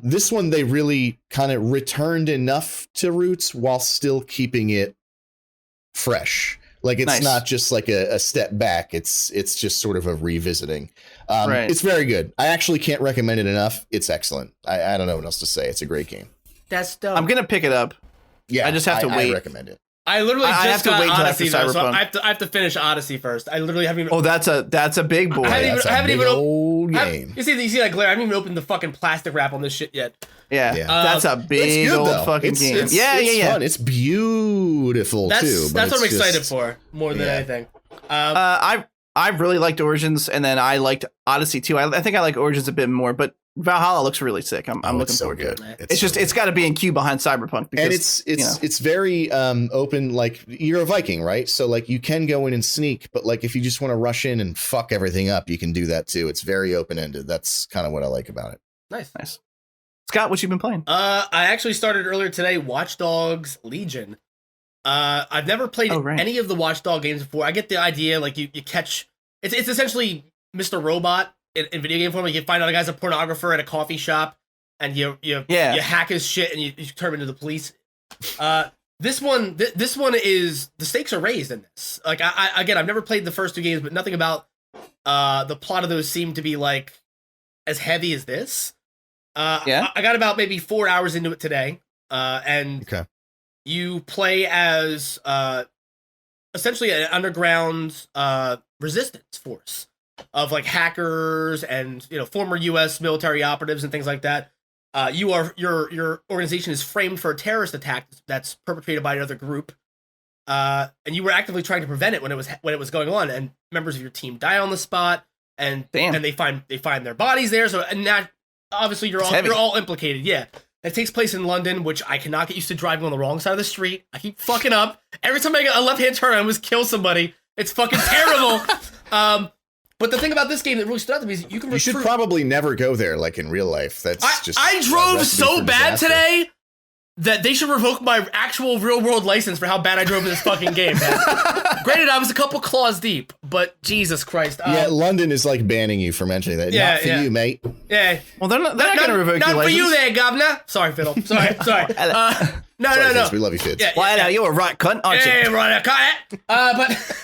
This one, they really kind of returned enough to roots while still keeping it fresh. Like, it's not just like a step back. It's just sort of a revisiting. Right. It's very good. I actually can't recommend it enough. It's excellent. I don't know what else to say. It's a great game. That's dope. I'm gonna pick it up. Yeah, I just have to wait. I recommend it. I literally I just have to got wait till Odyssey, after though, so Cyberpunk. I have to finish Odyssey first. I literally haven't even. Oh, that's a big boy. I haven't even old game. You see that glare? I haven't even opened the fucking plastic wrap on this shit yet. Yeah. That's a big good, old though. fucking game. It's yeah. Fun. It's beautiful too. That's what I'm excited for more than anything. I really liked Origins, and then I liked Odyssey too. I think I like Origins a bit more, but Valhalla looks really sick. I'm looking forward to it. It's got to be in queue behind Cyberpunk, because, and it's very open. Like, you're a Viking, right? So like, you can go in and sneak, but like, if you just want to rush in and fuck everything up, you can do that too. It's very open ended. That's kind of what I like about it. Nice. Scott, what you been playing? I actually started earlier today. Watch Dogs Legion. I've never played any of the Watch Dog games before. I get the idea. Like, you catch. It's essentially Mr. Robot in video game form. Like, you find out a guy's a pornographer at a coffee shop, and you hack his shit, and you turn him into the police. This one is, the stakes are raised in this. Like, I've never played the first 2 games, but nothing about the plot of those seemed to be like as heavy as this. I got about maybe 4 hours into it today, and you play as essentially an underground resistance force of like hackers and former U.S. military operatives and things like that. Your organization is framed for a terrorist attack that's perpetrated by another group, and you were actively trying to prevent it when it was going on. And members of your team die on the spot, and they find their bodies there. So, and that obviously you're all implicated. Yeah. It takes place in London, which I cannot get used to driving on the wrong side of the street. I keep fucking up. Every time I get a left-hand turn, I almost kill somebody. It's fucking terrible. But the thing about this game that really stood out to me is you can recruit. You should probably never go there, like, in real life. That's just. I drove so bad today that they should revoke my actual real-world license for how bad I drove in this fucking game, man. Granted, I was a couple claws deep, but Jesus Christ. Yeah, London is like banning you for mentioning that. Not for you, mate. Yeah. Well, they're not going to revoke your license. Not for you there, governor. Sorry, Fiddle. Sorry. No. Fitz, we love you, Fitz. Yeah, you're a right cunt, aren't you? Yeah, right, cunt.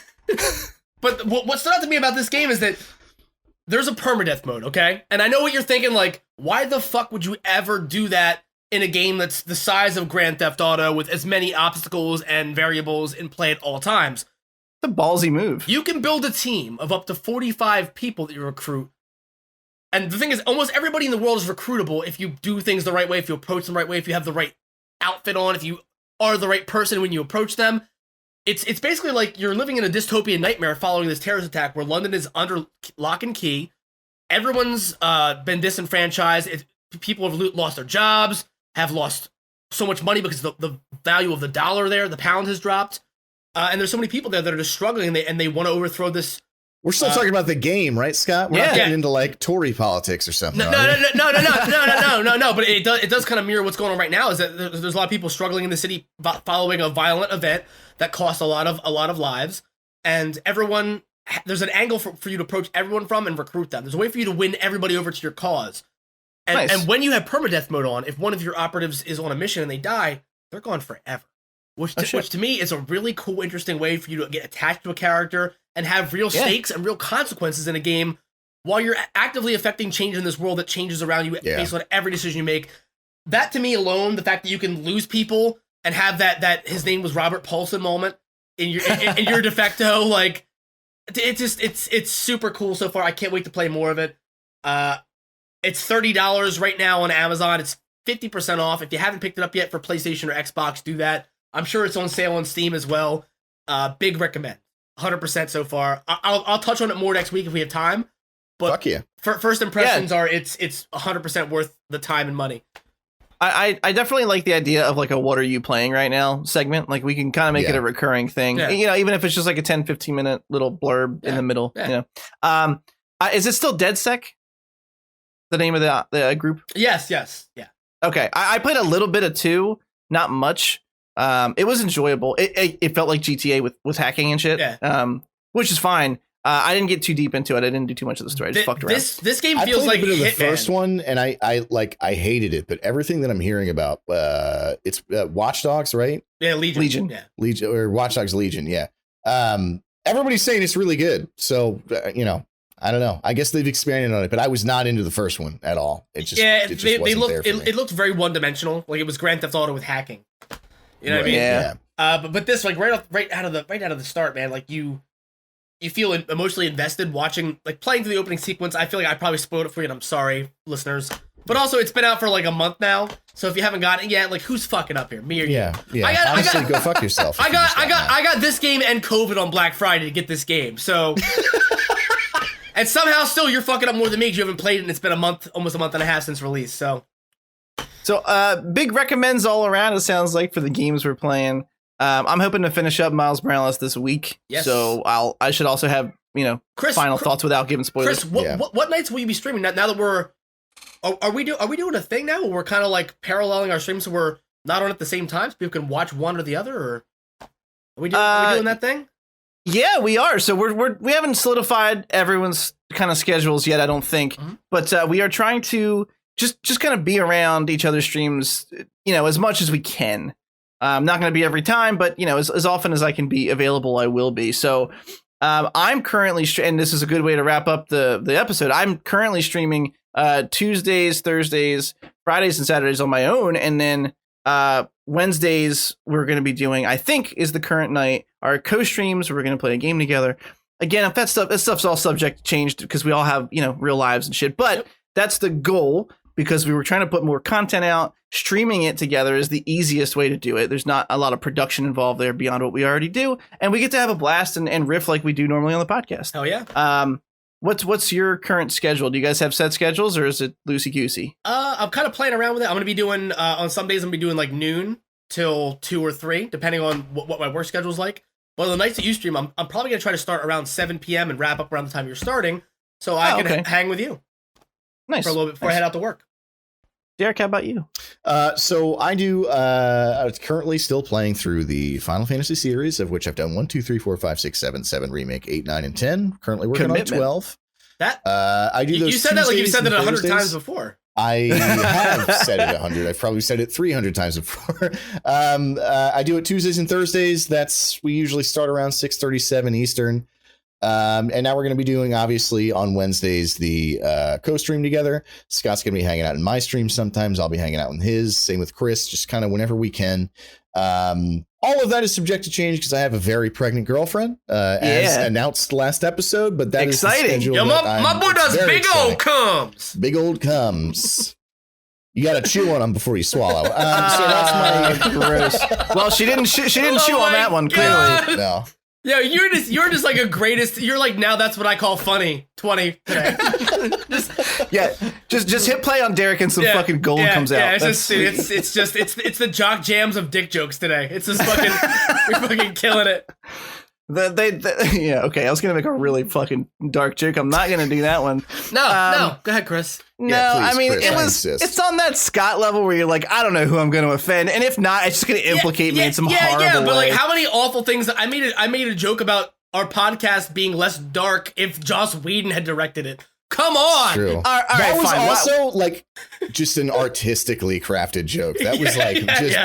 But what stood out to me about this game is that there's a permadeath mode, okay? And I know what you're thinking, like, why the fuck would you ever do that in a game that's the size of Grand Theft Auto with as many obstacles and variables in play at all times? a ballsy move. You can build a team of up to 45 people that you recruit. And the thing is, almost everybody in the world is recruitable if you do things the right way, if you approach them the right way, if you have the right outfit on, if you are the right person when you approach them. It's basically like you're living in a dystopian nightmare following this terrorist attack where London is under lock and key. Everyone's been disenfranchised. People have lost their jobs, have lost so much money because the value of the dollar there, the pound has dropped. And there's so many people there that are just struggling and they want to overthrow this. We're still talking about the game, right, Scott? We're not getting into like Tory politics or something. No. But it does kind of mirror what's going on right now. Is that there's a lot of people struggling in the city following a violent event that cost a lot of lives, and everyone. There's an angle for you to approach everyone from and recruit them. There's a way for you to win everybody over to your cause. And Nice. and when you have permadeath mode on, if one of your operatives is on a mission and they die, they're gone forever. Which to me is a really cool, interesting way for you to get attached to a character and have real stakes and real consequences in a game while you're actively affecting change in this world that changes around you based on every decision you make. That to me alone, the fact that you can lose people and have that his name was Robert Paulson moment in your in your de facto, like it's super cool so far. I can't wait to play more of it. It's $30 right now on Amazon. It's 50% off. If you haven't picked it up yet for PlayStation or Xbox, do that. I'm sure it's on sale on Steam as well. Big recommend. 100% so far. I'll touch on it more next week if we have time. But Fuck yeah. First impressions are it's 100% worth the time and money. I definitely like the idea of like a what are you playing right now segment. Like we can kind of make it a recurring thing. Yeah. You know, even if it's just like a 10-15 minute little blurb in the middle. Yeah. You know, is it still DeadSec? The name of the group? Yes. Yeah. Okay, I played a little bit of 2, not much. It was enjoyable. It felt like GTA with hacking and shit. Yeah. Which is fine. I didn't get too deep into it. I didn't do too much of the story. I just fucked around. This game I feels like played a bit of the Hitman. first one, and I hated it. But everything that I'm hearing about, it's Watch Dogs, right? Yeah, Legion. Yeah. Legion or Watch Dogs Legion. Yeah. Everybody's saying it's really good. So I don't know. I guess they've expanded on it, but I was not into the first one at all. It just it looked very one dimensional. Like it was Grand Theft Auto with hacking. You know what I mean? Yeah. But this like right out of the start, man. Like you feel emotionally invested watching, like playing through the opening sequence. I feel like I probably spoiled it for you, and I'm sorry, listeners. But also, it's been out for like a month now, so if you haven't gotten it yet, like who's fucking up here, me or you? Yeah. Honestly, go fuck yourself. I got this game and COVID on Black Friday to get this game, so. And somehow still you're fucking up more than me because you haven't played it and it's been almost a month and a half since release. So big recommends all around, it sounds like, for the games we're playing. I'm hoping to finish up Miles Morales this week. Yes. So I should also have, final thoughts without giving spoilers. Chris, what nights will you be streaming now that we're are we doing a thing now where we're kind of like paralleling our streams so we're not on at the same time so people can watch one or the other, or are we doing that thing? Yeah, we are. So we haven't solidified everyone's kind of schedules yet, I don't think. Mm-hmm. But we are trying to just kind of be around each other's streams, as much as we can. I'm not going to be every time, but as often as I can be available, I will be. So I'm currently, and this is a good way to wrap up the episode. I'm currently streaming Tuesdays, Thursdays, Fridays, and Saturdays on my own, and then Wednesdays we're going to be doing, I think is the current night, our co-streams where we're going to play a game together. Again, if that stuff's all subject to change because we all have real lives and shit, but that's the goal, because we were trying to put more content out. Streaming it together is the easiest way to do it. There's not a lot of production involved there beyond what we already do, and we get to have a blast and riff like we do normally on the podcast. Hell yeah. What's your current schedule? Do you guys have set schedules, or is it loosey goosey? I'm kind of playing around with it. I'm going to be doing on some days I'm going to be doing like noon till 2 or 3, depending on what my work schedule's like. But the nights that you stream, I'm probably going to try to start around 7 p.m. and wrap up around the time you're starting, so I can hang with you. Nice. For a little bit before I head out to work. Derek, how about you? So I do. I'm currently still playing through the Final Fantasy series, of which I've done 1, 2, 3, 4, 5, 6, 7, 7 remake, 8, 9, and 10. Currently working on 12. That I do those. You said that like you've said that 100 Thursdays. times before. I have said it 100. I've probably said it 300 times before. I do it Tuesdays and Thursdays. We usually start around 6:37 Eastern. And now we're going to be doing, obviously, on Wednesdays, the co-stream together. Scott's going to be hanging out in my stream sometimes. I'll be hanging out in his. Same with Chris, just kind of whenever we can. All of that is subject to change because I have a very pregnant girlfriend, as announced last episode. But that exciting. Is the schedule. Yo, my boy does big old cums. Big old cums. You got to chew on them before you swallow. So that's my gross. Well, she didn't chew on that one. God. Clearly, no. Yo, you're just like a greatest. You're like, now that's what I call funny 20 today. just hit play on Derek and some fucking gold comes out. Yeah, it's the jock jams of dick jokes today. It's just fucking we're fucking killing it. Okay. I was gonna make a really fucking dark joke. I'm not gonna do that one. No. Go ahead, Chris. No, please, I mean Chris, it's on that Scott level where you're like, I don't know who I'm going to offend, and if not, it's just going to implicate me in some horrible way. But like, how many awful things? I made a joke about our podcast being less dark if Joss Whedon had directed it. Come on. True. All that right, was fine. also like just an artistically crafted joke. That was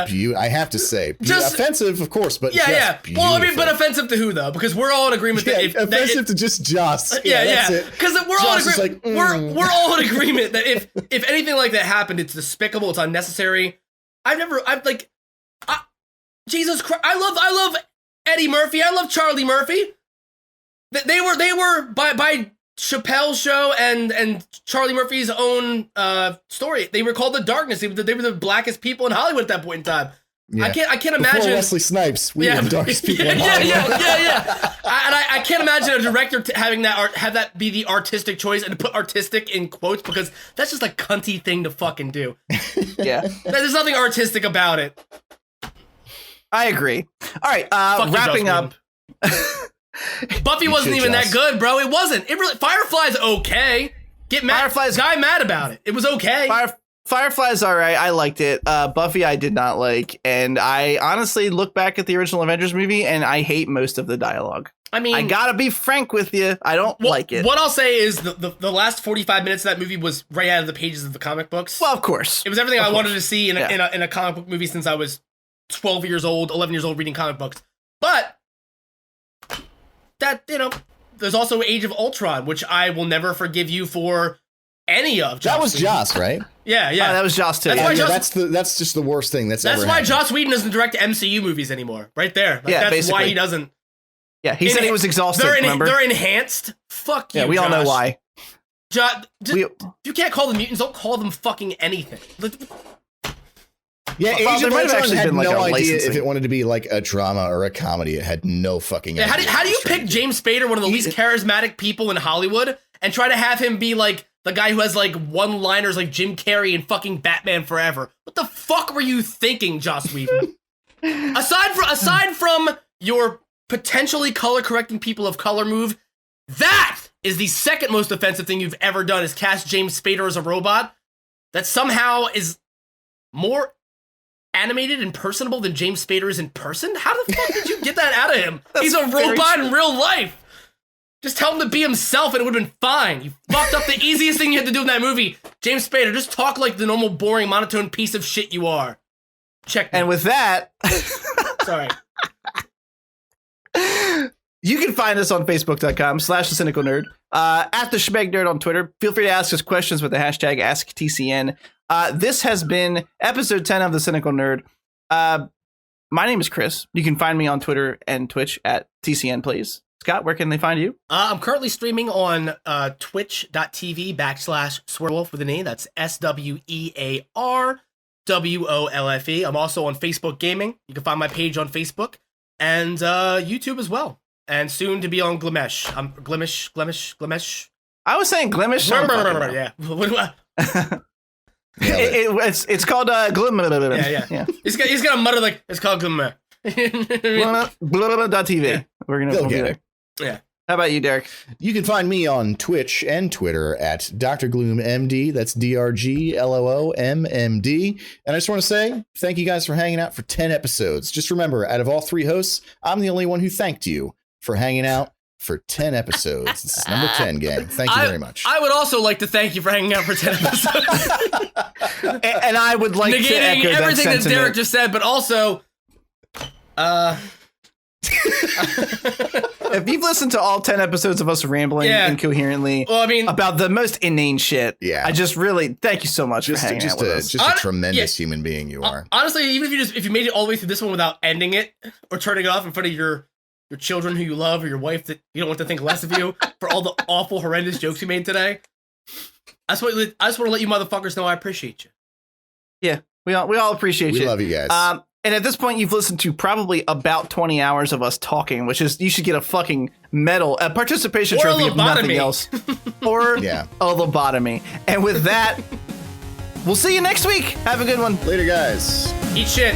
beautiful. I have to say, offensive, of course, but beautiful. Well, I mean, but offensive to who though? Because we're all in agreement that if offensive to just Joss. That's it. Because we're all in agreement. Like, we're all in agreement that if anything like that happened, it's despicable. It's unnecessary. Jesus Christ. I love Eddie Murphy. I love Charlie Murphy. They were by Chappelle's show and Charlie Murphy's own story. They were called the Darkness. They were the blackest people in Hollywood at that point in time. Yeah. I can't imagine. Before Wesley Snipes, we were the darkest people in Hollywood. I can't imagine a director having have that be the artistic choice and to put artistic in quotes because that's just a cunty thing to fucking do. Yeah, there's nothing artistic about it. I agree. All right, wrapping up. Buffy wasn't even that good, bro. It wasn't. It really. Firefly's okay. Get mad. Guy mad about it. It was okay. Firefly's all right. I liked it. Buffy I did not like, and I honestly look back at the original Avengers movie and I hate most of the dialogue. I mean, I gotta be frank with you. I don't like it. What I'll say is the last 45 minutes of that movie was right out of the pages of the comic books. Well, of course. It was everything I wanted to see in a comic book movie since I was 12 years old, 11 years old reading comic books. But that, there's also Age of Ultron, which I will never forgive you for any of. That was Joss, right? Yeah. That was Joss too. That's just the worst thing that's ever happened. Joss Whedon doesn't direct MCU movies anymore. Right there. That's basically why he doesn't. Yeah, he said he was exhausted. They're enhanced. Fuck you. Yeah, we all know why. You can't call them mutants. Don't call them fucking anything. Yeah, Age of Ultron had no idea if it wanted to be like a drama or a comedy. It had no fucking idea. How do you pick James Spader, one of the least charismatic people in Hollywood, and try to have him be like the guy who has like one-liners like Jim Carrey in fucking Batman Forever? What the fuck were you thinking, Joss Whedon? aside from your potentially color-correcting people of color move, that is the second most offensive thing you've ever done, is cast James Spader as a robot that somehow is more animated and personable than James Spader is in person? How the fuck did you get that out of him? He's a robot in real life. Just tell him to be himself and it would have been fine. You fucked up the easiest thing you had to do in that movie. James Spader, just talk like the normal, boring, monotone piece of shit you are. Check me. And with that... Sorry. You can find us on Facebook.com/TheCynicalNerd, at the Schmeg Nerd on Twitter. Feel free to ask us questions with the hashtag AskTCN. This has been episode 10 of The Cynical Nerd. My name is Chris. You can find me on Twitter and Twitch at TCN Plays. Scott, where can they find you? I'm currently streaming on twitch.tv/Swearwolf with an E. That's SWEARWOLFE. I'm also on Facebook Gaming. You can find my page on Facebook and YouTube as well. And soon to be on Glimesh. Glimesh. I was saying Glimesh. Yeah. It's called Glim. Yeah. He's gonna mutter like it's called Glimesh. TV. We'll be there. Yeah. How about you, Derek? You can find me on Twitch and Twitter at Dr. Gloom MD. That's DRGLOOMMD. And I just want to say thank you guys for hanging out for 10 episodes. Just remember, out of all 3 hosts, I'm the only one who thanked you for hanging out for 10 episodes. This is number 10, gang. Thank you very much. I would also like to thank you for hanging out for 10 episodes. and I would like to echo everything that Derek just said, but also, If you've listened to all 10 episodes of us rambling incoherently Well, I mean, about the most inane shit, Yeah. I just really thank you so much for hanging out with us. Just a tremendous human being you are. honestly, even if you made it all the way through this one without ending it or turning it off in front of your children who you love or your wife that you don't want to think less of you for all the awful, horrendous jokes you made today, I just want to let you motherfuckers know I appreciate you. Yeah, we all appreciate you. We love you guys. And at this point, you've listened to probably about 20 hours of us talking, which is, you should get a fucking medal, a participation trophy if nothing else. Or a lobotomy. And with that, we'll see you next week. Have a good one. Later, guys. Eat shit.